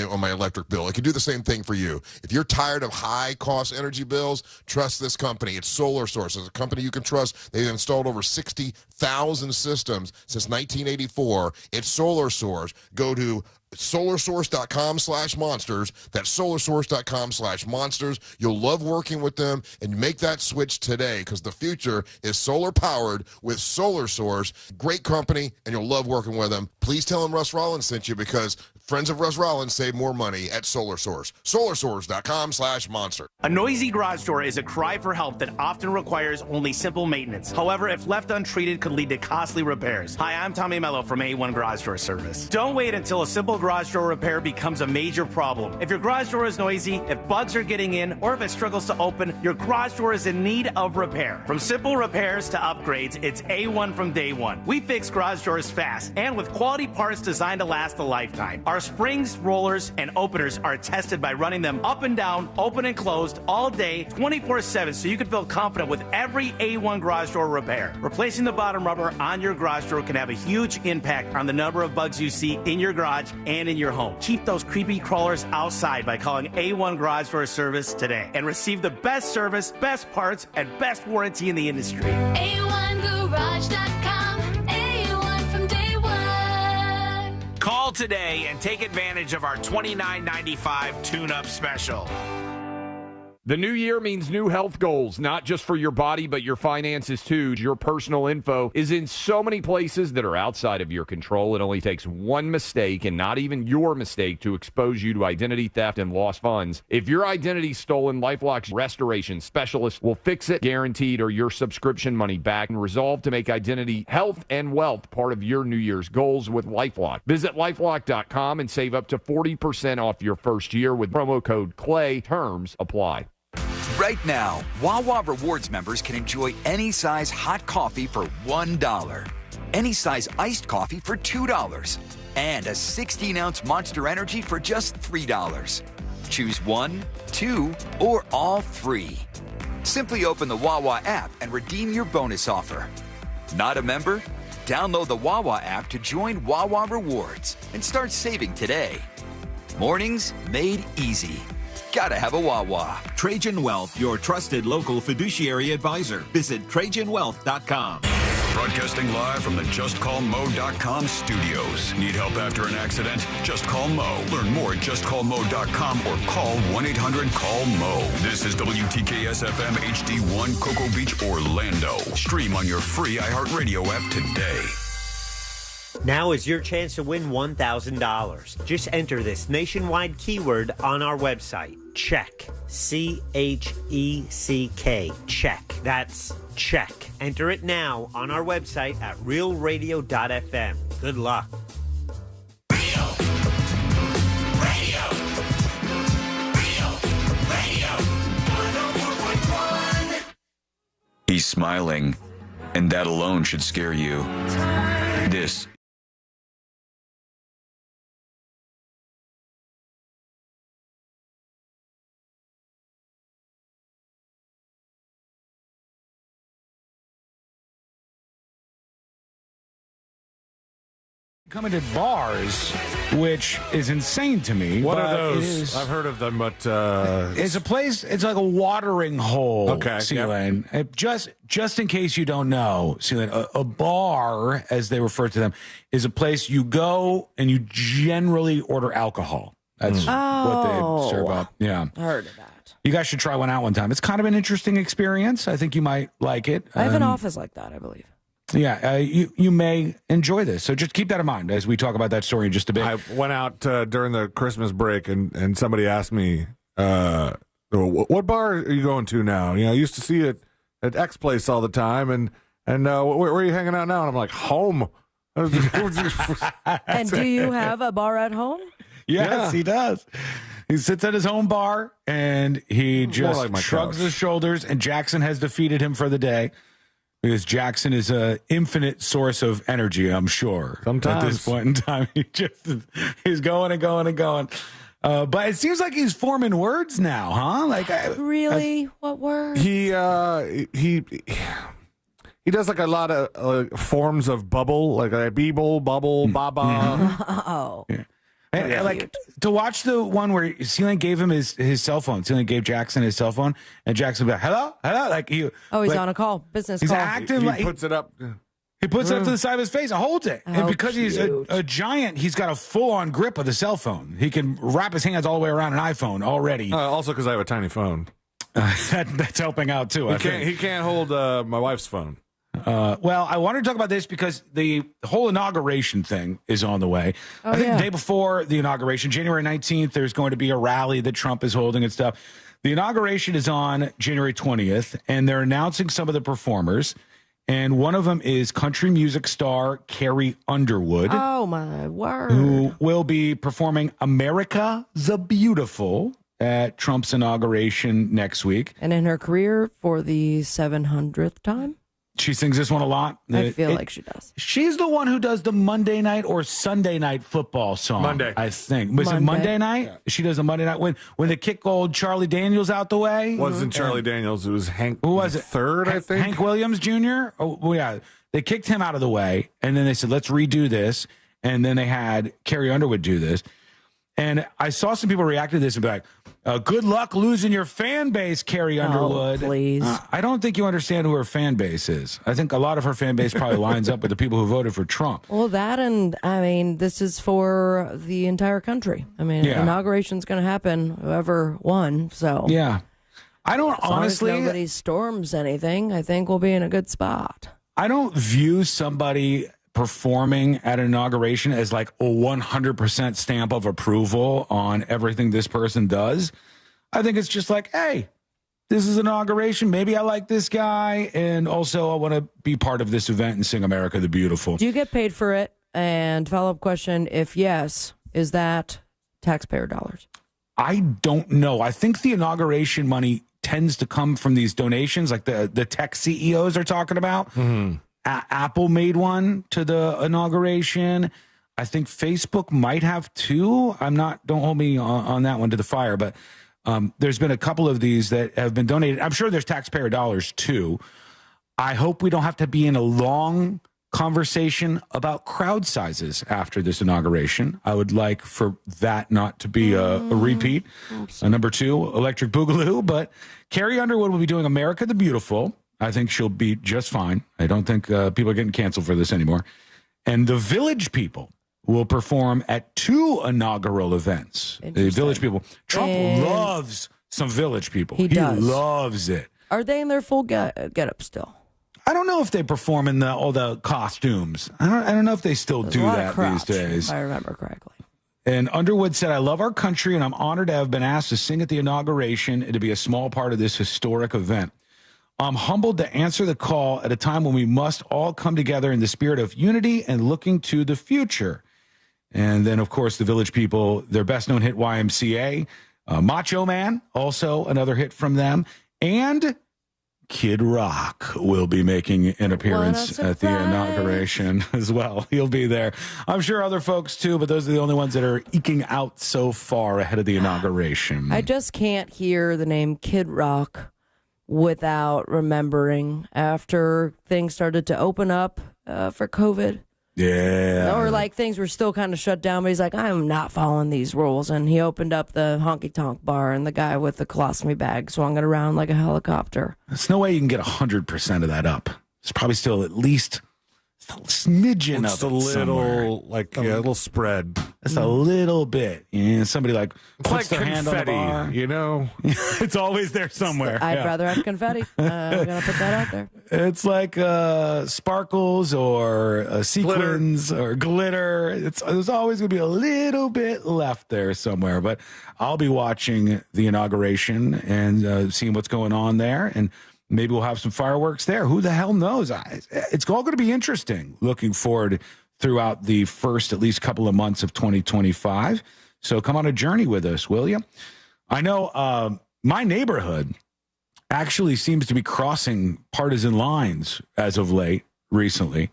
on my electric bill. It can do the same thing for you. If you're tired of high-cost energy bills, trust this company. It's Solar Source. It's a company you can trust. They've installed over 60,000 systems since 1984. It's Solar Source. Go to solarsource.com/monsters. That's solarsource.com/monsters. You'll love working with them, and make that switch today, because the future is solar powered with Solar Source. Great company, and you'll love working with them. Please tell them Russ Rollins sent you, because friends of Russ Rollins save more money at Solar Source. solarsource.com/monster. A noisy garage door is a cry for help that often requires only simple maintenance. However, if left untreated, could lead to costly repairs. Hi, I'm Tommy Mello from A1 Garage Door Service. Don't wait until a simple garage door repair becomes a major problem. If your garage door is noisy, if bugs are getting in, or if it struggles to open, your garage door is in need of repair. From simple repairs to upgrades, it's A1 from day one. We fix garage doors fast and with quality parts designed to last a lifetime. Our springs, rollers, and openers are tested by running them up and down, open and closed, all day, 24/7, so you can feel confident with every A1 garage door repair. Replacing the bottom rubber on your garage door can have a huge impact on the number of bugs you see in your garage and in your home. Keep those creepy crawlers outside by calling A1 Garage Door Service today and receive the best service, best parts, and best warranty in the industry. A1Garage.com. A1 from day one. Call today and take advantage of our $29.95 tune-up special. The new year means new health goals, not just for your body, but your finances too. Your personal info is in so many places that are outside of your control. It only takes one mistake, and not even your mistake, to expose you to identity theft and lost funds. If your identity's stolen, LifeLock's restoration specialist will fix it, guaranteed, or your subscription money back, and resolve to make identity, health, and wealth part of your New Year's goals with LifeLock. Visit LifeLock.com and save up to 40% off your first year with promo code CLAY. Terms apply. Right now, Wawa Rewards members can enjoy any size hot coffee for $1. any size iced coffee for $2, and a 16-ounce Monster Energy for just $3. Choose 1, 2, or all 3. Simply open the Wawa app and redeem your bonus offer. Not a member? Download the Wawa app to join Wawa Rewards and start saving today. Mornings made easy. Gotta have a Wawa. Trajan Wealth, your trusted local fiduciary advisor. Visit TrajanWealth.com. Broadcasting live from the JustCallMo.com studios. Need help after an accident? Just call Mo. Learn more at JustCallMo.com or call 1-800-CALL-MO. This is WTKS-FM HD1 Cocoa Beach, Orlando. Stream on your free iHeartRadio app today. Now is your chance to win $1,000. Just enter this nationwide keyword on our website. Check. C-H-E-C-K. Check. That's check. Enter it now on our website at realradio.fm. Good luck. He's smiling, and that alone should scare you. This coming to bars, which is insane to me. What but are those? it is- I've heard of them, but it's a place. It's like a watering hole. Okay, Celine. Just in case you don't know, Celine, a bar, as they refer to them, is a place you go and you generally order alcohol. That's what they serve up. Yeah, heard of that. You guys should try one out one time. It's kind of an interesting experience. I think you might like it. I have an office like that, I believe. Yeah, you may enjoy this. So just keep that in mind as we talk about that story in just a bit. I went out during the Christmas break, and somebody asked me, "What bar are you going to now?" You know, I used to see it at X place all the time, and where are you hanging out now? And I'm like, home. And do you have a bar at home? Yes, he does. He sits at his home bar, and he just like my shrugs couch. his shoulders, and Jackson has defeated him for the day. Because Jackson is an infinite source of energy, I'm sure. Sometimes. At this point in time, he's going and going and going. But it seems like he's forming words now, huh? Really? What word? He does like a lot of forms of bubble, like a beeble, bubble, baba. Oh. Yeah. And, like to watch the one where Celine gave him his cell phone. Celine gave Jackson his cell phone, and Jackson would be like, hello, like he's like, on a call, business he's call. active. He puts it up. He puts it up to the side of his face and holds it. And because he's a giant, he's got a full-on grip of the cell phone. He can wrap his hands all the way around an iPhone already. Also, because I have a tiny phone. That's helping out too. He can't hold my wife's phone. Well, I wanted to talk about this because the whole inauguration thing is on the way. I think the day before the inauguration, January 19th, there's going to be a rally that Trump is holding and stuff. The inauguration is on January 20th, and they're announcing some of the performers. And one of them is country music star Carrie Underwood. Oh, my word. Who will be performing America the Beautiful at Trump's inauguration next week. And in her career for the 700th time? She sings this one a lot. I feel like she does. She's the one who does the Monday night or Sunday night football song. Monday. I think. Was it Monday night? Yeah. She does the Monday night when they kick old Charlie Daniels out the way. Wasn't Charlie Daniels. It was Hank. Who was it? Third, I think. Hank Williams Jr.? Oh, well, yeah. They kicked him out of the way, and then they said, let's redo this. And then they had Carrie Underwood do this. And I saw some people react to this and be like, good luck losing your fan base, Carrie Underwood. Please. I don't think you understand who her fan base is. I think a lot of her fan base probably lines up with the people who voted for Trump. Well, that and, I mean, this is for the entire country. I mean, inauguration's going to happen, whoever won, so. Yeah. I don't honestly. As long as nobody storms anything, I think we'll be in a good spot. I don't view somebody performing at an inauguration as like a 100% stamp of approval on everything this person does. I think it's just like, hey, this is inauguration. Maybe I like this guy. And also I want to be part of this event and sing America the Beautiful. Do you get paid for it? And follow-up question, if yes, is that taxpayer dollars? I don't know. I think the inauguration money tends to come from these donations like the tech CEOs are talking about. Mm-hmm. Apple made one to the inauguration. I think Facebook might have two. Don't hold me on that one to the fire, but there's been a couple of these that have been donated. I'm sure there's taxpayer dollars too. I hope we don't have to be in a long conversation about crowd sizes after this inauguration. I would like for that not to be a repeat. Number 2, Electric Boogaloo, but Carrie Underwood will be doing America the Beautiful. I think she'll be just fine. I don't think people are getting canceled for this anymore. And the Village People will perform at 2 inaugural events. The Village People. Trump loves some Village People. He does. Loves it. Are they in their full get up still? I don't know if they perform in all the costumes. I don't know if they still do that these days. If I remember correctly. And Underwood said, I love our country, and I'm honored to have been asked to sing at the inauguration and to be a small part of this historic event. I'm humbled to answer the call at a time when we must all come together in the spirit of unity and looking to the future. And then, of course, the Village People, their best-known hit, YMCA. Macho Man, also another hit from them. And Kid Rock will be making an appearance at the inauguration as well. He'll be there. I'm sure other folks, too, but those are the only ones that are eking out so far ahead of the inauguration. I just can't hear the name Kid Rock without remembering after things started to open up for COVID. Yeah. Or like things were still kind of shut down, but he's like, I'm not following these rules. And he opened up the honky tonk bar, and the guy with the colostomy bag swung it around like a helicopter. There's no way you can get 100% of that up. It's probably still at least a smidgen just of a it little, somewhere. a little spread. Just a little bit. Yeah, somebody it's puts like their hand on the bar. you know? It's always there somewhere. I'd rather have confetti. I'm going to put that out there. It's like sparkles or sequins or glitter. There's always going to be a little bit left there somewhere. But I'll be watching the inauguration and seeing what's going on there. And maybe we'll have some fireworks there. Who the hell knows? It's all going to be interesting. Looking forward throughout the first at least couple of months of 2025. So come on a journey with us, will you? I know my neighborhood actually seems to be crossing partisan lines as of late recently.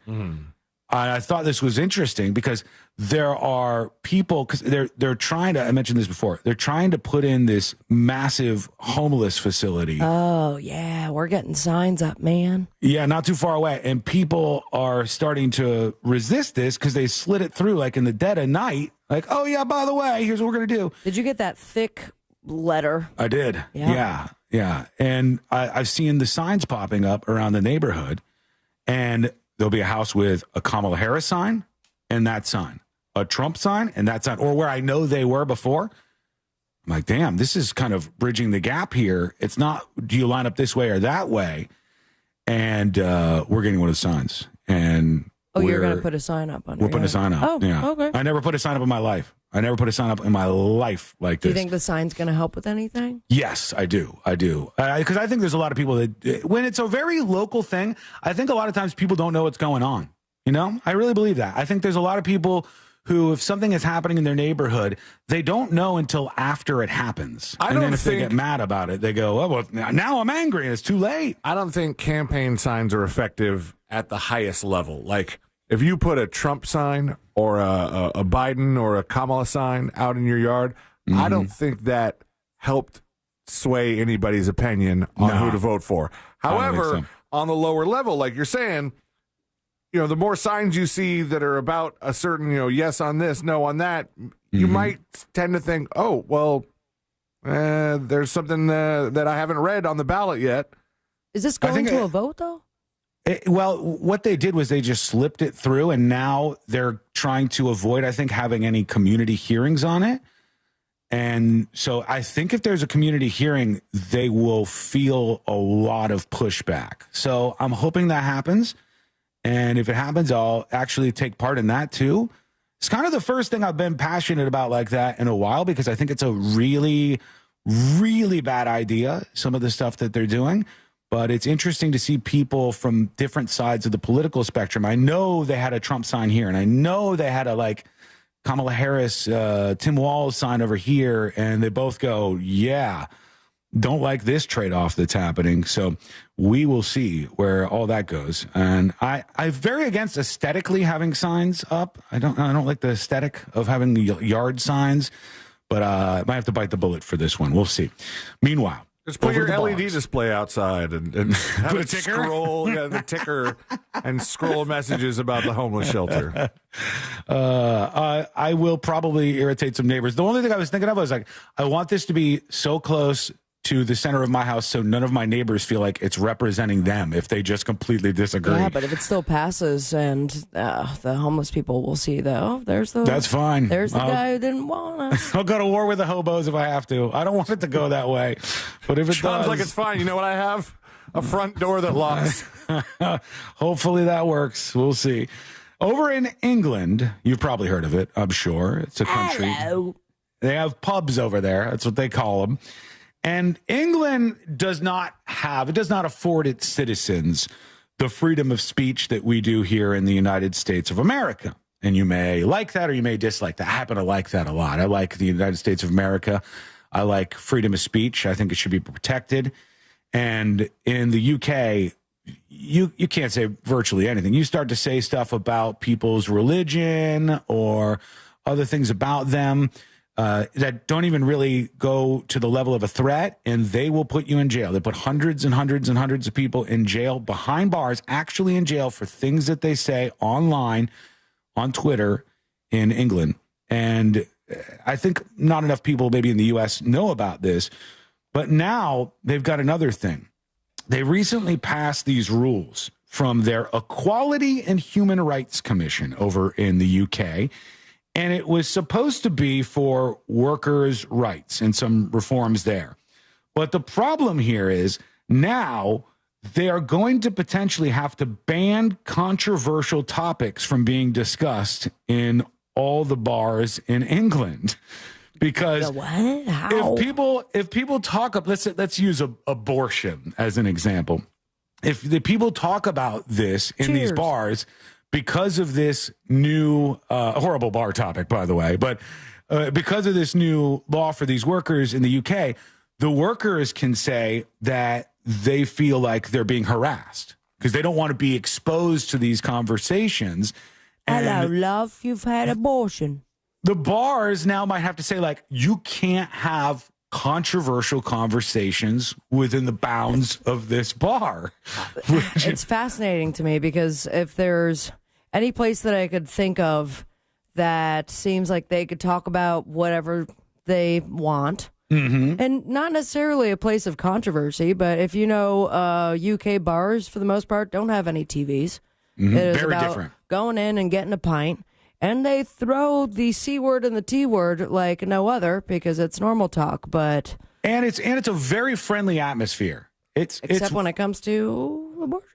I thought this was interesting because there are people, because they're trying to, I mentioned this before, they're trying to put in this massive homeless facility. Oh, yeah. We're getting signs up, man. Yeah, not too far away. And people are starting to resist this because they slid it through like in the dead of night. Like, oh, yeah, by the way, here's what we're going to do. Did you get that thick letter? I did. Yeah. And I've seen the signs popping up around the neighborhood. And there'll be a house with a Kamala Harris sign and that sign, a Trump sign and that sign, or where I know they were before. I'm like, damn, this is kind of bridging the gap here. It's not, do you line up this way or that way? And we're getting one of the signs. And you're going to put a sign up on it. We're putting a sign up. Oh, yeah. Okay. I never put a sign up in my life. I never put a sign up in my life like this. Do you think the sign's going to help with anything? Yes, I do. Because I think there's a lot of people that, when it's a very local thing, I think a lot of times people don't know what's going on. You know, I really believe that. I think there's a lot of people who, if something is happening in their neighborhood, they don't know until after it happens. And then if they get mad about it, they go, oh, well, now I'm angry and it's too late. I don't think campaign signs are effective at the highest level. Like, if you put a Trump sign or a Biden or a Kamala sign out in your yard, I don't think that helped sway anybody's opinion on who to vote for. However, on the lower level, like you're saying, the more signs you see that are about a certain, yes on this, no on that, you might tend to think, oh, well, there's something that I haven't read on the ballot yet. Is this going to a vote, though? Well, what they did was they just slipped it through, and now they're trying to avoid, I think, having any community hearings on it. And so I think if there's a community hearing, they will feel a lot of pushback. So I'm hoping that happens. And if it happens, I'll actually take part in that, too. It's kind of the first thing I've been passionate about like that in a while, because I think it's a really, really bad idea, some of the stuff that they're doing. But it's interesting to see people from different sides of the political spectrum. I know they had a Trump sign here, and I know they had a Kamala Harris, Tim Walz sign over here, and they both go, yeah. don't like this trade-off that's happening. So we will see where all that goes. And I'm very against aesthetically having signs up. I don't like the aesthetic of having yard signs, but I might have to bite the bullet for this one. We'll see. Meanwhile, just put your LED display outside and have it scroll the ticker and scroll messages about the homeless shelter. I will probably irritate some neighbors. The only thing I was thinking of was like, I want this to be so close to the center of my house so none of my neighbors feel like it's representing them if they just completely disagree. Yeah, but if it still passes and the homeless people will see, though, that's fine. There's the guy who didn't want us. I'll go to war with the hobos if I have to. I don't want it to go that way. But if it sounds like it's fine. You know what I have? A front door that locks. Hopefully that works. We'll see. Over in England, you've probably heard of it, I'm sure. It's a country. Hello. They have pubs over there. That's what they call them. And England does not afford its citizens the freedom of speech that we do here in the United States of America. And you may like that or you may dislike that. I happen to like that a lot. I like the United States of America. I like freedom of speech. I think it should be protected. And in the UK, you can't say virtually anything. You start to say stuff about people's religion or other things about them that don't even really go to the level of a threat, and they will put you in jail. They put hundreds and hundreds and hundreds of people in jail, behind bars, actually in jail for things that they say online, on Twitter in England. And I think not enough people maybe in the U.S. know about this, but now they've got another thing. They recently passed these rules from their Equality and Human Rights Commission over in the UK, and it was supposed to be for workers' rights and some reforms there. But the problem here is now they are going to potentially have to ban controversial topics from being discussed in all the bars in England. Because if people talk up, let's use abortion as an example. If the people talk about this in these bars because of this new horrible bar topic, by the way, but because of this new law for these workers in the UK, the workers can say that they feel like they're being harassed because they don't want to be exposed to these conversations. Hello, love, you've had abortion. The bars now might have to say, like, you can't have controversial conversations within the bounds of this bar. It's fascinating to me because if there's any place that I could think of that seems like they could talk about whatever they want, and not necessarily a place of controversy, but if you know UK bars, for the most part, don't have any TVs. It is Very about different. going in and getting a pint. And they throw the C word and the T word like no other because it's normal talk, but and it's a very friendly atmosphere. Except when it comes to abortion.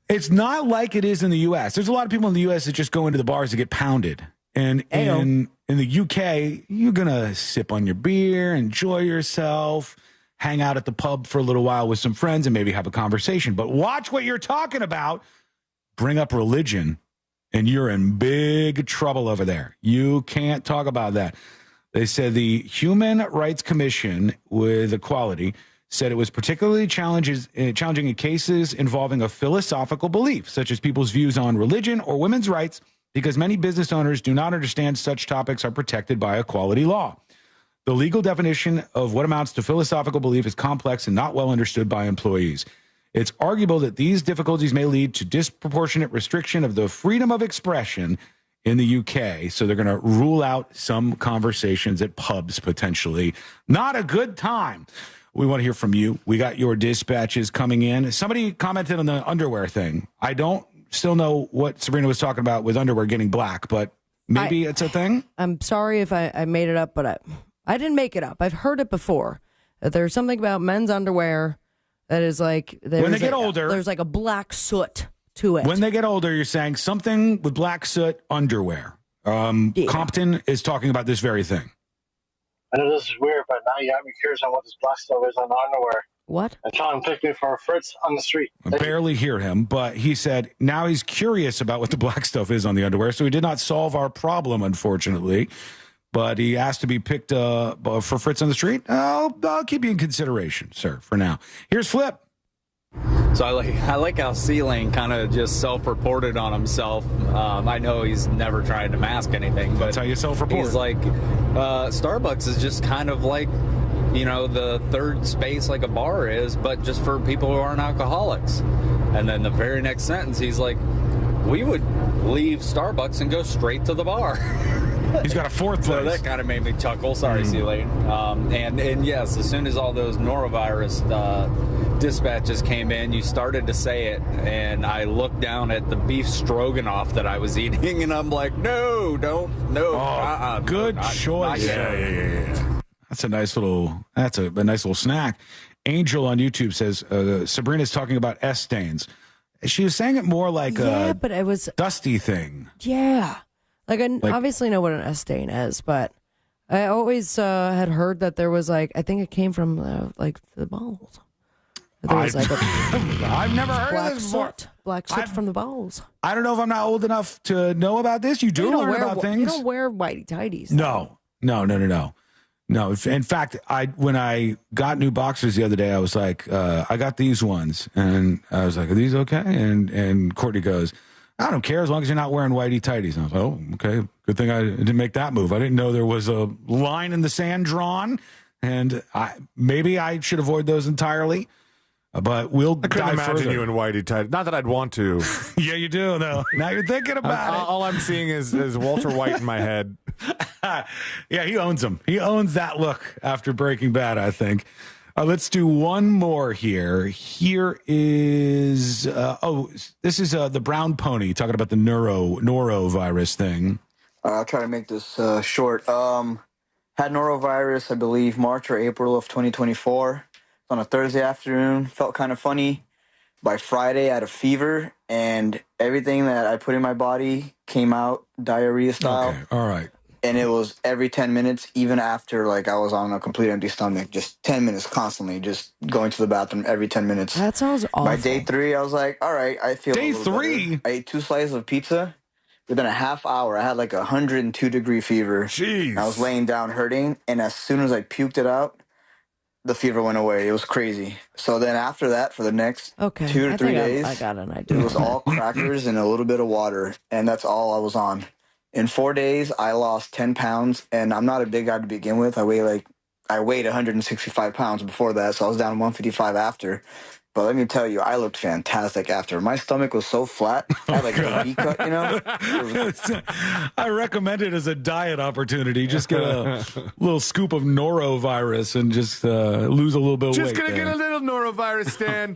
It's not like it is in the US. There's a lot of people in the US that just go into the bars to get pounded. And in the UK, you're gonna sip on your beer, enjoy yourself, hang out at the pub for a little while with some friends and maybe have a conversation. But watch what you're talking about. Bring up religion. And you're in big trouble over there. You can't talk about that. They said the Human Rights Commission with Equality said it was particularly challenging in cases involving a philosophical belief, such as people's views on religion or women's rights, because many business owners do not understand such topics are protected by equality law. The legal definition of what amounts to philosophical belief is complex and not well understood by employees. It's arguable that these difficulties may lead to disproportionate restriction of the freedom of expression in the UK. So they're going to rule out some conversations at pubs potentially. Not a good time. We want to hear from you. We got your dispatches coming in. Somebody commented on the underwear thing. I don't still know what Sabrina was talking about with underwear getting black, but maybe it's a thing. I'm sorry if I made it up, but I didn't make it up. I've heard it before. That there's something about men's underwear that is like when they get older, there's like a black soot to it. When they get older, you're saying something with black soot underwear. Compton is talking about this very thing. I know this is weird, but now you got me curious on what this black stuff is on the underwear. What? I try and pick me for a Fritz on the street. I barely hear him, but he said now he's curious about what the black stuff is on the underwear. So he did not solve our problem, unfortunately. but he asked to be picked for Fritz on the Street. I'll keep you in consideration, sir, for now. Here's Flip. So I like how C-Lane kind of just self-reported on himself. I know he's never tried to mask anything, but that's how you self-report. He's like, Starbucks is just kind of like, the third space like a bar is, but just for people who aren't alcoholics. And then the very next sentence, he's like, we would leave Starbucks and go straight to the bar. He's got a fourth place. So that kind of made me chuckle. Sorry, C-Lane. And yes, as soon as all those norovirus dispatches came in, you started to say it, and I looked down at the beef stroganoff that I was eating, and I'm like, no. Good choice. Yeah. That's a nice little snack. Angel on YouTube says Sabrina's talking about S stains. She was saying it more like but it was dusty thing. Yeah. Like I obviously know what an S stain is, but I always had heard that there was I think it came from the balls. There was I've never heard of this before. Black soot from the balls. I don't know if I'm not old enough to know about this. You learn about things. You don't wear whitey tighties. No. In fact, when I got new boxers the other day, I was like, I got these ones, and I was like, are these okay? And Courtney goes, I don't care as long as you're not wearing whitey tighties. And I was like, oh, okay. Good thing I didn't make that move. I didn't know there was a line in the sand drawn, and maybe I should avoid those entirely. But we'll I couldn't dive imagine further. you in whitey tighties. Not that I'd want to. Yeah, you do, though. Now you're thinking about it. All I'm seeing is Walter White in my head. Yeah, he owns them. He owns that look after Breaking Bad, I think. Let's do one more here. Here is, this is the brown pony talking about the norovirus thing. I'll try to make this short. Had norovirus, I believe, March or April of 2024. On a Thursday afternoon, felt kind of funny. By Friday, I had a fever, and everything that I put in my body came out diarrhea style. Okay, all right. And it was every 10 minutes, even after I was on a complete empty stomach, just 10 minutes constantly, just going to the bathroom every 10 minutes. That sounds awful. By day 3, I was like, all right, I feel Day a little 3? better. I ate 2 slices of pizza. Within a half hour, I had 102-degree fever. Jeez. I was laying down hurting, and as soon as I puked it out, the fever went away. It was crazy. So then after that, for the next 2 to 3 days, I got an idea. it was all crackers and a little bit of water, and that's all I was on. In 4 days, I lost 10 pounds, and I'm not a big guy to begin with. I weighed 165 pounds before that, so I was down 155 after. But let me tell you, I looked fantastic after. My stomach was so flat. I had a V-cut, I recommend it as a diet opportunity. Just get a little scoop of norovirus and just lose a little bit of weight. Just gonna get a little norovirus, Stan.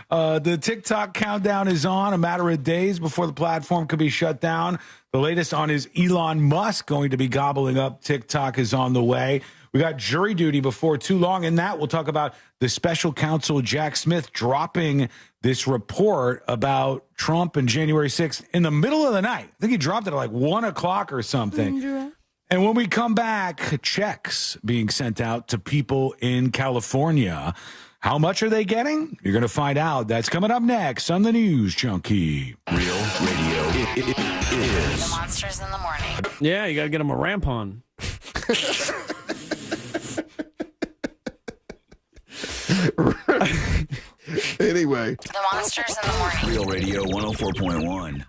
The TikTok countdown is on. A matter of days before the platform could be shut down. The latest on is Elon Musk going to be gobbling up TikTok is on the way. We got jury duty before too long. In that, we'll talk about the special counsel, Jack Smith, dropping this report about Trump and January 6th in the middle of the night. I think he dropped it at 1 o'clock or something. And when we come back, checks being sent out to people in California. How much are they getting? You're going to find out. That's coming up next on the News Junkie. Real Radio it is. The Monsters in the Morning. Yeah, you got to get them a rampon. Anyway. The Monsters in the Morning. Real Radio 104.1.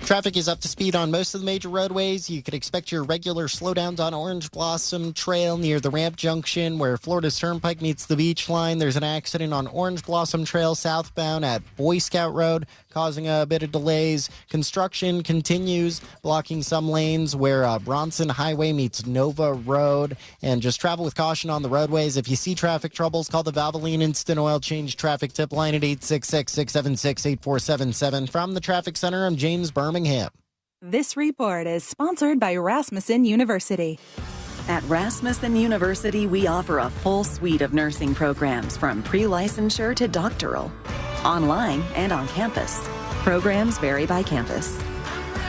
Traffic is up to speed on most of the major roadways. You could expect your regular slowdowns on Orange Blossom Trail near the Ramp Junction where Florida's Turnpike meets the beach line. There's an accident on Orange Blossom Trail southbound at Boy Scout Road, causing a bit of delays. Construction continues, blocking some lanes where Bronson Highway meets Nova Road. And just travel with caution on the roadways. If you see traffic troubles, call the Valvoline Instant Oil Change Traffic Tip Line at 866-676-8477. From the Traffic Center, I'm James Birmingham. This report is sponsored by Rasmussen University. At Rasmussen University, we offer a full suite of nursing programs from pre-licensure to doctoral, online and on campus. Programs vary by campus.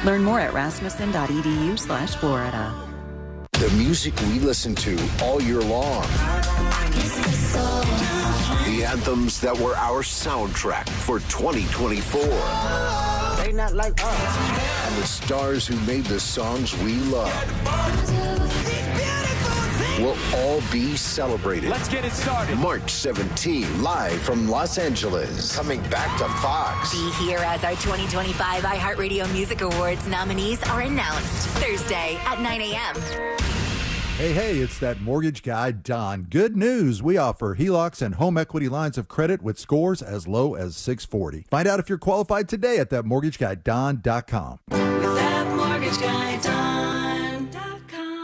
Learn more at rasmussen.edu/Florida. The music we listen to all year long. The anthems that were our soundtrack for 2024. they not like us. And the stars who made the songs we love will all be celebrated. Let's get it started. March 17, live from Los Angeles. Coming back to Fox. Be here as our 2025 iHeartRadio Music Awards nominees are announced Thursday at 9 a.m. Hey, it's that mortgage guy, Don. Good news. We offer HELOCs and home equity lines of credit with scores as low as 640. Find out if you're qualified today at thatmortgageguyDon.com. With thatmortgageguyDon.com.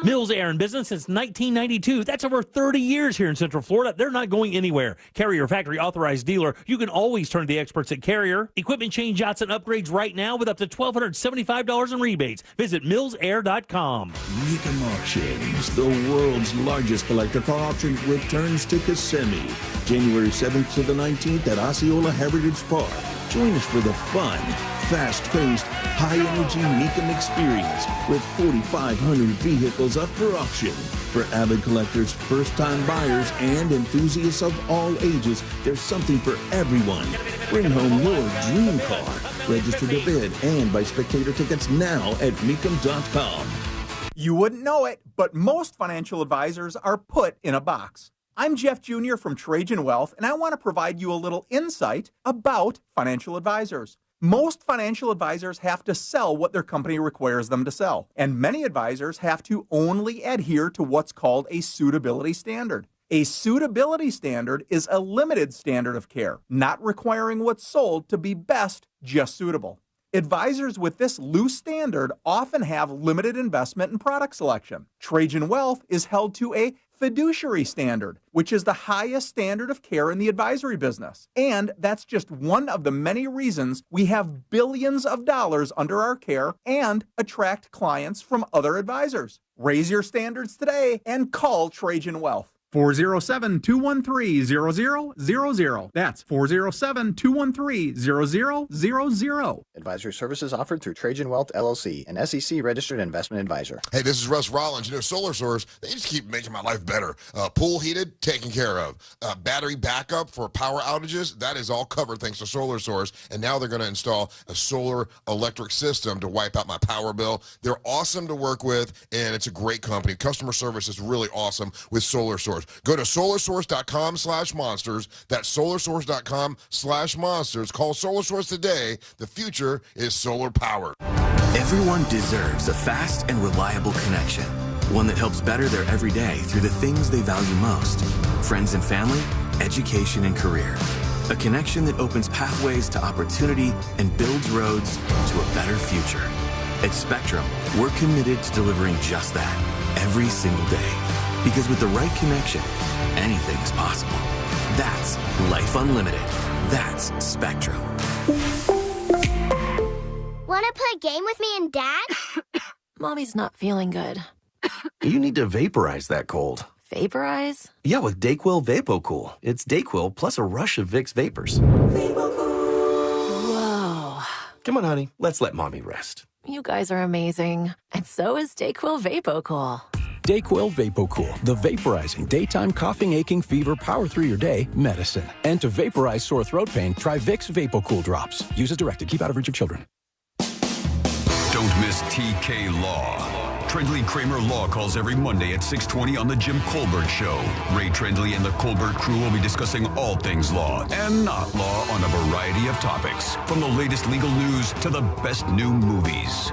Mills Air in business since 1992. That's over 30 years here in Central Florida. They're not going anywhere. Carrier factory authorized dealer. You can always turn to the experts at Carrier. Equipment change outs and upgrades right now with up to $1,275 in rebates. Visit millsair.com. Mecum Auctions, the world's largest collector car auction, returns to Kissimmee, January 7th to the 19th at Osceola Heritage Park. Join us for the fun, fast-paced, high-energy Mecum experience with 4,500 vehicles up for auction. For avid collectors, first-time buyers, and enthusiasts of all ages, there's something for everyone. Bring home your dream car. Register to bid and buy spectator tickets now at Mecum.com. You wouldn't know it, but most financial advisors are put in a box. I'm Jeff Jr. from Trajan Wealth, and I want to provide you a little insight about financial advisors. Most financial advisors have to sell what their company requires them to sell, and many advisors have to only adhere to what's called a suitability standard. A suitability standard is a limited standard of care, not requiring what's sold to be best, just suitable. Advisors with this loose standard often have limited investment and product selection. Trajan Wealth is held to a fiduciary standard, which is the highest standard of care in the advisory business. And that's just one of the many reasons we have billions of dollars under our care and attract clients from other advisors. Raise your standards today and call Trajan Wealth. 407-213-0000. That's 407-213-0000. Advisory services offered through Trajan Wealth, LLC, an SEC-registered investment advisor. Hey, this is Russ Rollins. You know, Solar Source, they just keep making my life better. Pool heated, taken care of. Battery backup for power outages, that is all covered thanks to Solar Source. And now they're going to install a solar electric system to wipe out my power bill. They're awesome to work with, and it's a great company. Customer service is really awesome with Solar Source. Go to solarsource.com/monsters. That's solarsource.com/monsters. Call Solar Source today. The future is solar powered. Everyone deserves a fast and reliable connection. One that helps better their everyday through the things they value most. Friends and family, education and career. A connection that opens pathways to opportunity and builds roads to a better future. At Spectrum, we're committed to delivering just that every single day. Because with the right connection, anything is possible. That's Life Unlimited. That's Spectrum. Want to play a game with me and Dad? Mommy's not feeling good. You need to vaporize that cold. Vaporize? Yeah, with Dayquil VapoCool. It's Dayquil plus a rush of Vicks vapors. Whoa. Come on, honey. Let's let Mommy rest. You guys are amazing. And so is Dayquil VapoCool. Dayquil VapoCool, the vaporizing daytime coughing, aching, fever, power through your day medicine. And to vaporize sore throat pain, try Vicks VapoCool drops. Use as directed. Keep out of reach of children. Don't miss TK Law. Trendley Kramer Law calls every Monday at 6:20 on The Jim Colbert Show. Ray Trendley and the Colbert crew will be discussing all things law and not law on a variety of topics, from the latest legal news to the best new movies.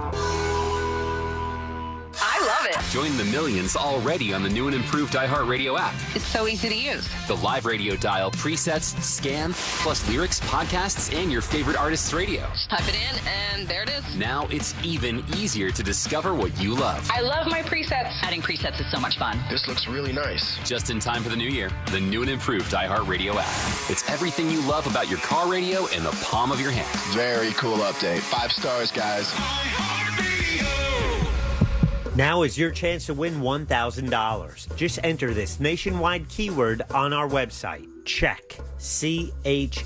I love it. Join the millions already on the new and improved iHeartRadio app. It's so easy to use. The live radio dial, presets, scan, plus lyrics, podcasts, and your favorite artists' radio. Just type it in, and there it is. Now it's even easier to discover what you love. I love my presets. Adding presets is so much fun. This looks really nice. Just in time for the new year, the new and improved iHeartRadio app. It's everything you love about your car radio in the palm of your hand. Very cool update. 5 stars, guys. Now is your chance to win $1,000. Just enter this nationwide keyword on our website. Check. CHECK.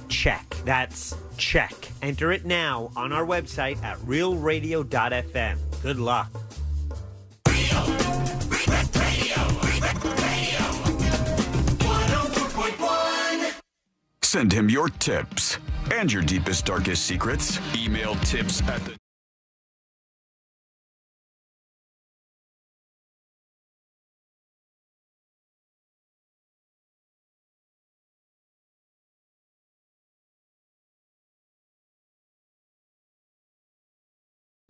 Check. That's check. Enter it now on our website at realradio.fm. Good luck. Send him your tips. and your deepest, darkest secrets. Email tips at the...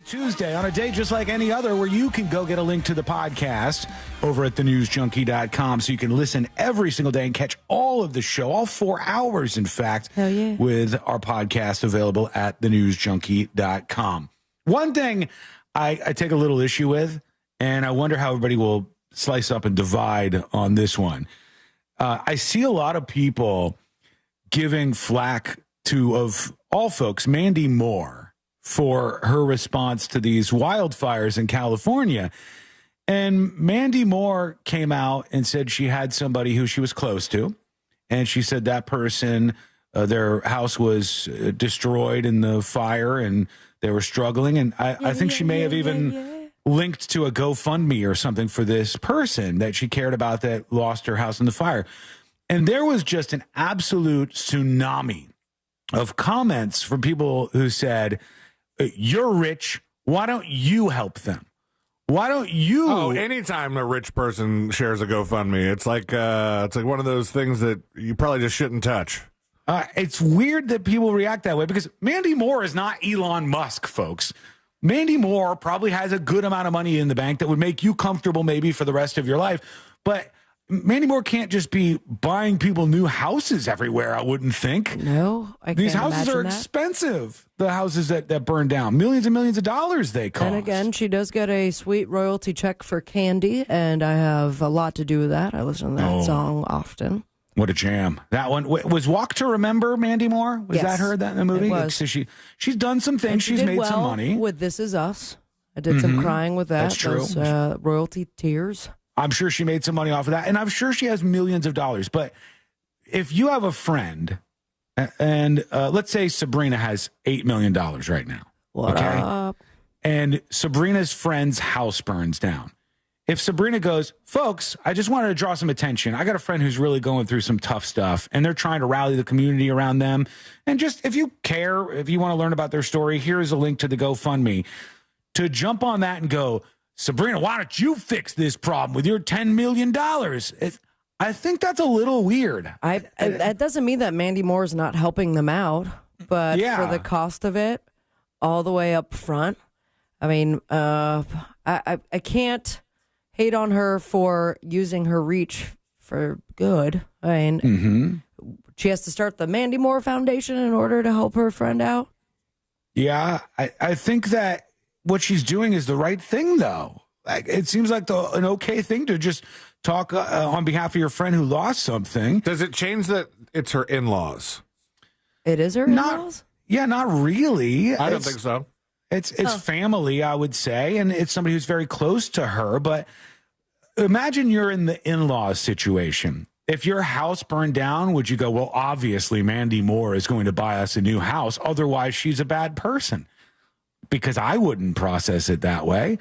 Tuesday, on a day just like any other, where you can go get a link to the podcast over at thenewsjunkie.com, so you can listen every single day and catch all of the show, all 4 hours, in fact, with our podcast available at thenewsjunkie.com. One thing I take a little issue with, and I wonder how everybody will slice up and divide on this one. I see a lot of people giving flack to, of all folks, Mandy Moore, for her response to these wildfires in California. And Mandy Moore came out and said she had somebody who she was close to, and she said that person, their house was destroyed in the fire and they were struggling. And I think she may have even linked to a GoFundMe or something for this person that she cared about that lost her house in the fire. And there was just an absolute tsunami of comments from people who said, "You're rich. Why don't you help them? Why don't you?" Oh, anytime a rich person shares a GoFundMe, it's like one of those things that you probably just shouldn't touch. It's weird that people react that way, because Mandy Moore is not Elon Musk, folks. Mandy Moore probably has a good amount of money in the bank that would make you comfortable maybe for the rest of your life. But Mandy Moore can't just be buying people new houses everywhere, I wouldn't think. No, I can't. These houses are that. expensive. The houses that burn down, millions and millions of dollars they cost. And again, she does get a sweet royalty check for Candy, and I have a lot to do with that. I listen to that song often. What a jam. That one was Walk to Remember, Mandy Moore? Was that her that in the movie? It was. So she's done some things. She's made some money. With This Is Us. I did some crying with that. That's true. Those, royalty tears. I'm sure she made some money off of that, and I'm sure she has millions of dollars. But if you have a friend, and let's say Sabrina has $8 million right now. What up? And Sabrina's friend's house burns down. If Sabrina goes, "Folks, I just wanted to draw some attention. I got a friend who's really going through some tough stuff, and they're trying to rally the community around them. And just, if you care, if you want to learn about their story, here's a link to the GoFundMe." To jump on that and go, "Sabrina, why don't you fix this problem with your $10 million? I think that's a little weird. That doesn't mean that Mandy Moore is not helping them out, but for the cost of it, all the way up front, I mean, I can't hate on her for using her reach for good. I mean, she has to start the Mandy Moore Foundation in order to help her friend out. Yeah, I think that what she's doing is the right thing, though. It seems like an okay thing to just talk on behalf of your friend who lost something. Does it change that it's her in-laws? It is her in-laws? Yeah, not really. I don't think so. It's family, I would say, and it's somebody who's very close to her. But imagine you're in the in-laws situation. If your house burned down, would you go, "Well, obviously Mandy Moore is going to buy us a new house, otherwise she's a bad person"? Because I wouldn't process it that way.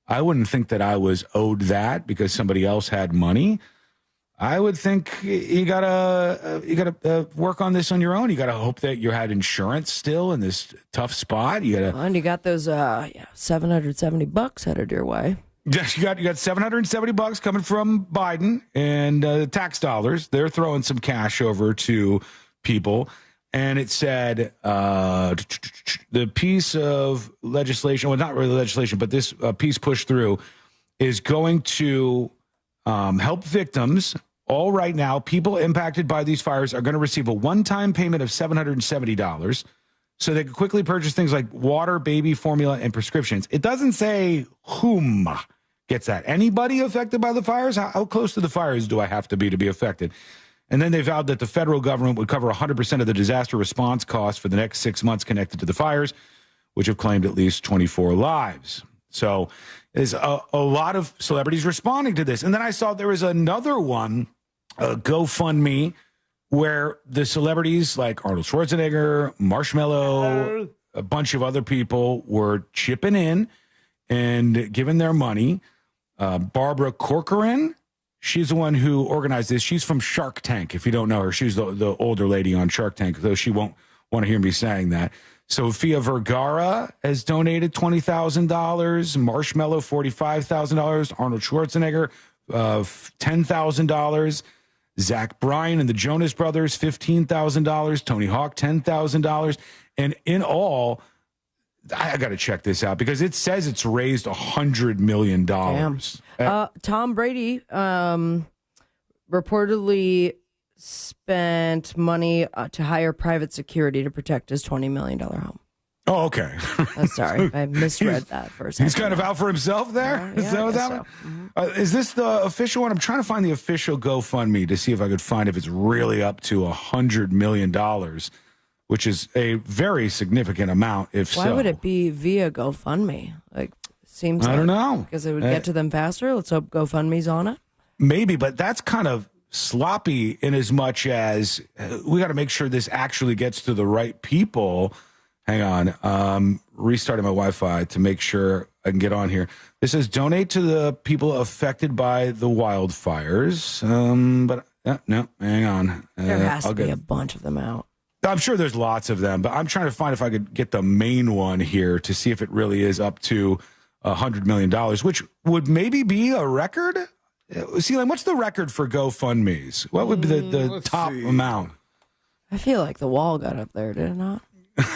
I wouldn't think that I was owed that because somebody else had money. I would think you gotta work on this on your own. You gotta hope that you had insurance still in this tough spot. And you got those $770 headed your way. Yes, you got $770 coming from Biden and tax dollars. They're throwing some cash over to people. And it said the piece of legislation, well, not really legislation, but this piece pushed through is going to help victims. All right now, people impacted by these fires are going to receive a one-time payment of $770 so they can quickly purchase things like water, baby formula, and prescriptions. It doesn't say whom gets that. Anybody affected by the fires? How close to the fires do I have to be affected? And then they vowed that the federal government would cover 100% of the disaster response costs for the next 6 months connected to the fires, which have claimed at least 24 lives. So there's a lot of celebrities responding to this. And then I saw there was another one, a GoFundMe, where the celebrities like Arnold Schwarzenegger, Marshmello, a bunch of other people were chipping in and giving their money. Barbara Corcoran, she's the one who organized this. She's from Shark Tank, if you don't know her. She's the older lady on Shark Tank, though she won't want to hear me saying that. Sofia Vergara has donated $20,000. Marshmello, $45,000. Arnold Schwarzenegger, $10,000. Zach Bryan and the Jonas Brothers, $15,000. Tony Hawk, $10,000. And in all, I got to check this out because it says it's raised $100 million. Damn. Tom Brady reportedly spent money to hire private security to protect his $20 million home. Oh, okay. Sorry, I misread that for a second. He's kind of out for himself there? Is that what that one? Mm-hmm. Is this the official one? I'm trying to find the official GoFundMe to see if I could find if it's really up to $100 million, which is a very significant amount, Why would it be via GoFundMe? Seems I don't know. Because it would get to them faster. Let's hope GoFundMe's on it. Maybe, but that's kind of sloppy in as much as we got to make sure this actually gets to the right people. Hang on. Restarting my Wi-Fi to make sure I can get on here. This says donate to the people affected by the wildfires. But no, hang on. There has to be a bunch of them out. I'm sure there's lots of them, but I'm trying to find if I could get the main one here to see if it really is up to $100 million, which would maybe be a record. See, what's the record for GoFundMes? What would be the top amount? I feel like the wall got up there, did it not?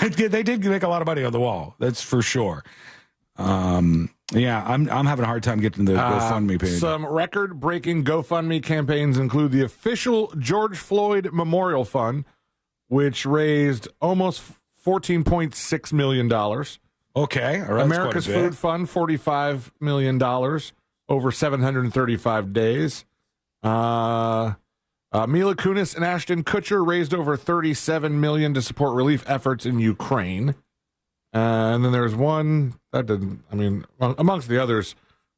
They did make a lot of money on the wall. That's for sure. I'm having a hard time getting the GoFundMe page. Some record-breaking GoFundMe campaigns include the official George Floyd Memorial Fund, which raised almost $14.6 million. Okay, all right. America's Food Fund, $45 million over 735 days. Mila Kunis and Ashton Kutcher raised over $37 million to support relief efforts in Ukraine. And then there's one that didn't, amongst the others,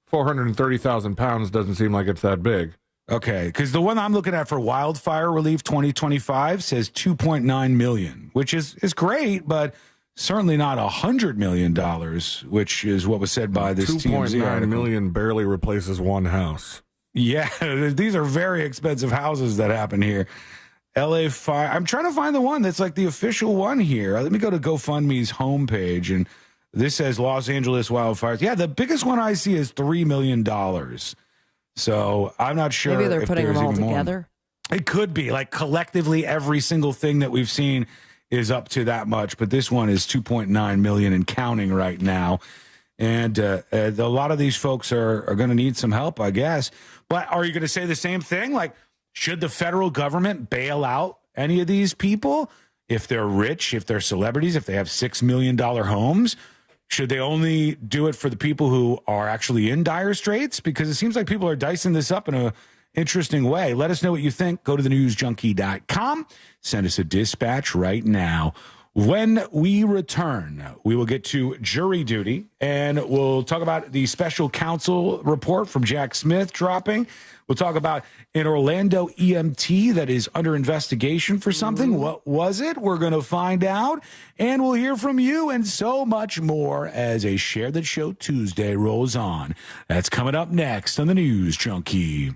430,000 pounds doesn't seem like it's that big. Okay, because the one I'm looking at for Wildfire Relief 2025 says $2.9 million, which is great, but certainly not $100 million, which is what was said by this TMZ $2.9 article. million barely replaces one house. Yeah, these are very expensive houses that happen here. LA Fire. I'm trying to find the one that's like the official one here. Let me go to GoFundMe's homepage, and this says Los Angeles wildfires. Yeah, the biggest one I see is $3 million. So I'm not sure. Maybe they're if putting there's them all even together. More. It could be like collectively every single thing that we've seen is up to that much, but this one is 2.9 million and counting right now. And a lot of these folks are going to need some help, I guess. But are you going to say the same thing? Like, should the federal government bail out any of these people if they're rich, if they're celebrities, if they have $6 million homes? Should they only do it for the people who are actually in dire straits? Because it seems like people are dicing this up in a interesting way. Let us know what you think. Go to thenewsjunkie.com. Send us a dispatch right now. When we return, we will get to jury duty, and we'll talk about the special counsel report from Jack Smith dropping. We'll talk about an Orlando EMT that is under investigation for something. What was it? We're going to find out, and we'll hear from you and so much more as a Share That Show Tuesday rolls on. That's coming up next on the News Junkie.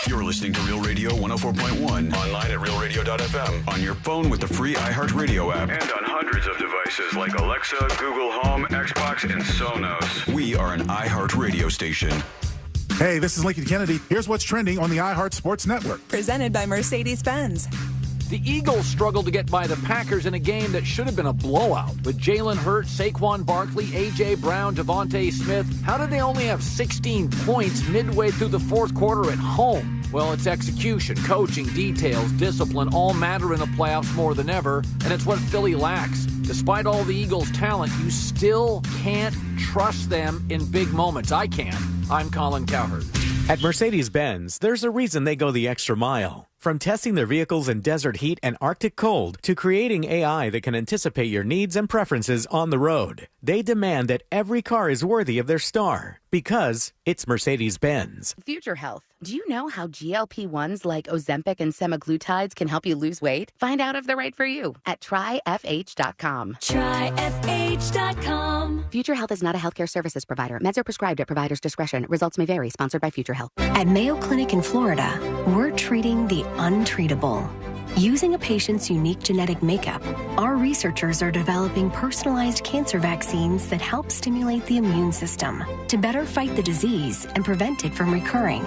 You're listening to Real Radio 104.1, online at realradio.fm, on your phone with the free iHeartRadio app, and on hundreds of devices like Alexa, Google Home, Xbox, and Sonos. We are an iHeartRadio station. Hey, this is Lincoln Kennedy. Here's what's trending on the iHeart Sports Network. Presented by Mercedes-Benz. The Eagles struggled to get by the Packers in a game that should have been a blowout. With Jalen Hurts, Saquon Barkley, A.J. Brown, Devontae Smith, how did they only have 16 points midway through the fourth quarter at home? Well, it's execution, coaching, details, discipline all matter in the playoffs more than ever, and it's what Philly lacks. Despite all the Eagles' talent, you still can't trust them in big moments. I can. I'm Colin Cowherd. At Mercedes-Benz, there's a reason they go the extra mile. From testing their vehicles in desert heat and Arctic cold to creating AI that can anticipate your needs and preferences on the road, they demand that every car is worthy of their star because it's Mercedes-Benz. Future Health. Do you know how GLP-1s like Ozempic and semaglutides can help you lose weight? Find out if they're right for you at tryfh.com. Tryfh.com. Future Health is not a healthcare services provider. Meds are prescribed at provider's discretion. Results may vary. Sponsored by Future Health. At Mayo Clinic in Florida, we're treating the untreatable. Using a patient's unique genetic makeup, our researchers are developing personalized cancer vaccines that help stimulate the immune system to better fight the disease and prevent it from recurring.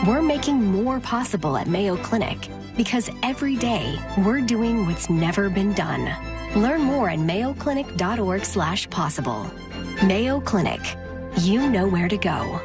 We're making more possible at Mayo Clinic because every day we're doing what's never been done. Learn more at mayoclinic.org/possible. Mayo Clinic. You know where to go.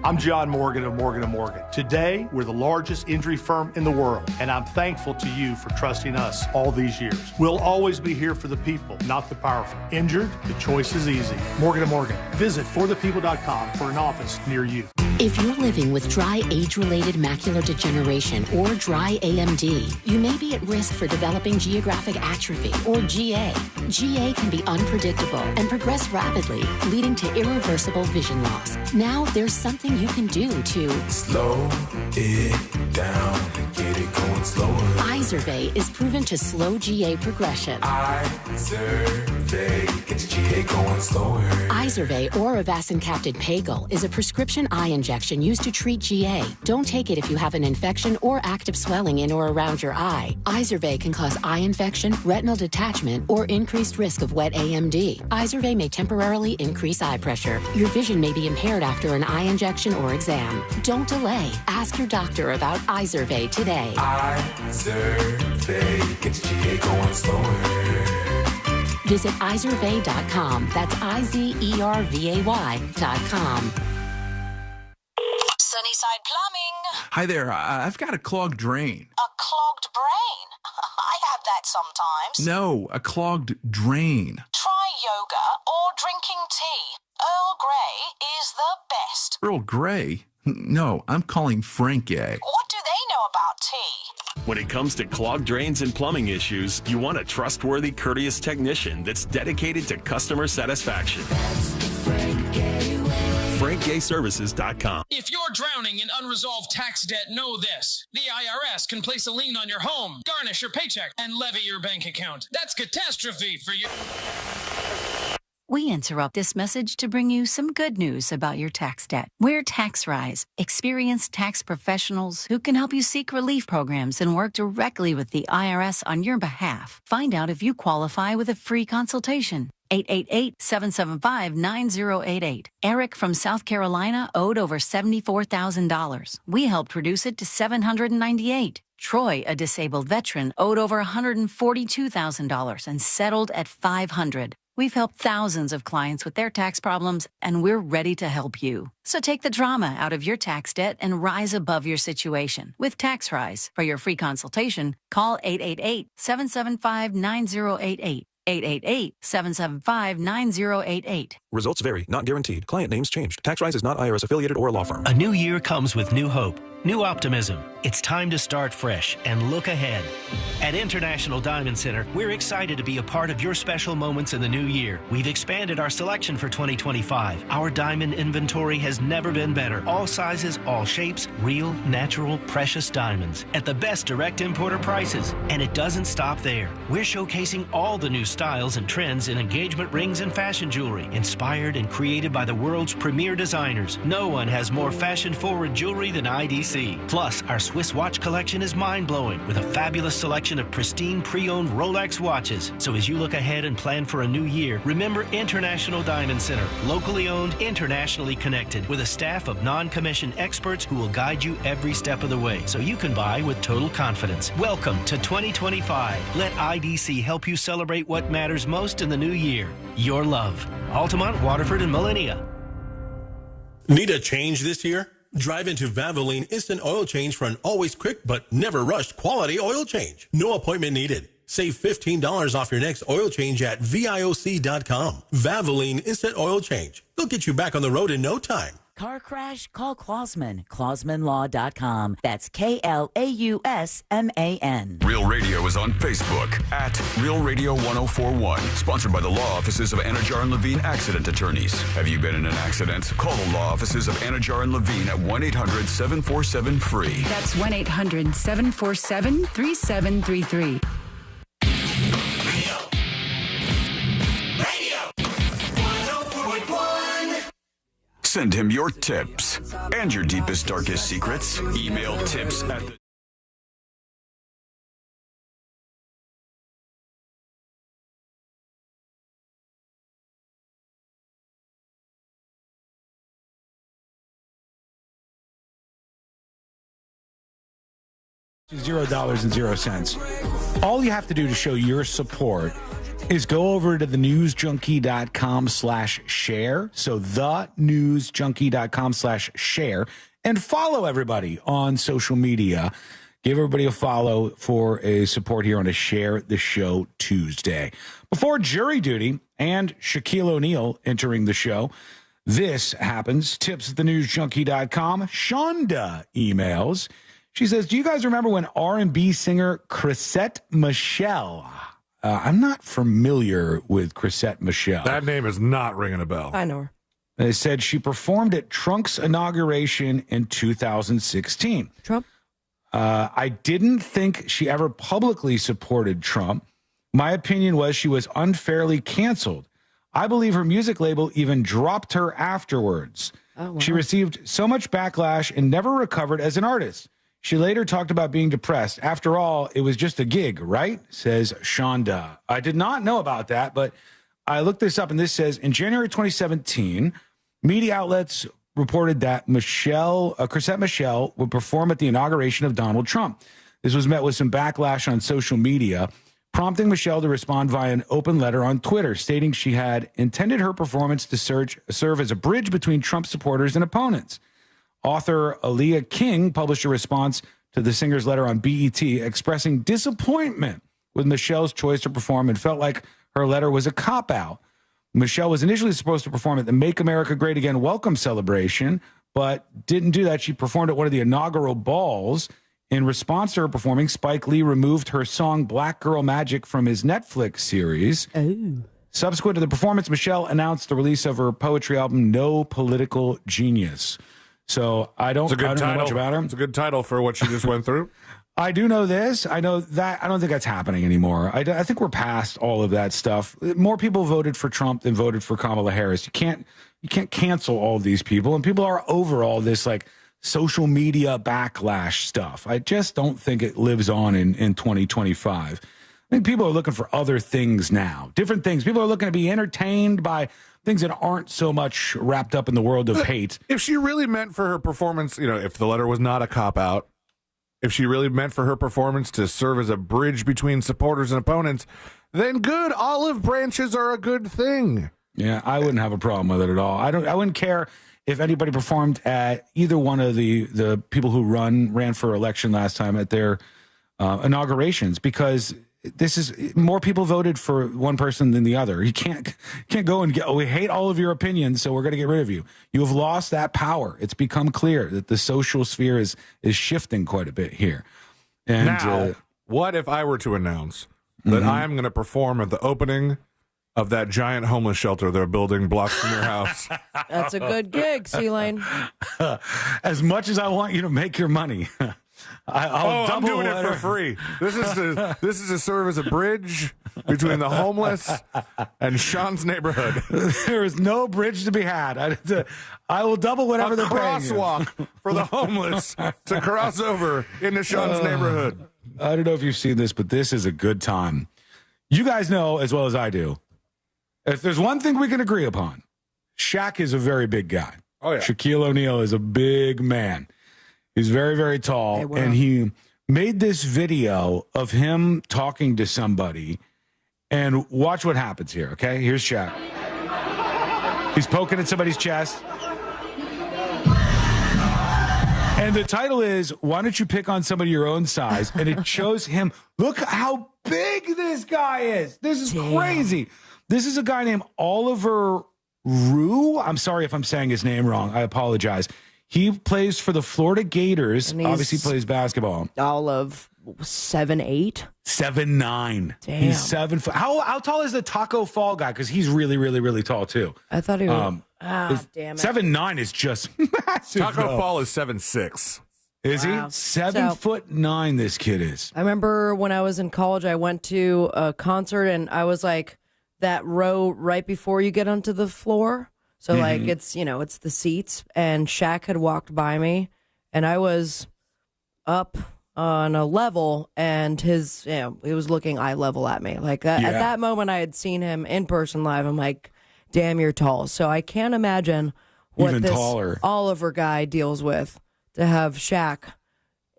I'm John Morgan of Morgan & Morgan. Today, we're the largest injury firm in the world, and I'm thankful to you for trusting us all these years. We'll always be here for the people, not the powerful. Injured? The choice is easy. Morgan & Morgan. Visit forthepeople.com for an office near you. If you're living with dry age-related macular degeneration or dry AMD, you may be at risk for developing geographic atrophy or GA. GA can be unpredictable and progress rapidly, leading to irreversible vision loss. Now there's something you can do to slow it down, get it going slower. Izervay is proven to slow GA progression. Izervay gets GA going slower. Izervay or avacincaptad pagel is a prescription eye injection used to treat GA. Don't take it if you have an infection or active swelling in or around your eye. Izervay can cause eye infection, retinal detachment, or increased risk of wet AMD. Izervay may temporarily increase eye pressure. Your vision may be impaired after an eye injection or exam. Don't delay. Ask your doctor about Izervay today. Izervay gets GA going slower. Visit Izervay.com. That's IZERVAY.com. Sunnyside Plumbing. Hi there. I've got a clogged drain. A clogged brain? I have that sometimes. No, a clogged drain. Try yoga or drinking tea. Earl Grey is the best. Earl Grey? No, I'm calling Frank Gay. What do they know about tea? When it comes to clogged drains and plumbing issues, you want a trustworthy, courteous technician that's dedicated to customer satisfaction. FrankGayServices.com. If you're drowning in unresolved tax debt, know this. The IRS can place a lien on your home, garnish your paycheck, and levy your bank account. That's catastrophe for you. We interrupt this message to bring you some good news about your tax debt. We're TaxRise, experienced tax professionals who can help you seek relief programs and work directly with the IRS on your behalf. Find out if you qualify with a free consultation. 888-775-9088. Eric from South Carolina owed over $74,000. We helped reduce it to $798. Troy, a disabled veteran, owed over $142,000 and settled at $500. We've helped thousands of clients with their tax problems, and we're ready to help you. So take the drama out of your tax debt and rise above your situation with TaxRise. For your free consultation, call 888-775-9088. 888-775-9088. Results vary, not guaranteed. Client names changed. TaxRise is not IRS affiliated or a law firm. A new year comes with new hope, new optimism. It's time to start fresh and look ahead. At International Diamond Center, we're excited to be a part of your special moments in the new year. We've expanded our selection for 2025. Our diamond inventory has never been better. All sizes, all shapes, real, natural, precious diamonds at the best direct importer prices. And it doesn't stop there. We're showcasing all the new styles and trends in engagement rings and fashion jewelry, inspired and created by the world's premier designers. No one has more fashion-forward jewelry than IDC. Plus, our Swiss watch collection is mind-blowing with a fabulous selection of pristine pre-owned Rolex watches. So as you look ahead and plan for a new year, remember International Diamond Center, locally owned, internationally connected, with a staff of non-commissioned experts who will guide you every step of the way so you can buy with total confidence. Welcome to 2025. Let IDC help you celebrate what matters most in the new year. Your love. Altamont, Waterford, and Millenia. Need a change this year? Drive into Valvoline Instant Oil Change for an always quick but never rushed quality oil change. No appointment needed. Save $15 off your next oil change at VIOC.com. Valvoline Instant Oil Change. They'll get you back on the road in no time. Car crash? Call Klausman. KlausmanLaw.com. That's KLAUSMAN. Real Radio is on Facebook at Real Radio 1041. Sponsored by the law offices of Anajar and Levine Accident Attorneys. Have you been in an accident? Call the law offices of Anajar and Levine at 1-800-747-FREE. That's 1-800-747-3733. Send him your tips and your deepest, darkest secrets. Email tips at $0.00. All you have to do to show your support is go over to thenewsjunkie.com/share. So thenewsjunkie.com/share and follow everybody on social media. Give everybody a follow for a support here on a Share the Show Tuesday. Before jury duty and Shaquille O'Neal entering the show, this happens. Tips at thenewsjunkie.com. Shonda emails. She says, do you guys remember when R&B singer Chrisette Michele? I'm not familiar with Chrisette Michele. That name is not ringing a bell. I know her. They said she performed at Trump's inauguration in 2016. Trump? I didn't think she ever publicly supported Trump. My opinion was she was unfairly canceled. I believe her music label even dropped her afterwards. Oh, wow. She received so much backlash and never recovered as an artist. She later talked about being depressed. After all, it was just a gig, right? Says Shonda. I did not know about that, but I looked this up, and this says, in January 2017, media outlets reported that Chrisette Michele would perform at the inauguration of Donald Trump. This was met with some backlash on social media, prompting Michele to respond via an open letter on Twitter, stating she had intended her performance to serve as a bridge between Trump supporters and opponents. Author Aaliyah King published a response to the singer's letter on BET, expressing disappointment with Michele's choice to perform and felt like her letter was a cop-out. Michele was initially supposed to perform at the Make America Great Again welcome celebration, but didn't do that. She performed at one of the inaugural balls. In response to her performing, Spike Lee removed her song Black Girl Magic from his Netflix series. Oh. Subsequent to the performance, Michele announced the release of her poetry album, No Political Genius. So I don't know much about her. It's a good title for what she just went through. I do know this. I know that. I don't think that's happening anymore. I think we're past all of that stuff. More people voted for Trump than voted for Kamala Harris. You can't cancel all of these people, and people are over all this like social media backlash stuff. I just don't think it lives on in 2025. I think people are looking for other things now, different things. People are looking to be entertained by things that aren't so much wrapped up in the world of hate. If she really meant for her performance, if the letter was not a cop-out, if she really meant for her performance to serve as a bridge between supporters and opponents, then good. Olive branches are a good thing. Yeah, I wouldn't have a problem with it at all. I wouldn't care if anybody performed at either one of the people who ran for election last time at their inaugurations, because this is more people voted for one person than the other. You can't go and we hate all of your opinions, so we're going to get rid of you. You have lost that power. It's become clear that the social sphere is shifting quite a bit here. And now, what if I were to announce that I am going to perform at the opening of that giant homeless shelter they're building blocks from your house? That's a good gig, C-Lane. As much as I want you to make your money, I'm doing it for free. This is to serve as a bridge between the homeless and Sean's neighborhood. There is no bridge to be had. I will double whatever they're paying you. Crosswalk for the homeless to cross over into Sean's neighborhood. I don't know if you've seen this, but this is a good time. You guys know as well as I do, if there's one thing we can agree upon, Shaq is a very big guy. Oh, yeah. Shaquille O'Neal is a big man. He's very, very tall, and he made this video of him talking to somebody, and watch what happens here, okay? Here's Shaq. He's poking at somebody's chest. And the title is, why don't you pick on somebody your own size? And it shows him, look how big this guy is. This is crazy. This is a guy named Oliver Rue. I'm sorry if I'm saying his name wrong. I apologize. He plays for the Florida Gators. Obviously plays basketball. All of 7'8"? 7'9". Damn. He's 7 foot. How tall is the Taco Fall guy? Because he's really, really, really tall too. I thought he was. Damn it. 7'9" is just massive. Taco Fall is 7'6". Is he? 7'9", this kid is. I remember when I was in college, I went to a concert, and I was like that row right before you get onto the floor. So, like, it's the seats, and Shaq had walked by me, and I was up on a level, and he was looking eye level at me. Like, at that moment, I had seen him in person live. I'm like, damn, you're tall. So I can't imagine what even this taller Oliver guy deals with to have Shaq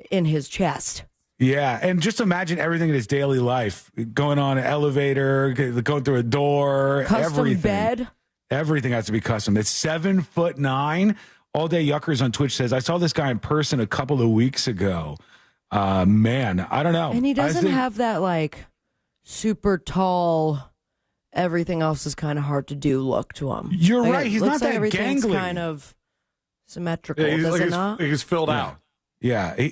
in his chest. Yeah, and just imagine everything in his daily life, going on an elevator, going through a door, Custom everything. bed. Everything has to be custom. It's 7'9". All Day Yuckers on Twitch says, I saw this guy in person a couple of weeks ago. Man, I don't know. And he doesn't have that like super tall, everything else is kind of hard to do look to him. You're like, right. He's not that everything's gangly. kind of symmetrical, Yeah, does it not? He's filled out. Yeah, he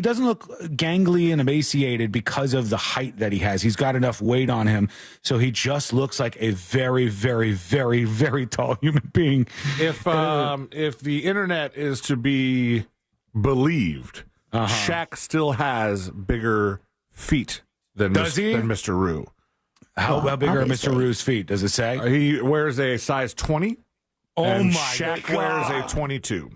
doesn't look gangly and emaciated because of the height that he has. He's got enough weight on him, so he just looks like a very, very, very, very tall human being. If the internet is to be believed, Shaq still has bigger feet than Mr. Rue. How big are Mr. Rue's feet? Does it say? He wears a size 20. And Shaq wears a 22.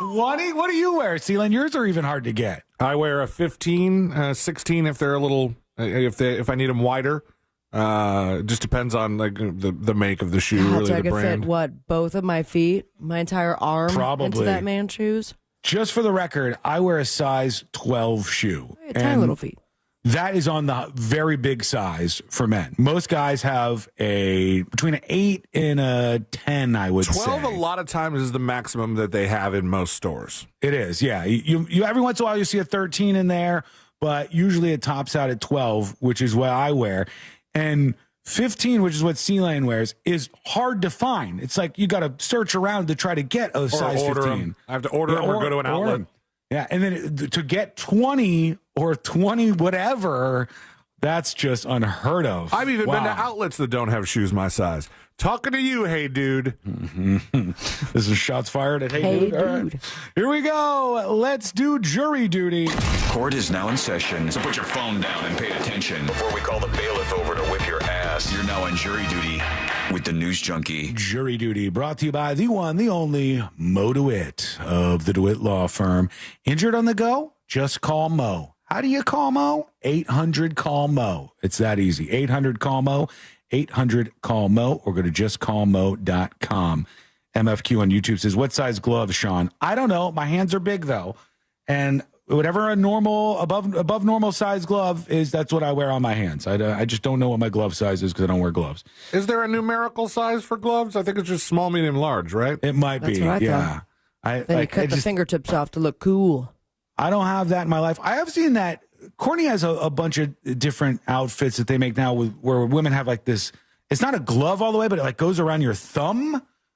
20? What do you wear, Celine? Yours are even hard to get. I wear a 15, 16 if they're a little, if I need them wider. Just depends on like the make of the shoe, God, really so I the could brand. fit both of my feet, my entire arm into that man's shoes. Just for the record, I wear a size 12 shoe. Tiny little feet. That is on the very big size for men. Most guys have between an 8 and a 10, I would 12 say. 12 a lot of times is the maximum that they have in most stores. It is, yeah. You every once in a while you see a 13 in there, but usually it tops out at 12, which is what I wear. And 15, which is what C-Lane wears, is hard to find. It's like you got to search around to try to get a size 15. Them. I have to order them or go to an outlet. Yeah, and then to get 20 or 20 whatever, that's just unheard of. I've even been to outlets that don't have shoes my size. Talking to you, hey, dude. Mm-hmm. This is shots fired at Hey Dude. All right. Here we go. Let's do jury duty. Court is now in session, so put your phone down and pay attention. Before we call the bailiff over to whip your ass, you're now on jury duty with the News Junkie. Jury duty brought to you by the one, the only Mo DeWitt of the DeWitt Law Firm. Injured on the go? Just call Mo. How do you call Mo? 800-CALL-MO. It's that easy. 800-CALL-MO. 800-CALL-MO or go to justcallmo.com. MFQ on YouTube says, what size gloves, Sean? I don't know. My hands are big, though. And whatever a normal, above normal size glove is, that's what I wear on my hands. I just don't know what my glove size is because I don't wear gloves. Is there a numerical size for gloves? I think it's just small, medium, large, right? It might be, yeah. Then you cut the fingertips off to look cool. I don't have that in my life. I have seen that. Courtney has a bunch of different outfits that they make now where women have like this. It's not a glove all the way, but it like goes around your thumb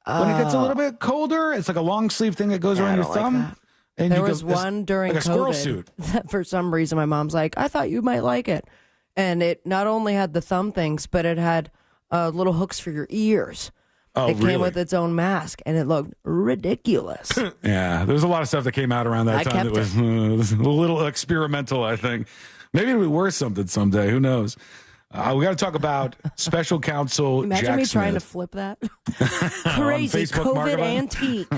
when it gets a little bit colder. It's like a long sleeve thing that goes around your thumb. And there was one during like a squirrel suit. That for some reason my mom's like, I thought you might like it. And it not only had the thumb things, but it had little hooks for your ears. Oh, it came with its own mask, and it looked ridiculous. Yeah, there's a lot of stuff that came out around that time that was a little experimental, I think. Maybe it'll be worth something someday. Who knows? We got to talk about special counsel Imagine Jack me Smith. trying to flip that. Crazy COVID antique.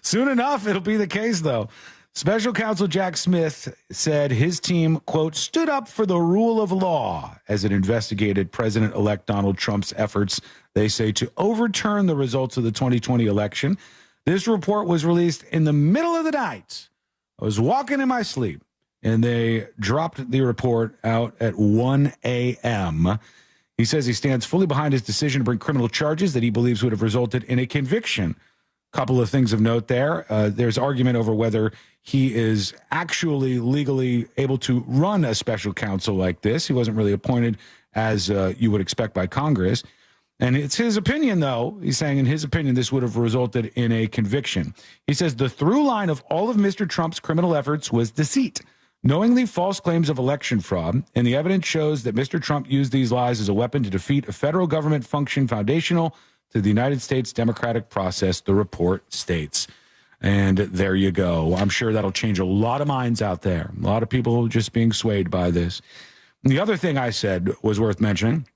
Soon enough, it'll be the case, though. Special counsel Jack Smith said his team, quote, stood up for the rule of law as it investigated President-elect Donald Trump's efforts, they say, to overturn the results of the 2020 election. This report was released in the middle of the night. I was walking in my sleep, and they dropped the report out at 1 a.m. He says he stands fully behind his decision to bring criminal charges that he believes would have resulted in a conviction. Couple of things of note there. There's argument over whether he is actually legally able to run a special counsel like this. He wasn't really appointed as you would expect by Congress. And it's his opinion, though. He's saying in his opinion, this would have resulted in a conviction. He says the through line of all of Mr. Trump's criminal efforts was deceit, knowingly false claims of election fraud. And the evidence shows that Mr. Trump used these lies as a weapon to defeat a federal government function foundational to the United States democratic process, the report states. And there you go. I'm sure that'll change a lot of minds out there. A lot of people just being swayed by this. And the other thing I said was worth mentioning.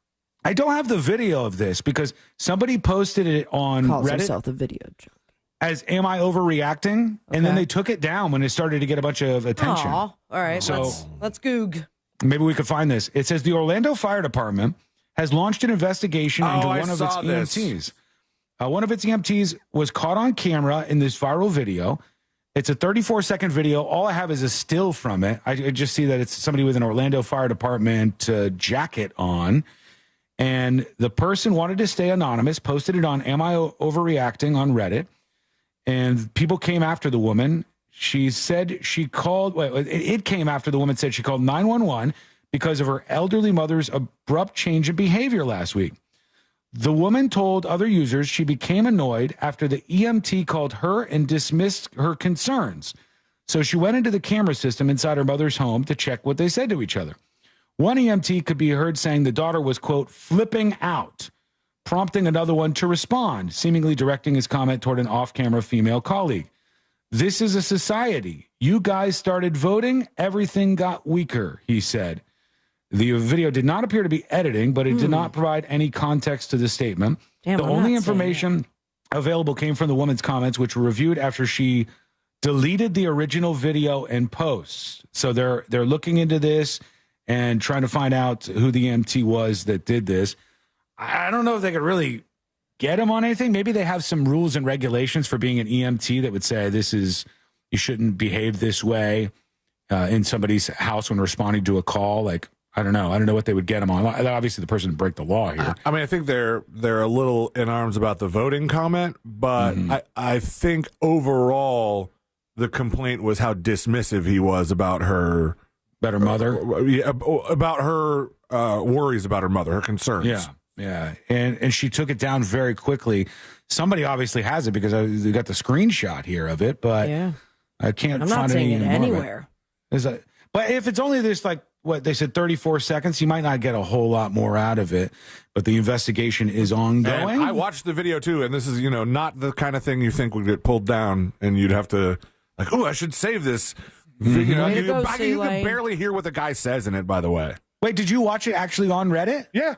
I don't have the video of this because somebody posted it on Calls Reddit. himself the video joke. As am I overreacting? Okay. And then they took it down when it started to get a bunch of attention. Aw. All right, so let's goog. Maybe we could find this. It says the Orlando Fire Department has launched an investigation into one of its EMTs. One of its EMTs was caught on camera in this viral video, It's a 34-second video. All I have is a still from it. I just see that it's somebody with an Orlando Fire Department jacket on. And the person wanted to stay anonymous, posted it on Am I Overreacting on Reddit. And people came after the woman. She said she called, it came after the woman said she called 911 because of her elderly mother's abrupt change in behavior last week. The woman told other users she became annoyed after the EMT called her and dismissed her concerns. So she went into the camera system inside her mother's home to check what they said to each other. One EMT could be heard saying the daughter was, quote, flipping out, prompting another one to respond, seemingly directing his comment toward an off-camera female colleague. This is a society. You guys started voting, everything got weaker, he said. The video did not appear to be editing, but it did not provide any context to the statement. Damn, the only information available came from the woman's comments, which were reviewed after she deleted the original video and posts. So they're looking into this and trying to find out who the EMT was that did this. I don't know if they could really get him on anything. Maybe they have some rules and regulations for being an EMT that would say you shouldn't behave this way in somebody's house when responding to a call. Like, I don't know. I don't know what they would get him on. Obviously, the person would break the law here. I mean, I think they're a little in arms about the voting comment, but I think overall the complaint was how dismissive he was about her better mother, about her worries about her mother, her concerns. Yeah, and she took it down very quickly. Somebody obviously has it because they got the screenshot here of it, but I can't I'm find not seeing it anywhere. But if it's only this, like what they said, 34 seconds, you might not get a whole lot more out of it. But the investigation is ongoing. And I watched the video too, and this is not the kind of thing you think would get pulled down, and you'd have to like, I should save this. You can barely hear what the guy says in it. By the way, wait, did you watch it actually on Reddit? Yeah.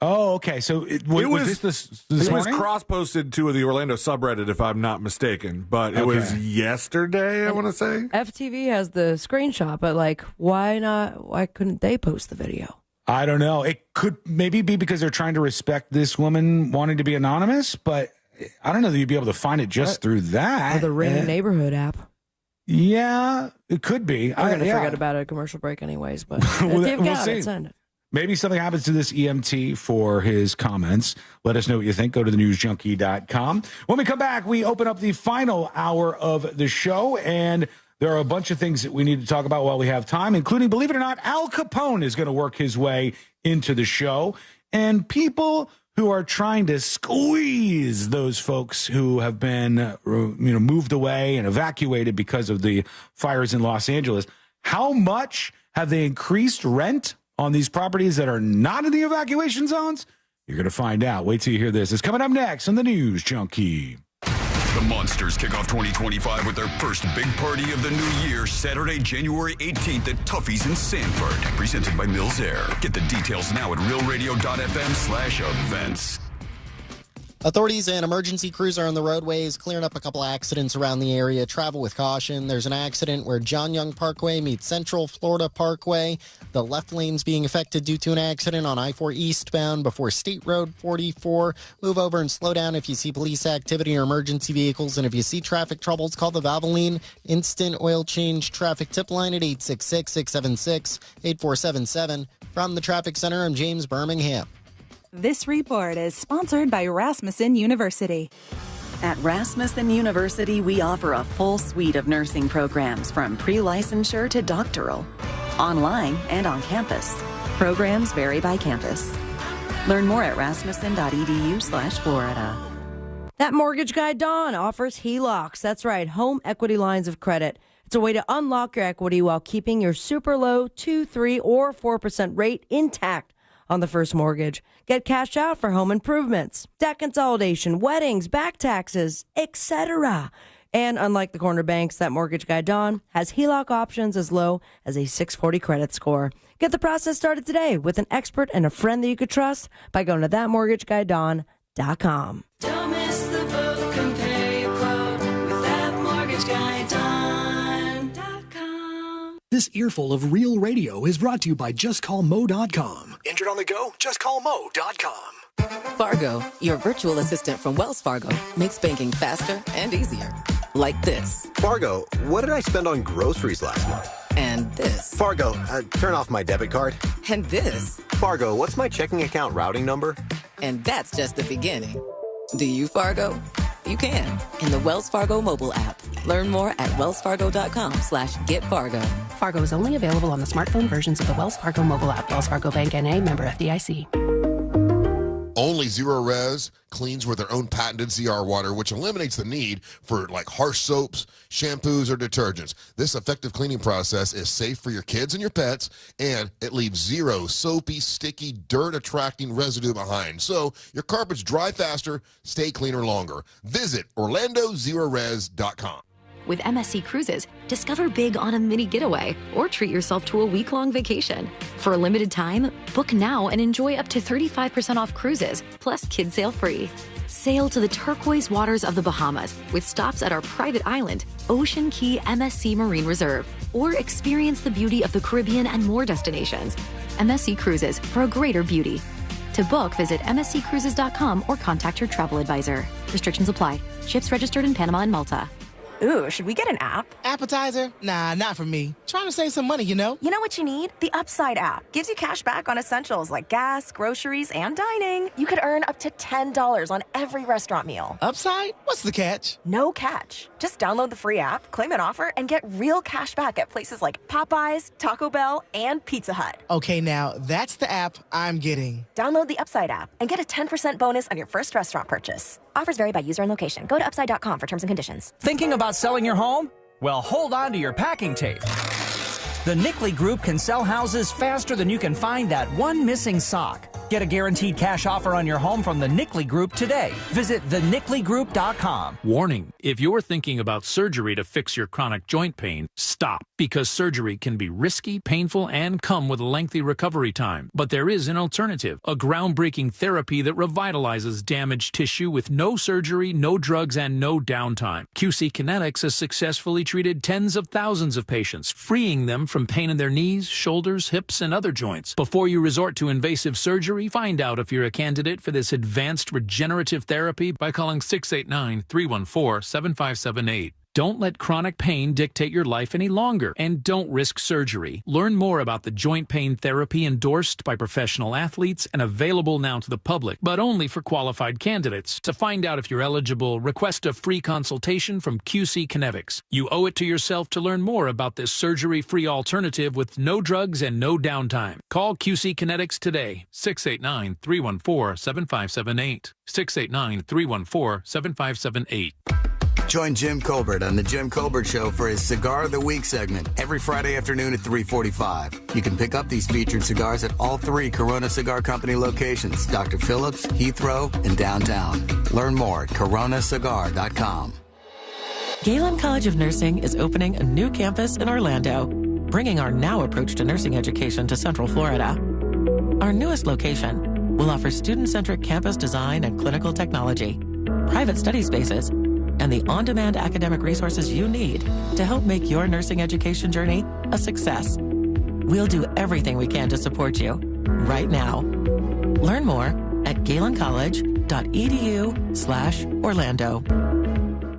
Oh, okay. So it was this was cross-posted to the Orlando subreddit, if I'm not mistaken, but it was yesterday, I want to say. FTV has the screenshot, but why couldn't they post the video? I don't know. It could maybe be because they're trying to respect this woman wanting to be anonymous, but I don't know that you'd be able to find it just through that. Or the Ring Neighborhood app. Yeah, it could be. I'm going to forget about a commercial break anyways, but if you've got it, send it. Maybe something happens to this EMT for his comments. Let us know what you think. Go to thenewsjunkie.com. When we come back, we open up the final hour of the show, and there are a bunch of things that we need to talk about while we have time, including, believe it or not, Al Capone is going to work his way into the show, and people who are trying to squeeze those folks who have been moved away and evacuated because of the fires in Los Angeles. How much have they increased rent on these properties that are not in the evacuation zones? You're going to find out. Wait till you hear this. It's coming up next on the News Junkie. The Monsters kick off 2025 with their first big party of the new year, Saturday, January 18th at Tuffy's in Sanford, presented by Mills Air. Get the details now at realradio.fm/events. Authorities and emergency crews are on the roadways, clearing up a couple accidents around the area. Travel with caution. There's an accident where John Young Parkway meets Central Florida Parkway. The left lane's being affected due to an accident on I-4 eastbound before State Road 44. Move over and slow down if you see police activity or emergency vehicles. And if you see traffic troubles, call the Valvoline Instant Oil Change Traffic Tip Line at 866-676-8477. From the Traffic Center, I'm James Birmingham. This report is sponsored by Rasmussen University. At Rasmussen University, we offer a full suite of nursing programs from pre-licensure to doctoral, online and on campus. Programs vary by campus. Learn more at rasmussen.edu/Florida. That mortgage guy, Don, offers HELOCs. That's right, home equity lines of credit. It's a way to unlock your equity while keeping your super low 2%, 3%, or 4% rate intact on the first mortgage. Get cash out for home improvements, debt consolidation, weddings, back taxes, etc. And unlike the corner banks, that mortgage guy, Don, has HELOC options as low as a 640 credit score. Get the process started today with an expert and a friend that you could trust by going to thatmortgageguyDon.com. Don't miss the boat, compare your quote with thatmortgageguyDon.com. This earful of real radio is brought to you by JustCallMo.com. Injured on the go? JustCallMo.com. Fargo, your virtual assistant from Wells Fargo, makes banking faster and easier. Like this. Fargo, what did I spend on groceries last month? And this. Fargo, turn off my debit card. And this. Fargo, what's my checking account routing number? And that's just the beginning. Do you Fargo? You can in the Wells Fargo mobile app. Learn more at wellsfargo.com/getfargo. Fargo is only available on the smartphone versions of the Wells Fargo mobile app. Wells Fargo Bank N.A., member FDIC. Only Zero Res cleans with their own patented ZR water, which eliminates the need for like harsh soaps, shampoos, or detergents. This effective cleaning process is safe for your kids and your pets, and it leaves zero soapy, sticky, dirt-attracting residue behind. So your carpets dry faster, stay cleaner longer. Visit OrlandoZeroRes.com. With MSC Cruises, discover big on a mini getaway or treat yourself to a week-long vacation. For a limited time, book now and enjoy up to 35% off cruises, plus kids sail free. Sail to the turquoise waters of the Bahamas with stops at our private island, Ocean Key MSC Marine Reserve, or experience the beauty of the Caribbean and more destinations. MSC Cruises, for a greater beauty. To book, visit msccruises.com or contact your travel advisor. Restrictions apply. Ships registered in Panama and Malta. Ooh, should we get an app? Appetizer? Nah, not for me. Trying to save some money, you know? You know what you need? The Upside app. Gives you cash back on essentials like gas, groceries, and dining. You could earn up to $10 on every restaurant meal. Upside? What's the catch? No catch. Just download the free app, claim an offer, and get real cash back at places like Popeyes, Taco Bell, and Pizza Hut. Okay, now that's the app I'm getting. Download the Upside app and get a 10% bonus on your first restaurant purchase. Offers vary by user and location. Go to upside.com for terms and conditions. Thinking about selling your home? Well, hold on to your packing tape. The Nickley Group can sell houses faster than you can find that one missing sock. Get a guaranteed cash offer on your home from the Nickley Group today. Visit thenickley.com. Warning, if you're thinking about surgery to fix your chronic joint pain, stop, because surgery can be risky, painful, and come with a lengthy recovery time. But there is an alternative, a groundbreaking therapy that revitalizes damaged tissue with no surgery, no drugs, and no downtime. QC Kinetics has successfully treated tens of thousands of patients, freeing them from pain in their knees, shoulders, hips, and other joints. Before you resort to invasive surgery, find out if you're a candidate for this advanced regenerative therapy by calling 689-314-7578. Don't let chronic pain dictate your life any longer, and don't risk surgery. Learn more about the joint pain therapy endorsed by professional athletes and available now to the public, but only for qualified candidates. To find out if you're eligible, request a free consultation from QC Kinetics. You owe it to yourself to learn more about this surgery-free alternative with no drugs and no downtime. Call QC Kinetics today, 689-314-7578. 689-314-7578. Join Jim Colbert on The Jim Colbert Show for his Cigar of the Week segment every Friday afternoon at 3:45. You can pick up these featured cigars at all 3 Corona Cigar Company locations, Dr. Phillips, Heathrow, and downtown. Learn more at coronacigar.com. Galen College of Nursing is opening a new campus in Orlando, bringing our now approach to nursing education to Central Florida. Our newest location will offer student-centric campus design and clinical technology, private study spaces, and the on-demand academic resources you need to help make your nursing education journey a success. We'll do everything we can to support you right now. Learn more at galencollege.edu/Orlando.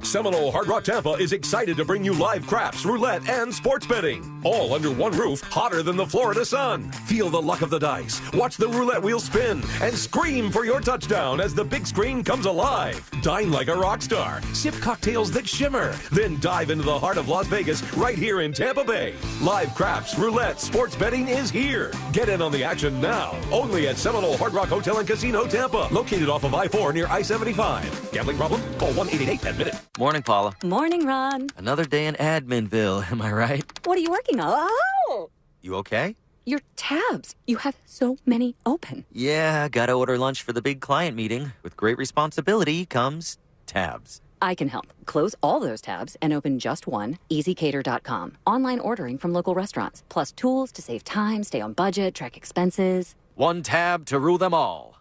Seminole Hard Rock Tampa is excited to bring you live craps, roulette, and sports betting. All under one roof, hotter than the Florida sun. Feel the luck of the dice, watch the roulette wheel spin, and scream for your touchdown as the big screen comes alive. Dine like a rock star, sip cocktails that shimmer, then dive into the heart of Las Vegas right here in Tampa Bay. Live craps, roulette, sports betting is here. Get in on the action now, only at Seminole Hard Rock Hotel and Casino Tampa, located off of I-4 near I-75. Gambling problem? Call 1-888-ADMIT-IT. Morning, Paula. Morning, Ron. Another day in Adminville, am I right? What are you working on? Oh! You okay? Your tabs. You have so many open. Yeah, gotta order lunch for the big client meeting. With great responsibility comes tabs. I can help. Close all those tabs and open just one, easycater.com. Online ordering from local restaurants, plus tools to save time, stay on budget, track expenses. One tab to rule them all.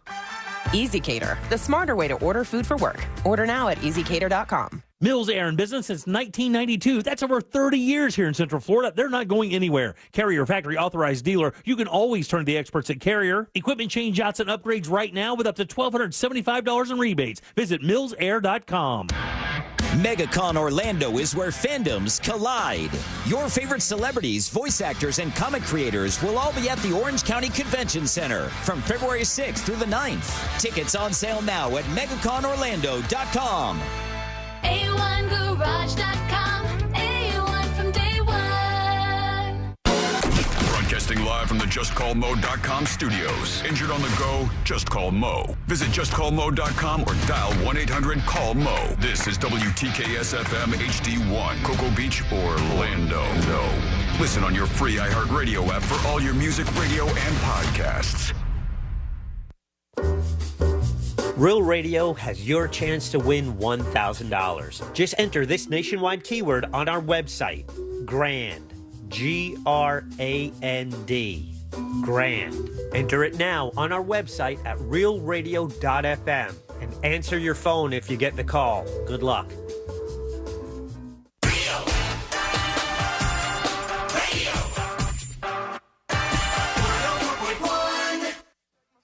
EasyCater, the smarter way to order food for work. Order now at easycater.com. Mills Air in business since 1992. That's over 30 years here in Central Florida. They're not going anywhere. Carrier factory authorized dealer. You can always turn to the experts at Carrier. Equipment change-outs and upgrades right now with up to $1,275 in rebates. Visit millsair.com. MegaCon Orlando is where fandoms collide. Your favorite celebrities, voice actors, and comic creators will all be at the Orange County Convention Center from February 6th through the 9th. Tickets on sale now at MegaConOrlando.com. A1Garage.com. A1 from day one. Broadcasting live from the JustCallMo.com studios. Injured on the go? Just call Mo. Visit JustCallMo.com or dial 1-800-CALL-MO. This is WTKS-FM HD1, Cocoa Beach, Orlando. Listen on your free iHeartRadio app for all your music, radio, and podcasts. Real Radio has your chance to win $1,000. Just enter this nationwide keyword on our website, GRAND. G-R-A-N-D. GRAND. Enter it now on our website at realradio.fm and answer your phone if you get the call. Good luck.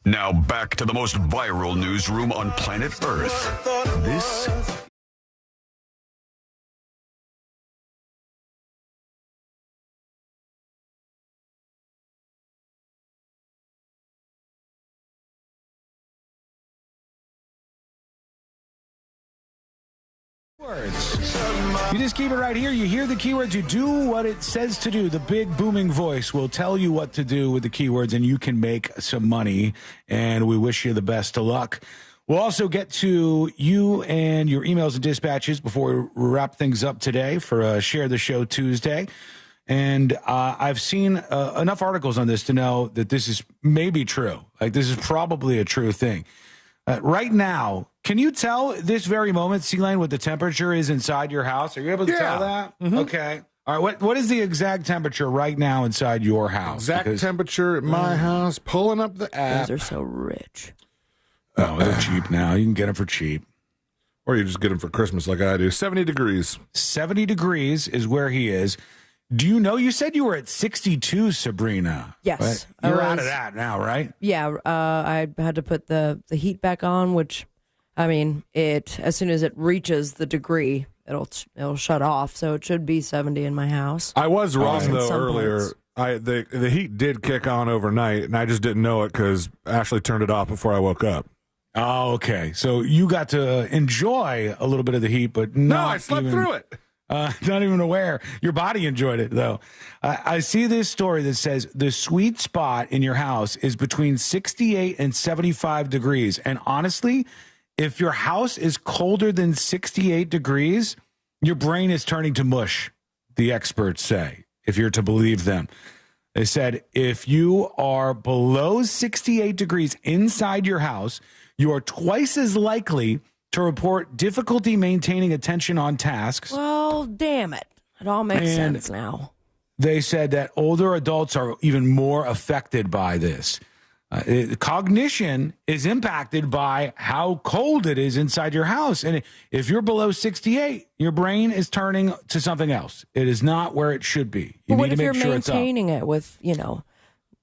Now back to the most viral newsroom on planet Earth. This You just keep it right here. You hear the keywords, you do what it says to do. The big booming voice will tell you what to do with the keywords, and you can make some money. And we wish you the best of luck. We'll also get to you and your emails and dispatches before we wrap things up today for Share the Show Tuesday. And I've seen enough articles on this to know that this is maybe true. Like, this is probably a true thing. Right now, can you tell this very moment, C-Lane, what the temperature is inside your house? Are you able to tell that? Mm-hmm. Okay. All right. What is the exact temperature right now inside your house? Exact temperature at my house, pulling up the app. Those are so rich. Oh, they're cheap now. You can get them for cheap. Or you just get them for Christmas like I do. 70 degrees. 70 degrees is where he is. Do you know, you said you were at 62, Sabrina. Yes. Right? You're out of that now, right? Yeah. I had to put the heat back on, which, I mean, as soon as it reaches the degree, it'll shut off. So it should be 70 in my house. I was wrong, though, earlier. The heat did kick on overnight, and I just didn't know it because Ashley turned it off before I woke up. Oh, okay. So you got to enjoy a little bit of the heat, but no, I slept through it. Not even aware. Your body enjoyed it, though. I see this story that says the sweet spot in your house is between 68 and 75 degrees. And honestly, if your house is colder than 68 degrees, your brain is turning to mush, the experts say, if you're to believe them. They said if you are below 68 degrees inside your house, you are twice as likely to report difficulty maintaining attention on tasks. Well, damn it. It all makes sense now. They said that older adults are even more affected by this. Cognition is impacted by how cold it is inside your house. And if you're below 68, your brain is turning to something else. It is not where it should be. You need to make sure it's up. What if you're maintaining it with,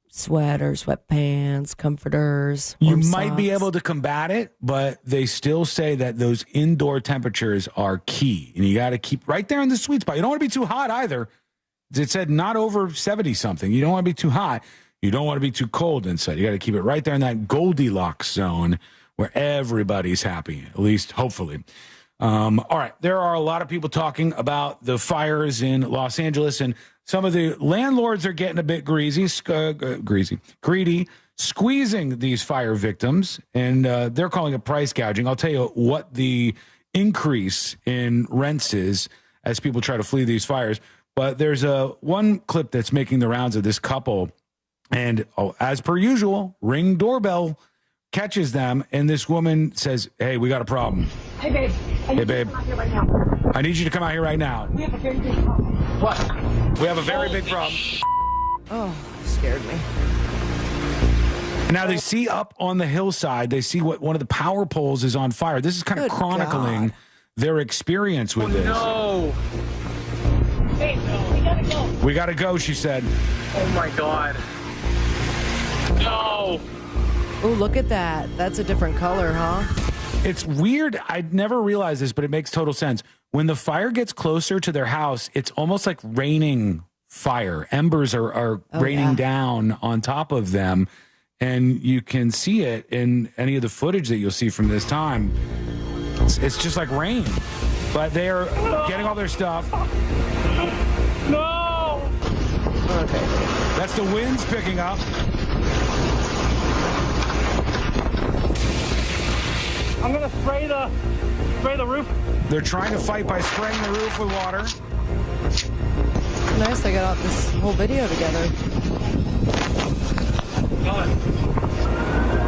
sweaters, sweatpants, comforters? You might be able to combat it, but they still say that those indoor temperatures are key. And you got to keep right there in the sweet spot. You don't want to be too hot either. It said not over 70-something. You don't want to be too hot. You don't want to be too cold inside. You got to keep it right there in that Goldilocks zone where everybody's happy, at least hopefully. All right. There are a lot of people talking about the fires in Los Angeles, and some of the landlords are getting a bit greedy, squeezing these fire victims, and they're calling it price gouging. I'll tell you what the increase in rents is as people try to flee these fires. But there's one clip that's making the rounds of this couple, and as per usual, Ring doorbell catches them, and this woman says, "Hey, we got a problem." Hey, babe. Hey, babe. I need you to come out here right now. We have a very big problem. What? We have a very big problem. Oh, scared me. Now they see up on the hillside, they see what one of the power poles is on fire. This is kind of chronicling their experience with this. No. Hey, we gotta go. We gotta go, she said. Oh my God. No. Oh, look at that. That's a different color, huh? It's weird. I'd never realized this, but it makes total sense. When the fire gets closer to their house, it's almost like raining fire. Embers are raining down on top of them, and you can see it in any of the footage that you'll see from this time. It's just like rain, but they are getting all their stuff. No! Okay. That's the winds picking up. I'm gonna spray the roof. They're trying to fight by spraying the roof with water. Nice, I got out this whole video together.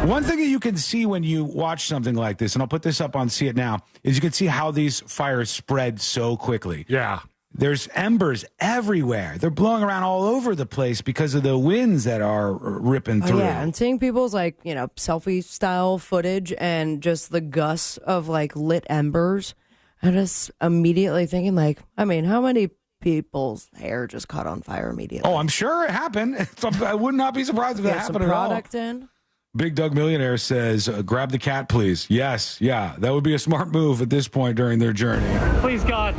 One thing that you can see when you watch something like this, and I'll put this up on See It Now, is you can see how these fires spread so quickly. Yeah. There's embers everywhere. They're blowing around all over the place because of the winds that are ripping through. Yeah, and seeing people's selfie style footage and just the gusts of lit embers, and just immediately thinking how many people's hair just caught on fire immediately? Oh, I'm sure it happened. I would not be surprised if it happened at all. Product in. Big Doug Millionaire says, grab the cat, please. Yes, yeah, that would be a smart move at this point during their journey. Please, God.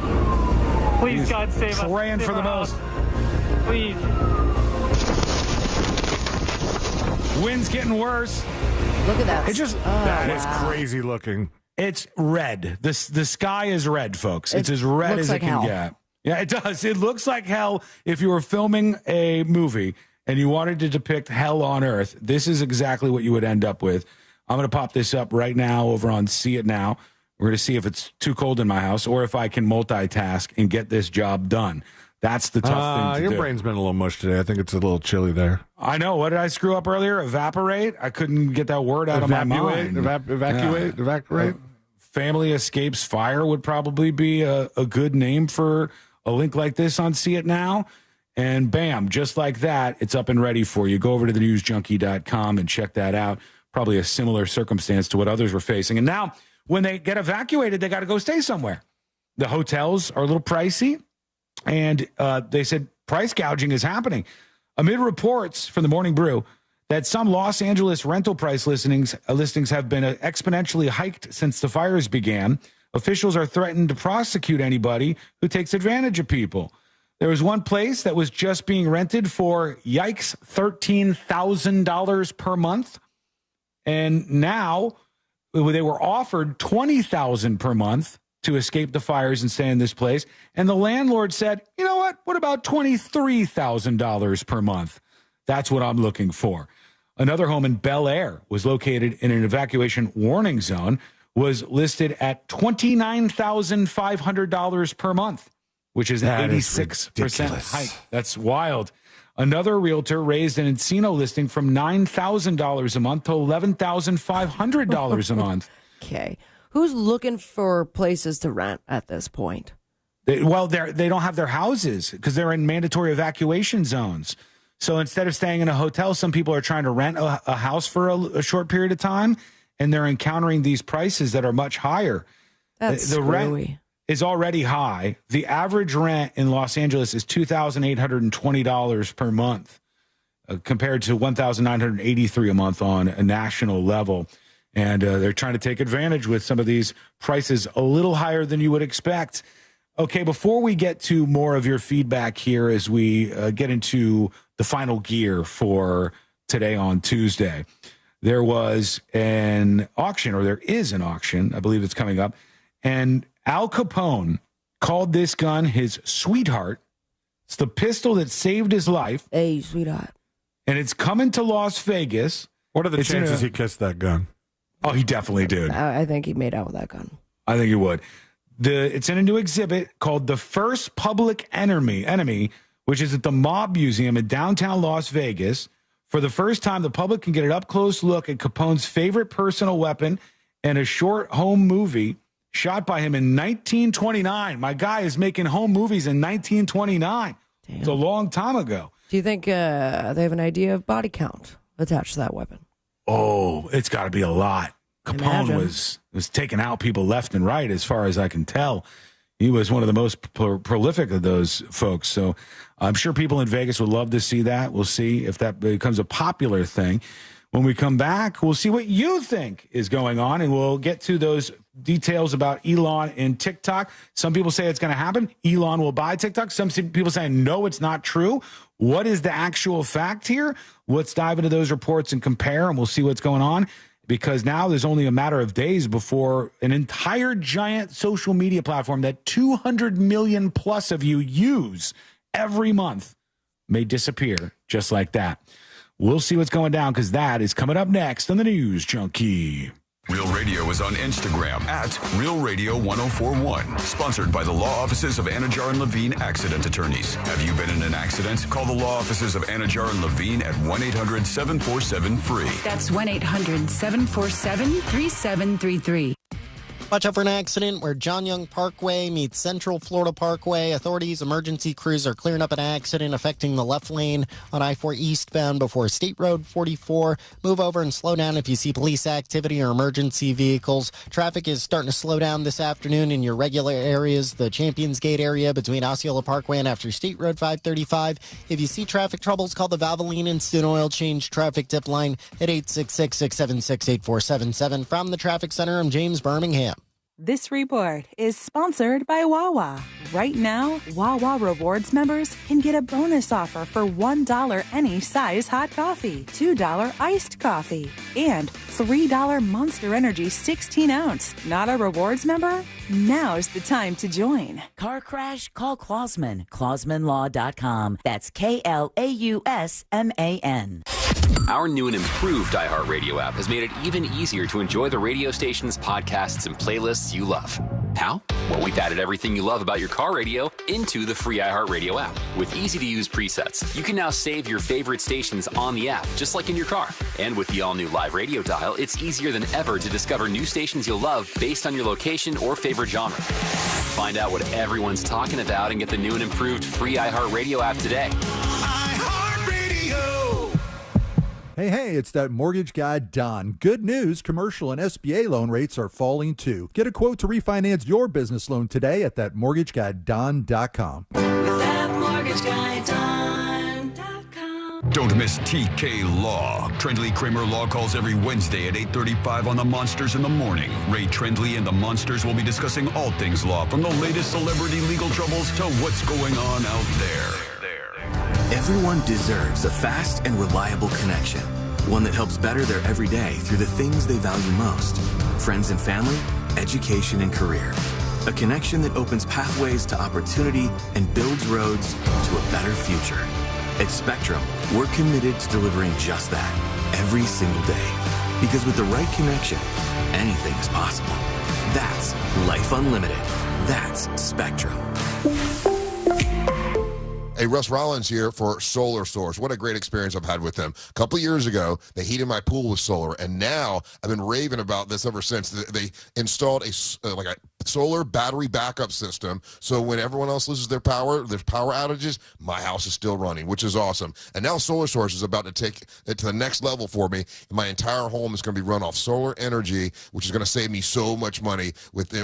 Please, God, save us. Praying for the most. Please. Wind's getting worse. Look at that. It just that is crazy looking. It's red. The sky is red, folks. It's as red as it can get. Yeah, it does. It looks like hell. If you were filming a movie and you wanted to depict hell on earth, this is exactly what you would end up with. I'm going to pop this up right now over on See It Now. We're going to see if it's too cold in my house or if I can multitask and get this job done. That's the tough thing to do. Your brain's been a little mush today. I think it's a little chilly there. I know. What did I screw up earlier? Evaporate? I couldn't get that word out of my mind. Evacuate. Family Escapes Fire would probably be a good name for a link like this on See It Now. And bam, just like that, it's up and ready for you. Go over to thenewsjunkie.com and check that out. Probably a similar circumstance to what others were facing. And now, when they get evacuated, they got to go stay somewhere. The hotels are a little pricey, and they said price gouging is happening. Amid reports from the Morning Brew that some Los Angeles rental price listings have been exponentially hiked since the fires began, officials are threatened to prosecute anybody who takes advantage of people. There was one place that was just being rented for, yikes, $13,000 per month, and now they were offered $20,000 per month to escape the fires and stay in this place. And the landlord said, you know what? What about $23,000 per month? That's what I'm looking for. Another home in Bel Air was located in an evacuation warning zone, was listed at $29,500 per month, which is an 86% hike. That's wild. Another realtor raised an Encino listing from $9,000 a month to $11,500 a month. Okay. Who's looking for places to rent at this point? They don't have their houses because they're in mandatory evacuation zones. So instead of staying in a hotel, some people are trying to rent a house for a short period of time, and they're encountering these prices that are much higher. That's the rent is already high. The average rent in Los Angeles is $2,820 per month, compared to $1,983 a month on a national level. And they're trying to take advantage with some of these prices a little higher than you would expect. Okay, before we get to more of your feedback here as we get into the final gear for today on Tuesday, there was an auction, or there is an auction, I believe it's coming up, and Al Capone called this gun his sweetheart. It's the pistol that saved his life. Hey, sweetheart. And it's coming to Las Vegas. What are the chances he kissed that gun? Oh, he definitely did. I think he made out with that gun. I think he would. It's in a new exhibit called The First Public Enemy, which is at the Mob Museum in downtown Las Vegas. For the first time, the public can get an up-close look at Capone's favorite personal weapon and a short home movie shot by him in 1929. My guy is making home movies in 1929. Damn. It's a long time ago. Do you think they have an idea of body count attached to that weapon? Oh, it's got to be a lot. Capone was taking out people left and right, as far as I can tell. He was one of the most prolific of those folks. So I'm sure people in Vegas would love to see that. We'll see if that becomes a popular thing. When we come back, we'll see what you think is going on, and we'll get to those details about Elon and TikTok. Some people say it's going to happen. Elon will buy TikTok. Some people saying, no, it's not true. What is the actual fact here? Let's dive into those reports and compare, and we'll see what's going on, because now there's only a matter of days before an entire giant social media platform that 200 million plus of you use every month may disappear just like that. We'll see what's going down, because that is coming up next on the News Junkie. Real Radio is on Instagram at Real Radio 1041. Sponsored by the law offices of Anajar and Levine Accident Attorneys. Have you been in an accident? Call the law offices of Anajar and Levine at 1-800-747-FREE. That's 1-800-747-3733. Watch out for an accident where John Young Parkway meets Central Florida Parkway. Authorities, emergency crews are clearing up an accident affecting the left lane on I-4 eastbound before State Road 44. Move over and slow down if you see police activity or emergency vehicles. Traffic is starting to slow down this afternoon in your regular areas, the Champions Gate area between Osceola Parkway and after State Road 535. If you see traffic troubles, call the Valvoline Instant Oil Change traffic tip line at 866-676-8477. From the Traffic Center, I'm James Birmingham. This report is sponsored by Wawa. Right now, Wawa Rewards members can get a bonus offer for $1 any size hot coffee, $2 iced coffee, and $3 Monster Energy 16-ounce. Not a rewards member? Now's the time to join. Car crash? Call Klausman. KlausmanLaw.com. That's KLAUSMAN. Our new and improved iHeartRadio app has made it even easier to enjoy the radio station's podcasts and playlists you love. How? Well, we've added everything you love about your car radio into the free iHeartRadio app. With easy-to-use presets, you can now save your favorite stations on the app, just like in your car. And with the all-new live radio dial, it's easier than ever to discover new stations you'll love based on your location or favorite genre. Find out what everyone's talking about and get the new and improved free iHeartRadio app today. Hey, it's that mortgage guy, Don. Good news, commercial and SBA loan rates are falling too. Get a quote to refinance your business loan today at thatmortgageguyDon.com. With thatmortgageguyDon.com. Don't miss TK Law. Trendley Kramer Law calls every Wednesday at 8:35 on the Monsters in the Morning. Ray Trendley and the Monsters will be discussing all things law, from the latest celebrity legal troubles to what's going on out there. Everyone deserves a fast and reliable connection, one that helps better their everyday through the things they value most: friends and family, education and career. A connection that opens pathways to opportunity and builds roads to a better future. At Spectrum, we're committed to delivering just that every single day. Because with the right connection, anything is possible. That's Life Unlimited. That's Spectrum. Hey, Russ Rollins here for Solar Source. What a great experience I've had with them. A couple years ago, they heated my pool with solar, and now I've been raving about this ever since. They installed a solar battery backup system, so when everyone else loses their power, there's power outages, my house is still running, which is awesome. And now Solar Source is about to take it to the next level for me. My entire home is going to be run off solar energy, which is going to save me so much money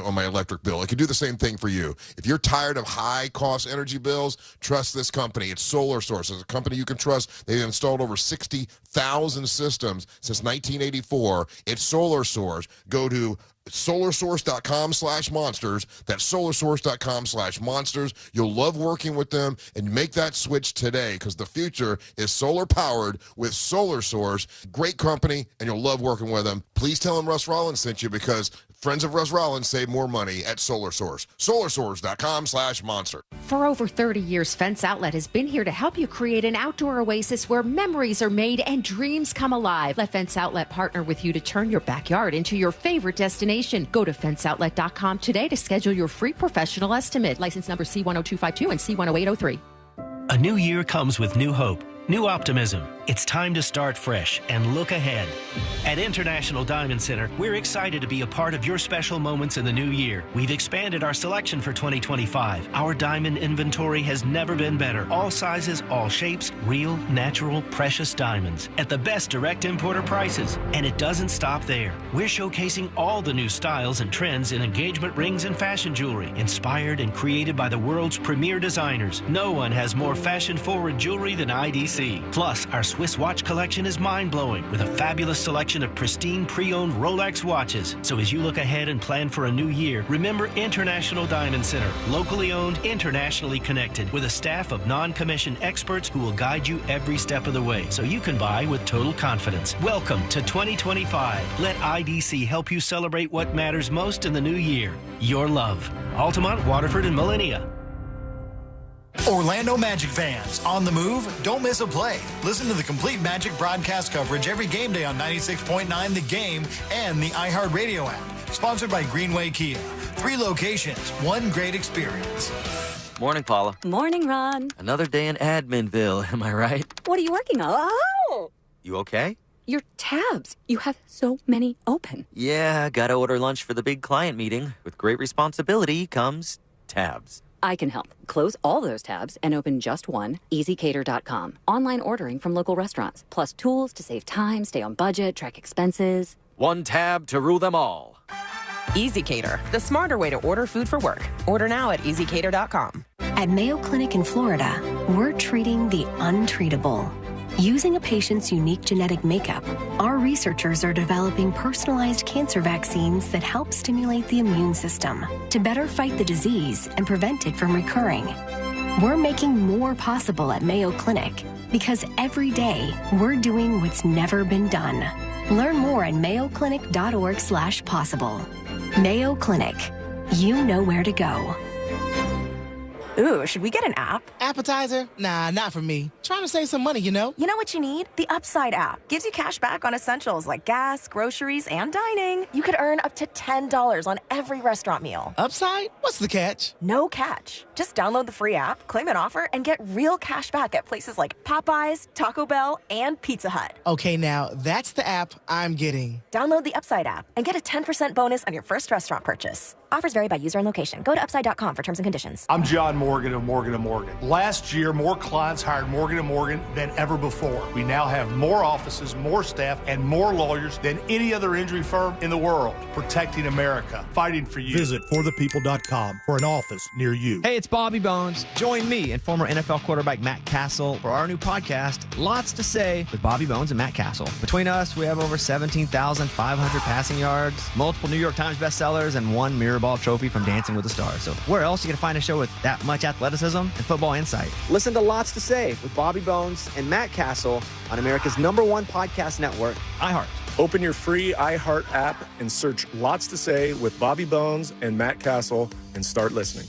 on my electric bill. It can do the same thing for you. If you're tired of high-cost energy bills, trust this company. It's Solar Source. It's a company you can trust. They've installed over 60,000 systems since 1984. It's Solar Source. Go to solarsource.com/monsters. That's solarsource.com/monsters. You'll love working with them, and make that switch today, because the future is solar powered with Solar Source. Great company, and you'll love working with them. Please tell them Russ Rollins sent you, because friends of Russ Rollins save more money at Solar Source. solarsource.com/monster. For over 30 years, Fence Outlet has been here to help you create an outdoor oasis where memories are made and dreams come alive. Let Fence Outlet partner with you to turn your backyard into your favorite destination. Go to fenceoutlet.com today to schedule your free professional estimate. License number C10252 and C10803. A new year comes with new hope, new optimism. It's time to start fresh and look ahead. At International Diamond Center, we're excited to be a part of your special moments in the new year. We've expanded our selection for 2025. Our diamond inventory has never been better. All sizes, all shapes, real, natural, precious diamonds at the best direct importer prices. And it doesn't stop there. We're showcasing all the new styles and trends in engagement rings and fashion jewelry, inspired and created by the world's premier designers. No one has more fashion-forward jewelry than IDC. Plus, our Swiss watch collection is mind-blowing with a fabulous selection of pristine pre-owned Rolex watches. So as you look ahead and plan for a new year, remember International Diamond Center, locally owned, internationally connected, with a staff of non-commissioned experts who will guide you every step of the way so you can buy with total confidence. Welcome to 2025. Let IDC help you celebrate what matters most in the new year. Your love. Altamont, Waterford, and Millennia. Orlando Magic fans, on the move? Don't miss a play. Listen to the complete Magic broadcast coverage every game day on 96.9 The Game and the iHeartRadio app. Sponsored by Greenway Kia. 3 locations, 1 great experience. Morning, Paula. Morning, Ron. Another day in Adminville, am I right? What are you working on? Oh! You okay? Your tabs. You have so many open. Yeah, gotta order lunch for the big client meeting. With great responsibility comes tabs. I can help. Close all those tabs and open just one, easycater.com. Online ordering from local restaurants, plus tools to save time, stay on budget, track expenses. One tab to rule them all. EasyCater, the smarter way to order food for work. Order now at easycater.com. At Mayo Clinic in Florida, we're treating the untreatable. Using a patient's unique genetic makeup, our researchers are developing personalized cancer vaccines that help stimulate the immune system to better fight the disease and prevent it from recurring. We're making more possible at Mayo Clinic because every day we're doing what's never been done. Learn more at mayoclinic.org/possible. Mayo Clinic. You know where to go. Ooh, should we get an app? Appetizer? Nah, not for me. Trying to save some money, you know? You know what you need? The Upside app. Gives you cash back on essentials like gas, groceries, and dining. You could earn up to $10 on every restaurant meal. Upside? What's the catch? No catch. Just download the free app, claim an offer, and get real cash back at places like Popeyes, Taco Bell, and Pizza Hut. Okay, now that's the app I'm getting. Download the Upside app and get a 10% bonus on your first restaurant purchase. Offers vary by user and location. Go to upside.com for terms and conditions. I'm John Morgan of Morgan & Morgan. Last year, more clients hired Morgan & Morgan than ever before. We now have more offices, more staff, and more lawyers than any other injury firm in the world. Protecting America. Fighting for you. Visit forthepeople.com for an office near you. Hey, it's Bobby Bones. Join me and former NFL quarterback Matt Castle for our new podcast, Lots to Say with Bobby Bones and Matt Castle. Between us, we have over 17,500 passing yards, multiple New York Times bestsellers, and 1 Mirror Ball trophy from Dancing with the Stars. So where else are you going to find a show with that much athleticism and football insight? Listen to Lots to Say with Bobby Bones and Matt Castle on America's #1 podcast network, iHeart. Open your free iHeart app and search Lots to Say with Bobby Bones and Matt Castle and start listening.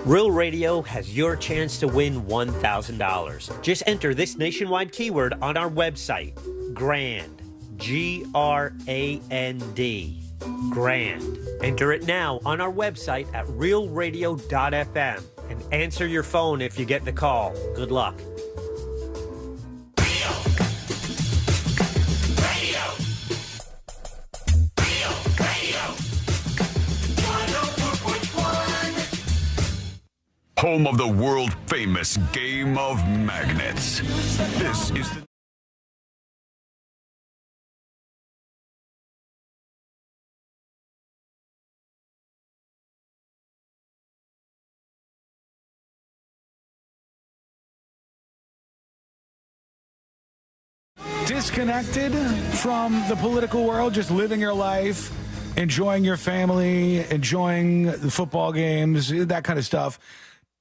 Real Radio has your chance to win $1,000. Just enter this nationwide keyword on our website, GRAND, GRAND. Grand. Enter it now on our website at realradio.fm and answer your phone if you get the call. Good luck. Home of the world famous Game of Magnets. This is the Disconnected from the political world, just living your life, enjoying your family, enjoying the football games, that kind of stuff.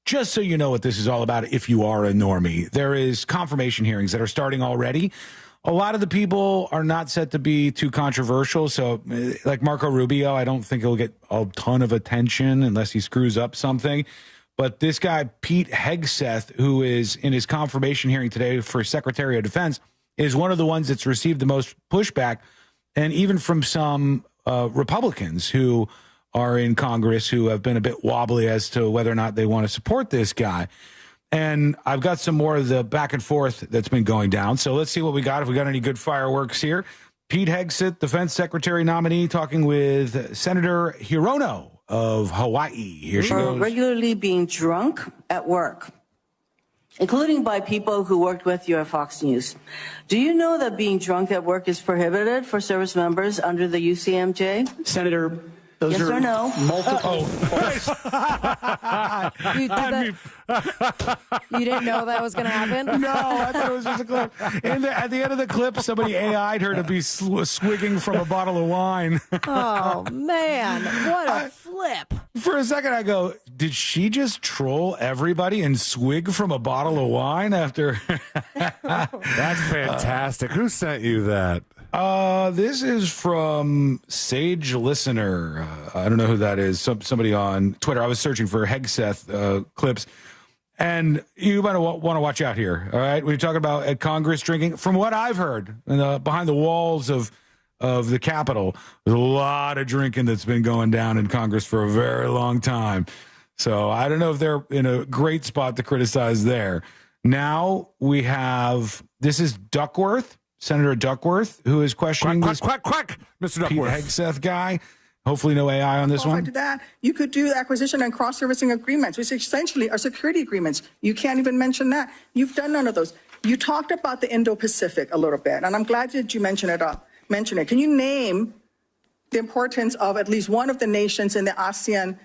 Just so you know what this is all about, if you are a normie, there is confirmation hearings that are starting already. A lot of the people are not set to be too controversial. So like Marco Rubio, I don't think he'll get a ton of attention unless he screws up something. But this guy, Pete Hegseth, who is in his confirmation hearing today for Secretary of Defense, is one of the ones that's received the most pushback, and even from some Republicans who are in Congress who have been a bit wobbly as to whether or not they want to support this guy. And I've got some more of the back and forth that's been going down. So let's see what we got, if we got any good fireworks here. Pete Hegseth, Defense Secretary nominee, talking with Senator Hirono of Hawaii. Here she goes. Regularly being drunk at work, including by people who worked with you at Fox News. Do you know that being drunk at work is prohibited for service members under the UCMJ? Senator, Yes or no? Multiple. You didn't know that was going to happen? No, I thought it was just a clip. At the end of the clip, somebody AI'd her to be swigging from a bottle of wine. Oh, man. What a flip. For a second, I go, did she just troll everybody and swig from a bottle of wine after? That's fantastic. Who sent you that? This is from Sage Listener. I don't know who that is. Somebody on Twitter. I was searching for Hegseth clips. And you might want to watch out here, all right? When you're talking about at Congress drinking, from what I've heard, behind the walls of the Capitol, there's a lot of drinking that's been going down in Congress for a very long time. So I don't know if they're in a great spot to criticize there. Now we have, this is Duckworth, Senator Duckworth, who is questioning quack, Mr. Duckworth. Pete Hegseth guy. Hopefully no AI on this one. To that, you could do acquisition and cross-servicing agreements, which essentially are security agreements. You can't even mention that. You've done none of those. You talked about the Indo-Pacific a little bit, and I'm glad that you mentioned it. Can you name the importance of at least one of the nations in the ASEAN,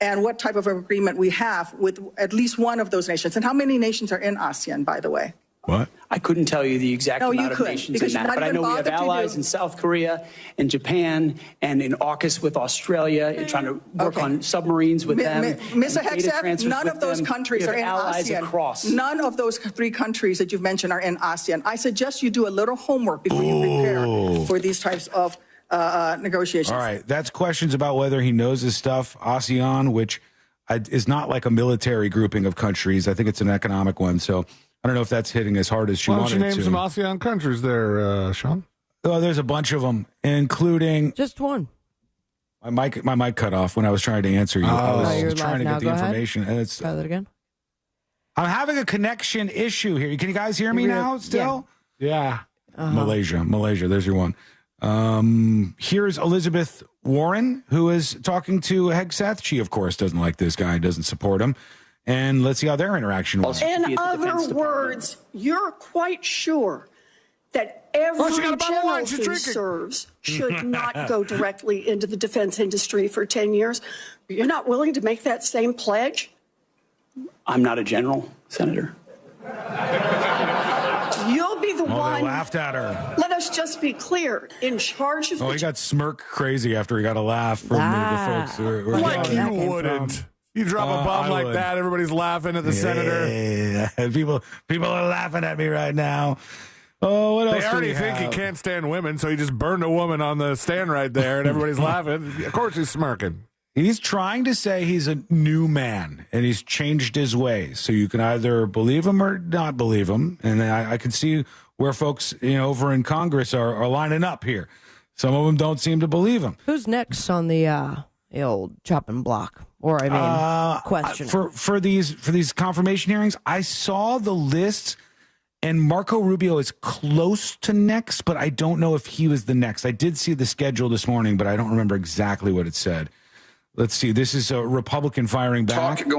and what type of agreement we have with at least one of those nations? And how many nations are in ASEAN, by the way? What? I couldn't tell you the exact amount of nations in that, but I know we have allies in South Korea and Japan and in AUKUS with Australia, trying to work on submarines with them. Mr. Hegseth, none of those countries are in ASEAN. Across. None of those 3 countries that you've mentioned are in ASEAN. I suggest you do a little homework before you prepare for these types of negotiations. All right, that's questions about whether he knows his stuff. ASEAN, which is not like a military grouping of countries. I think it's an economic one, so I don't know if that's hitting as hard as she wanted to. Why don't you name some ASEAN countries there, Sean? Oh, there's a bunch of them, including... Just one. My mic cut off when I was trying to answer you. I was trying to get the information. And it's, try that again. I'm having a connection issue here. Can you guys hear me now still? Yeah. Malaysia. There's your one. Here's Elizabeth Warren, who is talking to Hegseth. She, of course, doesn't like this guy, doesn't support him. And let's see how their interaction was. In other words, you're quite sure that every general who serves should not go directly into the defense industry for 10 years. You're not willing to make that same pledge? I'm not a general, Senator. You'll be the one. They laughed at her. Let us just be clear. In charge of he got smirk crazy after he got a laugh from the folks who were like you wouldn't. You drop a bomb like that, everybody's laughing at the senator. Yeah. People are laughing at me right now. Oh, what else? They already think he can't stand women, so he just burned a woman on the stand right there, and everybody's laughing. Of course he's smirking. He's trying to say he's a new man, and he's changed his ways. So you can either believe him or not believe him. And I can see where folks over in Congress are lining up here. Some of them don't seem to believe him. Who's next on the old chopping block? Or question for these confirmation hearings. I saw the list, and Marco Rubio is close to next, but I don't know if he was the next. I did see the schedule this morning, but I don't remember exactly what it said. Let's see. This is a Republican firing back. Talking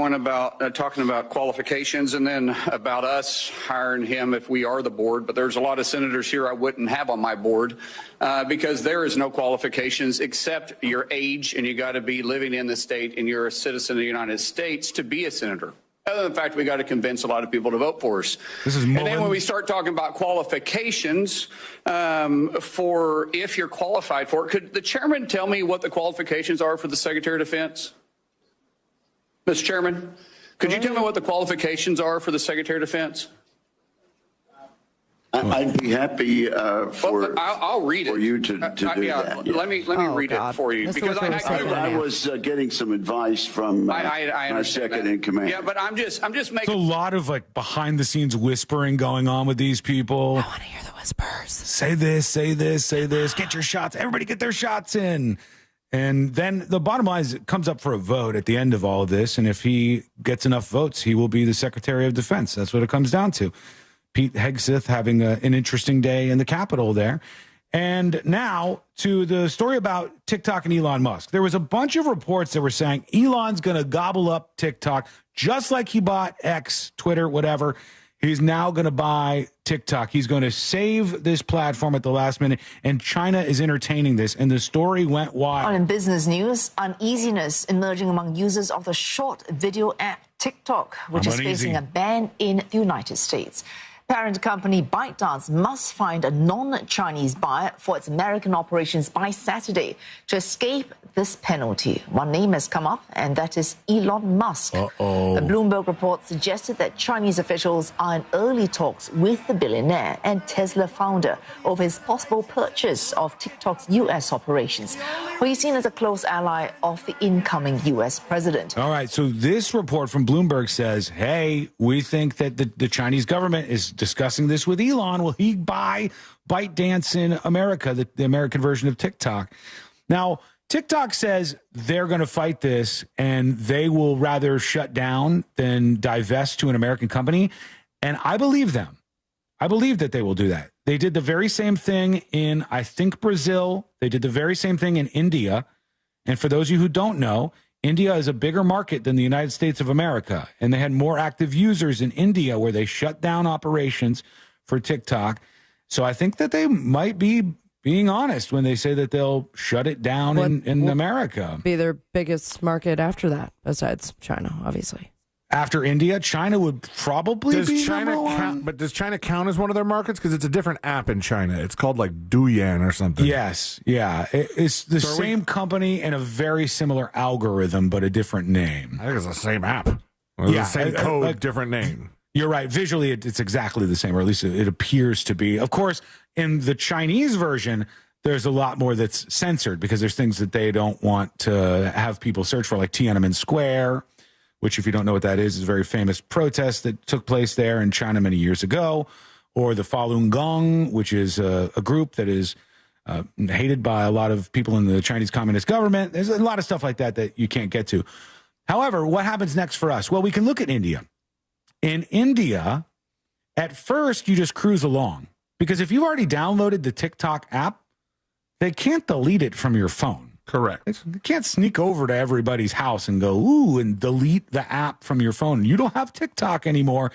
about qualifications, and then about us hiring him if we are the board. But there's a lot of senators here I wouldn't have on my board because there is no qualifications except your age, and you got to be living in the state, and you're a citizen of the United States to be a senator. Other than the fact we got to convince a lot of people to vote for us. And then when we start talking about qualifications for if you're qualified for it, could the chairman tell me what the qualifications are for the Secretary of Defense? Mr. Chairman, could you tell me what the qualifications are for the Secretary of Defense? I'd be happy I'll read for you to do that. Yeah. Let me read it for you because I was getting some advice from my second in command. Yeah, but I'm just making. There's a lot of behind the scenes whispering going on with these people. I want to hear the whispers. Say this, say this, say this. Get your shots. Everybody get their shots in. And then the bottom line is it comes up for a vote at the end of all of this. And if he gets enough votes, he will be the Secretary of Defense. That's what it comes down to. Pete Hegseth having an interesting day in the Capitol there. And now to the story about TikTok and Elon Musk. There was a bunch of reports that were saying Elon's going to gobble up TikTok just like he bought X, Twitter, whatever. He's now going to buy TikTok. He's going to save this platform at the last minute, and China is entertaining this, and the story went wild. In business news, uneasiness emerging among users of the short video app TikTok, which is facing a ban in the United States. Parent company ByteDance must find a non-Chinese buyer for its American operations by Saturday to escape this penalty. One name has come up, and that is Elon Musk. A Bloomberg report suggested that Chinese officials are in early talks with the billionaire and Tesla founder over his possible purchase of TikTok's U.S. operations, where he's seen as a close ally of the incoming U.S. president. All right, so this report from Bloomberg says, hey, we think that the Chinese government is discussing this with Elon. Will he buy ByteDance in America, the American version of TikTok? Now, TikTok says they're going to fight this and they will rather shut down than divest to an American company. And I believe them. I believe that they will do that. They did the very same thing in, I think, Brazil. They did the very same thing in India. And for those of you who don't know, India is a bigger market than the United States of America. And they had more active users in India where they shut down operations for TikTok. So I think that they might be being honest when they say that they'll shut it down in America. Be their biggest market after that, besides China, obviously. After India, China would probably be number one. But does China count as one of their markets? Because it's a different app in China. It's called like Douyin or something. Yes, yeah. It's the same company and a very similar algorithm, but a different name. I think it's the same app. Or the same code, different name. You're right. Visually, it's exactly the same, or at least it appears to be. Of course, in the Chinese version, there's a lot more that's censored because there's things that they don't want to have people search for, like Tiananmen Square, which, if you don't know what that is a very famous protest that took place there in China many years ago, or the Falun Gong, which is a group that is hated by a lot of people in the Chinese Communist government. There's a lot of stuff like that that you can't get to. However, what happens next for us? Well, we can look at India. In India, at first, you just cruise along. Because if you've already downloaded the TikTok app, they can't delete it from your phone. Correct. You can't sneak over to everybody's house and go, ooh, and delete the app from your phone. You don't have TikTok anymore.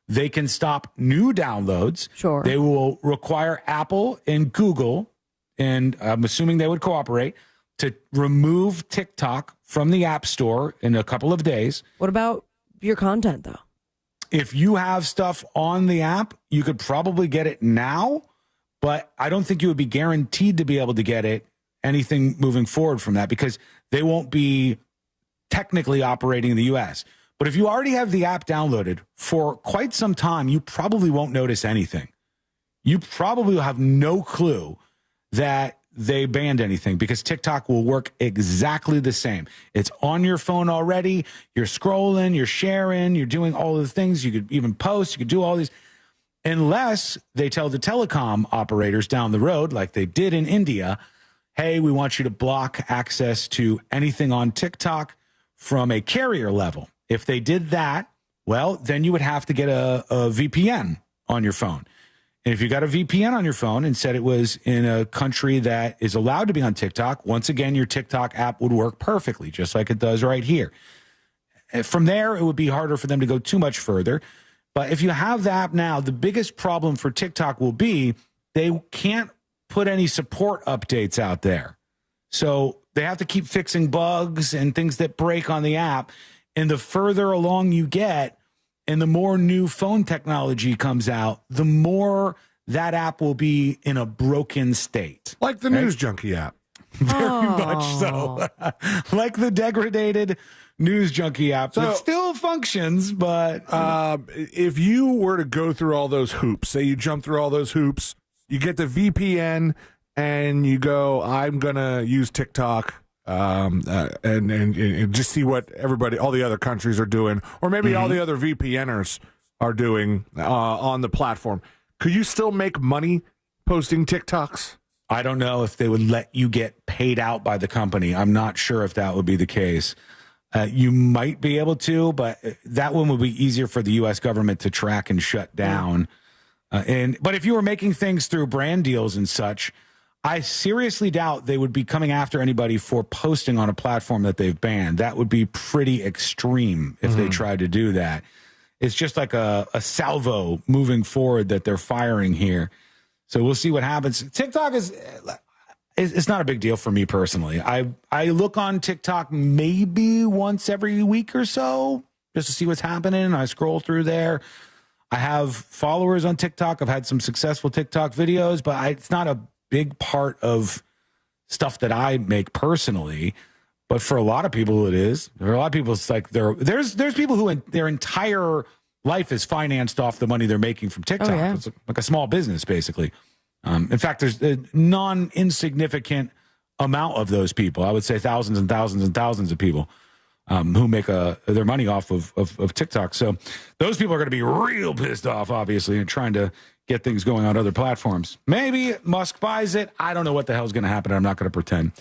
They can stop new downloads. Sure. They will require Apple and Google, and I'm assuming they would cooperate, to remove TikTok from the App Store in a couple of days. What about your content, though? If you have stuff on the app, you could probably get it now, but I don't think you would be guaranteed to be able to get it anything moving forward from that because they won't be technically operating in the U.S. But if you already have the app downloaded for quite some time, you probably won't notice anything. You probably will have no clue that they banned anything because TikTok will work exactly the same. It's on your phone already. You're scrolling, you're sharing, you're doing all of the things. You could even post, you could do all these. Unless they tell the telecom operators down the road, like they did in India, hey, we want you to block access to anything on TikTok from a carrier level. If they did that, well, then you would have to get a VPN on your phone. And if you got a VPN on your phone and said it was in a country that is allowed to be on TikTok, once again, your TikTok app would work perfectly, just like it does right here. From there, it would be harder for them to go too much further. But if you have the app now, the biggest problem for TikTok will be they can't put any support updates out there. So they have to keep fixing bugs and things that break on the app. And the further along you get, and the more new phone technology comes out, the more that app will be in a broken state. Like the News Junkie app. Very much so. Like the degraded News Junkie app. So, it still functions, but... if you were to go through all those hoops, say you jump through all those hoops, you get the VPN, and you go, I'm going to use TikTok, and just see what all the other countries are doing, or maybe all the other VPNers are doing on the platform. Could you still make money posting TikToks? I don't know if they would let you get paid out by the company. I'm not sure if that would be the case. You might be able to, but that one would be easier for the U.S. government to track and shut down. But if you were making things through brand deals and such, I seriously doubt they would be coming after anybody for posting on a platform that they've banned. That would be pretty extreme if they tried to do that. It's just like a salvo moving forward that they're firing here. So we'll see what happens. TikTok it's not a big deal for me personally. I look on TikTok maybe once every week or so just to see what's happening. I scroll through there. I have followers on TikTok. I've had some successful TikTok videos, but it's not a big part of stuff that I make personally. But for a lot of people, it is. There are a lot of people, it's like there's people who their entire life is financed off the money they're making from TikTok. Oh, yeah. It's like a small business, basically. In fact, there's a non-insignificant amount of those people. I would say thousands and thousands and thousands of people who make their money off of TikTok. So those people are going to be real pissed off, obviously, and trying to get things going on other platforms. Maybe Musk buys it. I don't know what the hell's going to happen. I'm not going to pretend.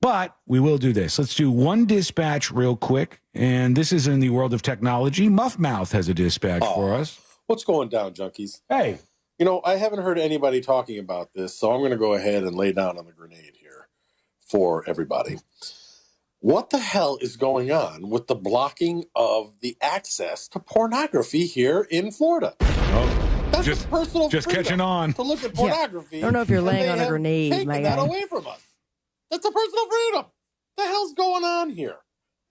But we will do this. Let's do one dispatch real quick. And this is in the world of technology. Muffmouth has a dispatch for us. What's going down, junkies? Hey. You know, I haven't heard anybody talking about this, so I'm going to go ahead and lay down on the grenade here for everybody. What the hell is going on with the blocking of the access to pornography here in Florida? Oh, that's just personal just freedom catching on to look at pornography. I don't know if you're laying on a grenade, taking my that guy. away from us. That's a personal freedom. What the hell's going on here?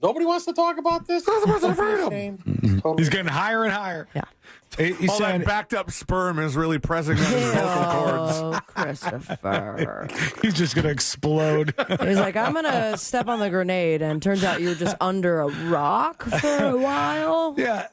Nobody wants to talk about this. That's a personal freedom. He's getting higher and higher. Yeah. All that backed up sperm is really pressing on his vocal cords. Oh, Christopher. He's just going to explode. He's like, I'm going to step on the grenade, and turns out you're just under a rock for a while. Yeah.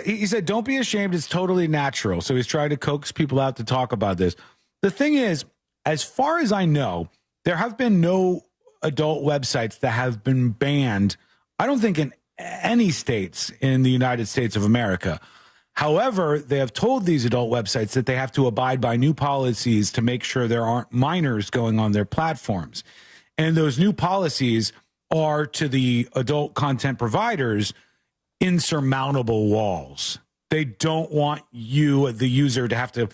He said, don't be ashamed. It's totally natural. So he's trying to coax people out to talk about this. The thing is, as far as I know, there have been no adult websites that have been banned, I don't think, in any states in the United States of America. However, they have told these adult websites that they have to abide by new policies to make sure there aren't minors going on their platforms. And those new policies are, to the adult content providers, insurmountable walls. They don't want you, the user, to have to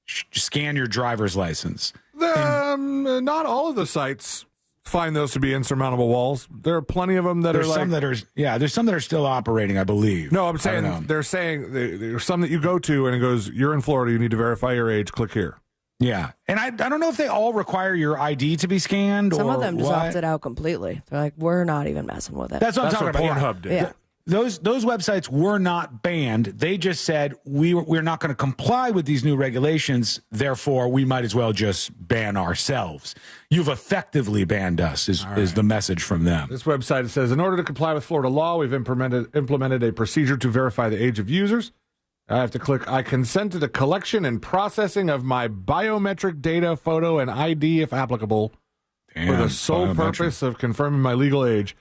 scan your driver's license. Not all of the sites find those to be insurmountable walls. There are plenty of them that there's are some that are, yeah, there's some that are still operating, I believe. No, I'm saying they're saying there's some that you go to and it goes, you're in Florida, you need to verify your age, click here. Yeah. And I don't know if they all require your ID to be scanned. Some or of them just what. opted out completely. They're like, we're not even messing with it. That's what I'm talking about. Pornhub did. Yeah. Those websites were not banned. They just said we're not going to comply with these new regulations. Therefore, we might as well just ban ourselves. You've effectively banned us is the message from them. This website says, in order to comply with Florida law, we've implemented a procedure to verify the age of users. I have to click, I consent to the collection and processing of my biometric data, photo, and ID, if applicable, for the sole purpose of confirming my legal age.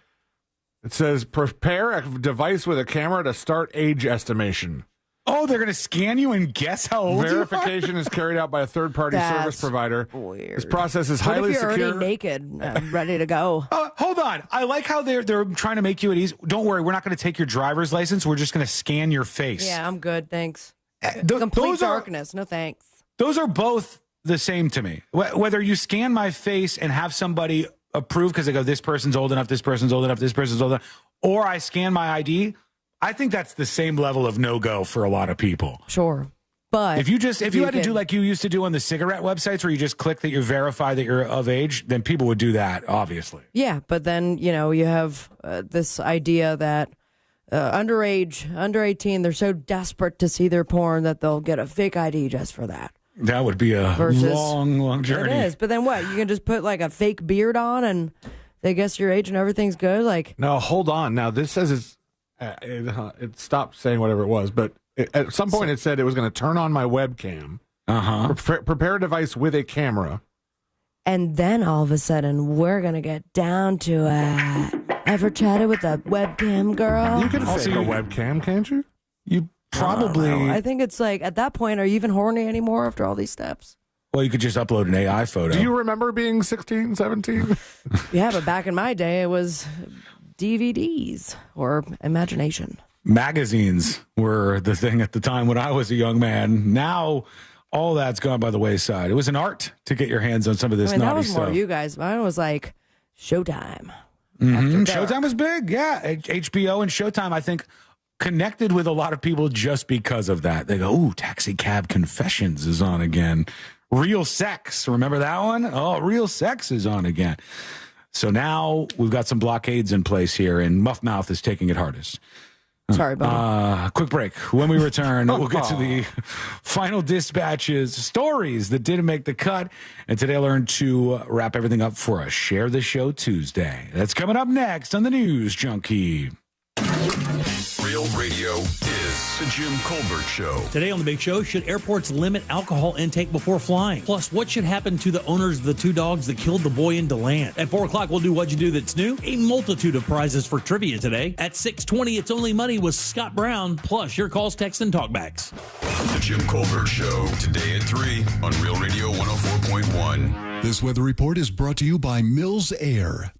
It says, prepare a device with a camera to start age estimation. Oh, they're going to scan you and guess how old Verification is carried out by a third-party service provider. Weird. This process is What highly if you're secure. already naked, ready to go? Hold on. I like how they're trying to make you at ease. Don't worry, we're not going to take your driver's license. We're just going to scan your face. Yeah, I'm good, thanks. Complete darkness, no thanks. Those are both the same to me. Whether you scan my face and have somebody approve because they go, this person's old enough, this person's old enough, this person's old enough, or I scan my ID, I think that's the same level of no-go for a lot of people. Sure. But if you had to do like you used to do on the cigarette websites where you just click that you verify that you're of age, then people would do that, obviously. Yeah, but then, you have this idea that under 18, they're so desperate to see their porn that they'll get a fake ID just for that. That would be a long journey. It is, but then what? You can just put like a fake beard on and they guess your age and everything's good? Like, no, hold on. Now, this says it stopped saying whatever it was, but at some point it said it was going to turn on my webcam. Prepare a device with a camera. And then all of a sudden, we're going to get down to it. Ever chatted with a webcam girl? You can fake a webcam, can't you? You probably. I think it's like, at that point, are you even horny anymore after all these steps? Well, you could just upload an AI photo. Do you remember being 16, 17? Yeah, but back in my day, it was DVDs or imagination. Magazines were the thing at the time when I was a young man. Now, all that's gone by the wayside. It was an art to get your hands on some of this naughty that was stuff. more you guys. Mine was like Showtime. Showtime was big, yeah. HBO and Showtime, I think, connected with a lot of people just because of that. They go, ooh, Taxi Cab Confessions is on again. Real Sex, remember that one? Oh, Real Sex is on again. So now we've got some blockades in place here, and Muff Mouth is taking it hardest. Sorry, buddy. Quick break. When we return, we'll get to the final dispatches, stories that didn't make the cut. And today I learned to wrap everything up for a Share the Show Tuesday. That's coming up next on the News Junkie. Real Radio is the Jim Colbert Show. Today on The Big Show, should airports limit alcohol intake before flying? Plus, what should happen to the owners of the 2 dogs that killed the boy in DeLand? At 4 o'clock, we'll do What'd You Do That's New? A multitude of prizes for trivia today. At 6:20, It's Only Money with Scott Brown. Plus, your calls, texts, and talkbacks. The Jim Colbert Show, today at 3 on Real Radio 104.1. This weather report is brought to you by Mills Air.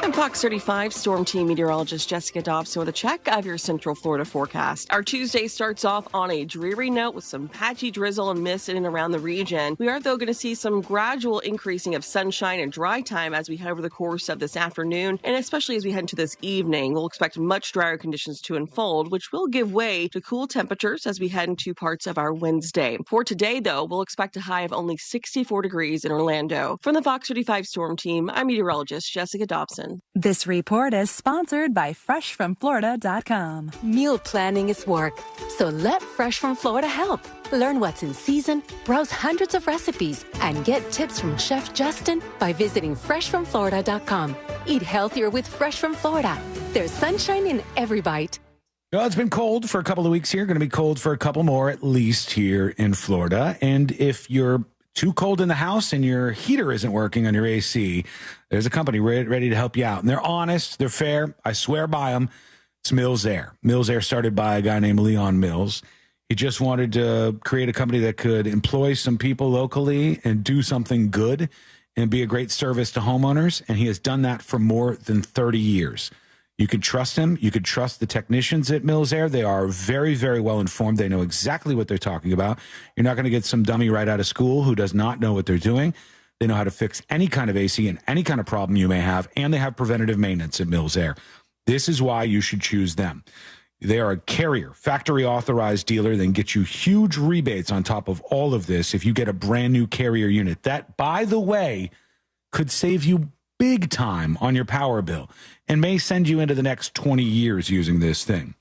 I'm Fox 35 Storm Team meteorologist Jessica Dobson with a check of your Central Florida forecast. Our Tuesday starts off on a dreary note with some patchy drizzle and mist in and around the region. We are, though, going to see some gradual increasing of sunshine and dry time as we head over the course of this afternoon, and especially as we head into this evening. We'll expect much drier conditions to unfold, which will give way to cool temperatures as we head into parts of our Wednesday. For today, though, we'll expect a high of only 64 degrees in Orlando. From the Fox 35 Storm Team, I'm meteorologist Jessica Dobson. This report is sponsored by FreshFromFlorida.com. Meal planning is work, so let Fresh from Florida help. Learn what's in season, browse hundreds of recipes, and get tips from Chef Justin by visiting FreshFromFlorida.com. Eat healthier with Fresh from Florida. There's sunshine in every bite. Well, it's been cold for a couple of weeks here. Going to be cold for a couple more at least here in Florida. And if you're too cold in the house and your heater isn't working on your AC, there's a company ready to help you out. And they're honest, they're fair. I swear by them. It's Mills Air. Mills Air started by a guy named Leon Mills. He just wanted to create a company that could employ some people locally and do something good and be a great service to homeowners. And he has done that for more than 30 years. You could trust him. You could trust the technicians at Mills Air. They are very, very well informed. They know exactly what they're talking about. You're not going to get some dummy right out of school who does not know what they're doing. They know how to fix any kind of AC and any kind of problem you may have, and they have preventative maintenance at Mills Air. This is why you should choose them. They are a Carrier, factory-authorized dealer. They can get you huge rebates on top of all of this if you get a brand-new Carrier unit. That, by the way, could save you big time on your power bill and may send you into the next 20 years using this thing.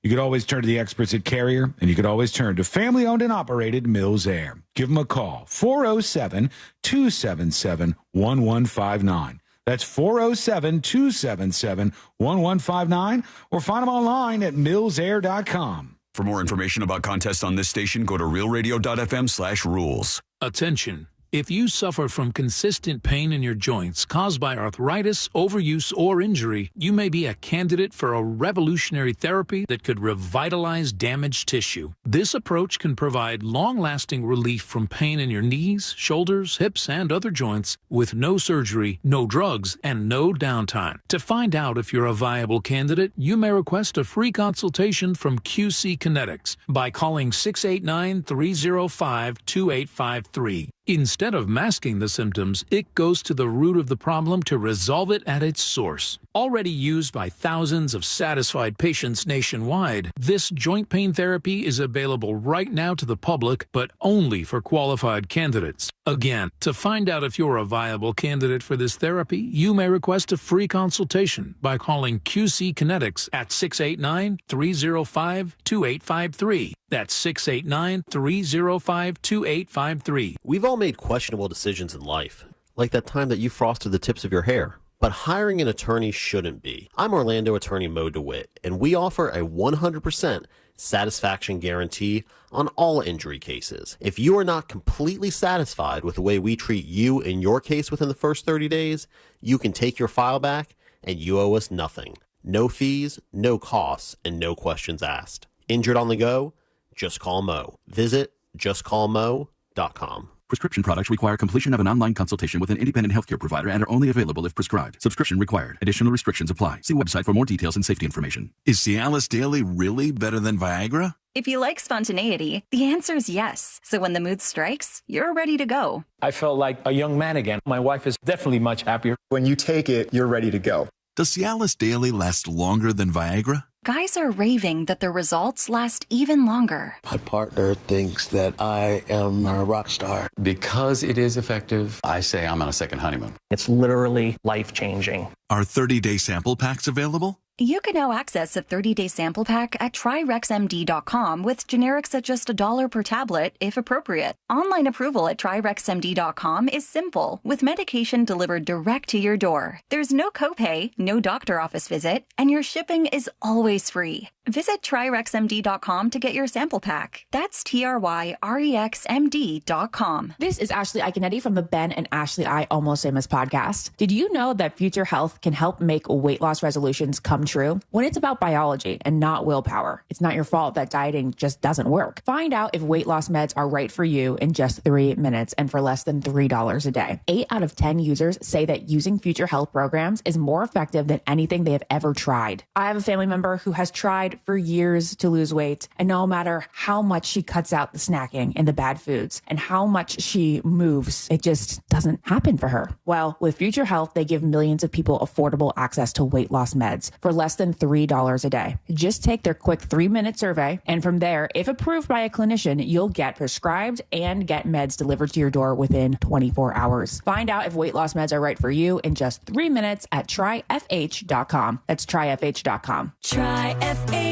You could always turn to the experts at Carrier, and you could always turn to family-owned and operated Mills Air. Give them a call, 407-277-1159. That's 407-277-1159, or find them online at millsair.com. For more information about contests on this station, go to realradio.fm/rules. Attention. If you suffer from consistent pain in your joints caused by arthritis, overuse, or injury, you may be a candidate for a revolutionary therapy that could revitalize damaged tissue. This approach can provide long-lasting relief from pain in your knees, shoulders, hips, and other joints with no surgery, no drugs, and no downtime. To find out if you're a viable candidate, you may request a free consultation from QC Kinetics by calling 689-305-2853. Instead of masking the symptoms, it goes to the root of the problem to resolve it at its source. Already used by thousands of satisfied patients nationwide, this joint pain therapy is available right now to the public, but only for qualified candidates. Again, to find out if you're a viable candidate for this therapy, you may request a free consultation by calling QC Kinetics at 689-305-2853. That's 689-305-2853. We've all made questionable decisions in life, like that time that you frosted the tips of your hair. But hiring an attorney shouldn't be. I'm Orlando attorney Mo DeWitt, and we offer a 100% satisfaction guarantee on all injury cases. If you are not completely satisfied with the way we treat you in your case within the first 30 days, you can take your file back and you owe us nothing. No fees, no costs, and no questions asked. Injured on the go? Just call Mo. Visit justcallmo.com. Prescription products require completion of an online consultation with an independent healthcare provider and are only available if prescribed. Subscription required. Additional restrictions apply. See website for more details and safety information. Is Cialis Daily really better than Viagra? If you like spontaneity, the answer is yes. So when the mood strikes, you're ready to go. I felt like a young man again. My wife is definitely much happier. When you take it, you're ready to go. Does Cialis Daily last longer than Viagra? guys are raving that their results last even longer. My partner thinks that I am a rock star. Because it is effective, I say I'm on a second honeymoon. It's literally life-changing. Are 30-day sample packs available? You can now access a 30-day sample pack at TryRexMD.com with generics at just $1 per tablet, if appropriate. Online approval at TryRexMD.com is simple, with medication delivered direct to your door. There's no copay, no doctor office visit, and your shipping is always free. Visit TryRexMD.com to get your sample pack. That's TryRexMD.com. This is Ashley Iconetti from the Ben and Ashley I Almost Famous podcast. Did you know that Future Health can help make weight loss resolutions come true? When it's about biology and not willpower, it's not your fault that dieting just doesn't work. Find out if weight loss meds are right for you in just 3 minutes and for less than $3 a day. 8 out of 10 users say that using Future Health programs is more effective than anything they have ever tried. I have a family member who has tried for years to lose weight, and no matter how much she cuts out the snacking and the bad foods and how much she moves, it just doesn't happen for her. Well, with Future Health, they give millions of people affordable access to weight loss meds for less than $3 a day. Just take their quick 3-minute survey, and from there, if approved by a clinician, you'll get prescribed and get meds delivered to your door within 24 hours. Find out if weight loss meds are right for you in just 3 minutes at tryfh.com. That's tryfh.com. Tryfh.com.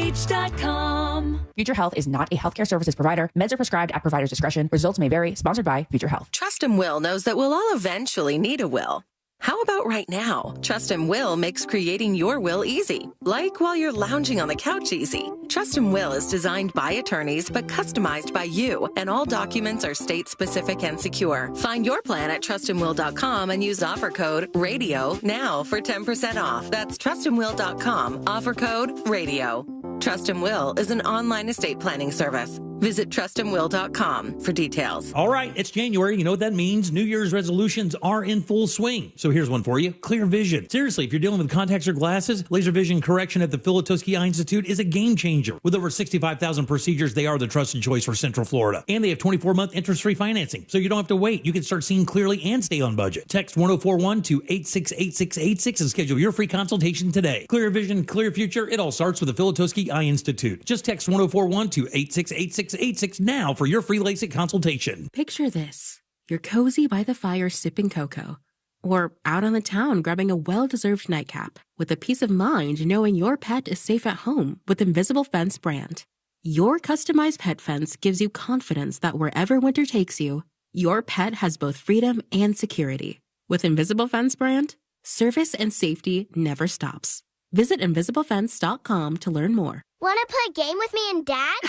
Future Health is not a healthcare services provider. Meds are prescribed at provider's discretion. Results may vary. Sponsored by Future Health. Trust and Will knows that we'll all eventually need a will. How about right now? Trust and Will makes creating your will easy. Like while you're lounging on the couch easy. Trust and Will is designed by attorneys but customized by you, and all documents are state-specific and secure. Find your plan at trustandwill.com and use offer code RADIO now for 10% off. That's trustandwill.com, offer code RADIO. Trust and Will is an online estate planning service. Visit trustandwill.com for details. All right, it's January. You know what that means? New Year's resolutions are in full swing. So here's one for you. Clear vision. Seriously, if you're dealing with contacts or glasses, laser vision correction at the Filatowski Eye Institute is a game changer. With over 65,000 procedures, they are the trusted choice for Central Florida. And they have 24-month interest-free financing, so you don't have to wait. You can start seeing clearly and stay on budget. Text 1041 to 868686 and schedule your free consultation today. Clear vision, clear future. It all starts with the Filatowski Eye Institute. Just text 1041 to 868686 now for your free LASIK consultation. Picture this. You're cozy by the fire sipping cocoa, or out on the town grabbing a well-deserved nightcap, with a peace of mind knowing your pet is safe at home with Invisible Fence brand. Your customized pet fence gives you confidence that wherever winter takes you, your pet has both freedom and security. With Invisible Fence brand, service and safety never stops. Visit InvisibleFence.com to learn more. Want to play a game with me and Dad?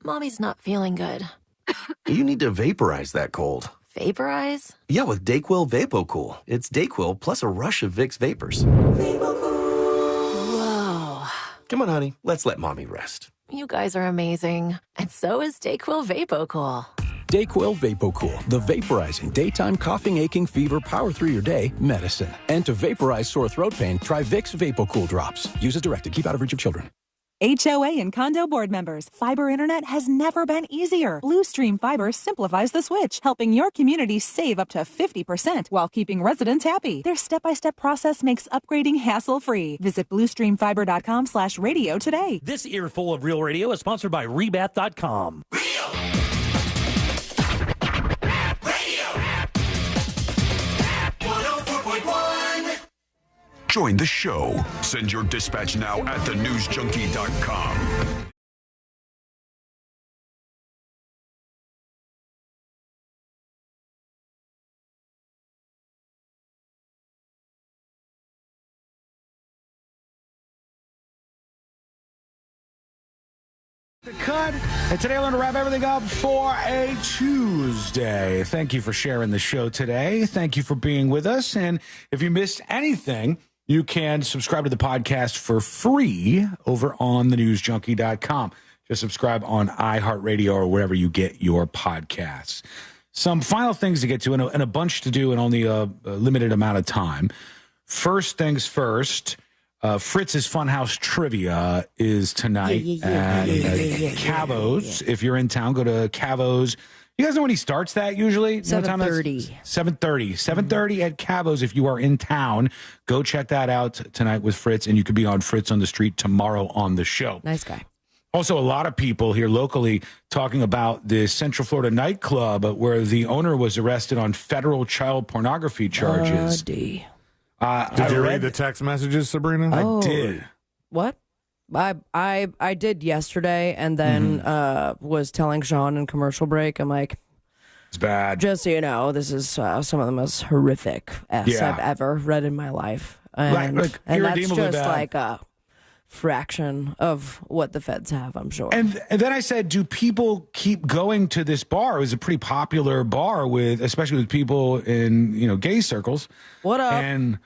Mommy's not feeling good. You need to vaporize that cold. Vaporize? Yeah, with Dayquil VapoCool. It's Dayquil plus a rush of Vicks vapors. Whoa. Come on, honey. Let's let Mommy rest. You guys are amazing. And so is Dayquil VapoCool. Dayquil VapoCool, the vaporizing daytime coughing, aching, fever, power through your day medicine. And to vaporize sore throat pain, try Vicks VapoCool drops. Use as directed. Keep out of reach of children. HOA and condo board members, fiber internet has never been easier. Bluestream Fiber simplifies the switch, helping your community save up to 50% while keeping residents happy. Their step-by-step process makes upgrading hassle-free. Visit bluestreamfiber.com/radio today. This earful of Real Radio is sponsored by Rebath.com. Join the show. Send your dispatch now at thenewsjunkie.com. The cut. And today I learned to wrap everything up for a Tuesday. Thank you for sharing the show today. Thank you for being with us. And if you missed anything, you can subscribe to the podcast for free over on thenewsjunkie.com. Just subscribe on iHeartRadio or wherever you get your podcasts. Some final things to get to and a bunch to do in only a limited amount of time. First things first, Fritz's Funhouse Trivia is tonight at Cavo's. If you're in town, go to Cavo's. You guys know when he starts that usually? 7:30. 7:30. 7:30 at Cabo's. If you are in town, go check that out tonight with Fritz, and you could be on Fritz on the Street tomorrow on the show. Nice guy. Also, a lot of people here locally talking about the Central Florida nightclub where the owner was arrested on federal child pornography charges. Did you read the text messages, Sabrina? I did. What? I did yesterday, and then was telling Sean in commercial break, I'm like, it's bad. Just so you know, this is some of the most horrific F's I've ever read in my life. And, and that's just bad. like a fraction of what the feds have, I'm sure. And then I said, do people keep going to this bar? It was a pretty popular bar especially with people in, gay circles. What up? And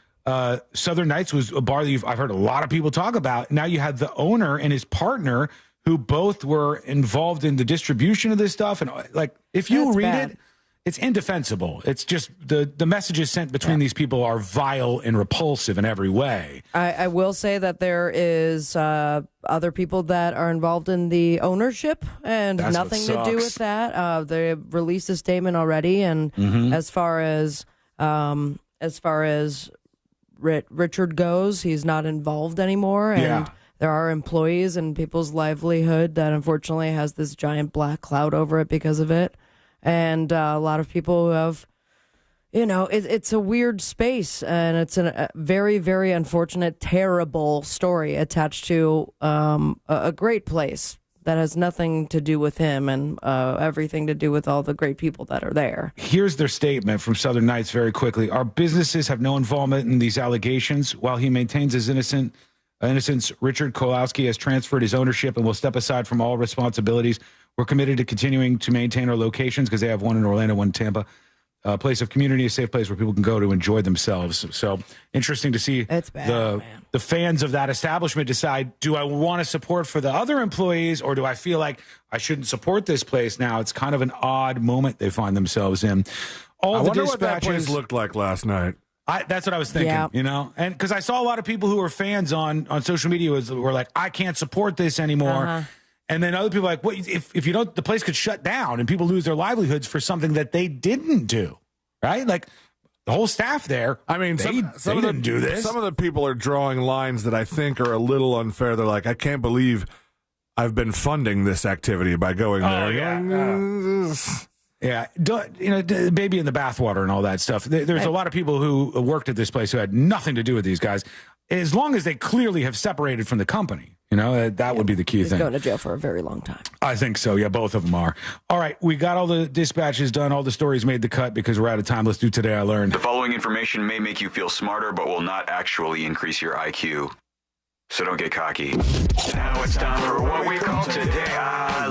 Southern Nights was a bar that I've heard a lot of people talk about. Now you had the owner and his partner who both were involved in the distribution of this stuff. And if you read it, it's indefensible. It's just the messages sent between these people are vile and repulsive in every way. I will say that there is other people that are involved in the ownership, and That's nothing to do with that. They released a statement already, and as far as Richard goes, he's not involved anymore, and there are employees and people's livelihood that unfortunately has this giant black cloud over it because of it. And a lot of people who have, it's a weird space, and it's a very, very unfortunate, terrible story attached to a great place that has nothing to do with him and everything to do with all the great people that are there. Here's their statement from Southern Nights very quickly. Our businesses have no involvement in these allegations. While he maintains his innocence, Richard Kolowski has transferred his ownership and will step aside from all responsibilities. We're committed to continuing to maintain our locations because they have one in Orlando, one in Tampa. A place of community, a safe place where people can go to enjoy themselves. So interesting to see the fans of that establishment decide, do I want to support for the other employees, or do I feel like I shouldn't support this place now? It's kind of an odd moment they find themselves in. I wonder what that place looked like last night. That's what I was thinking, and because I saw a lot of people who were fans on social media were like, I can't support this anymore. And then other people are like, what if you don't, the place could shut down and people lose their livelihoods for something that they didn't do, right? Like the whole staff there. I mean, they didn't do this. Some of the people are drawing lines that I think are a little unfair. They're like, I can't believe I've been funding this activity by going there. Baby in the bathwater and all that stuff. There's a lot of people who worked at this place who had nothing to do with these guys, as long as they clearly have separated from the company. That would be the key thing. Going to jail for a very long time. I think so. Yeah, both of them are. All right, we got all the dispatches done. All the stories made the cut because we're out of time. Let's do Today I Learned. The following information may make you feel smarter, but will not actually increase your IQ. So don't get cocky. Now it's time for what we call Today I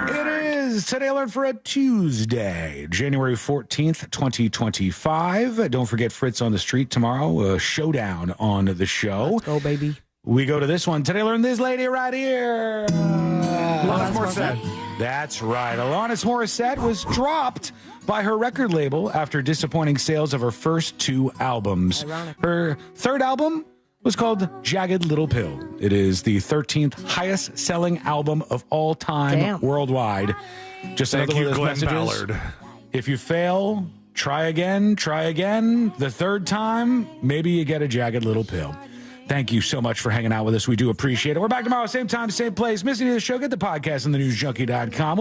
Learned. It is Today I Learned for a Tuesday, January 14th, 2025. Don't forget Fritz on the Street tomorrow. A showdown on the show. Let's go, baby. We go to this one. Today I learned this lady right here. Alanis Morissette. That's right. Alanis Morissette was dropped by her record label after disappointing sales of her first two albums. Ironic. Her third album was called Jagged Little Pill. It is the 13th highest selling album of all time worldwide. Just Thank another you, one of those Glenn messages. Ballard. If you fail, try again. The third time, maybe you get a Jagged Little Pill. Thank you so much for hanging out with us. We do appreciate it. We're back tomorrow, same time, same place. Missing the show, get the podcast on thenewsjunkie.com.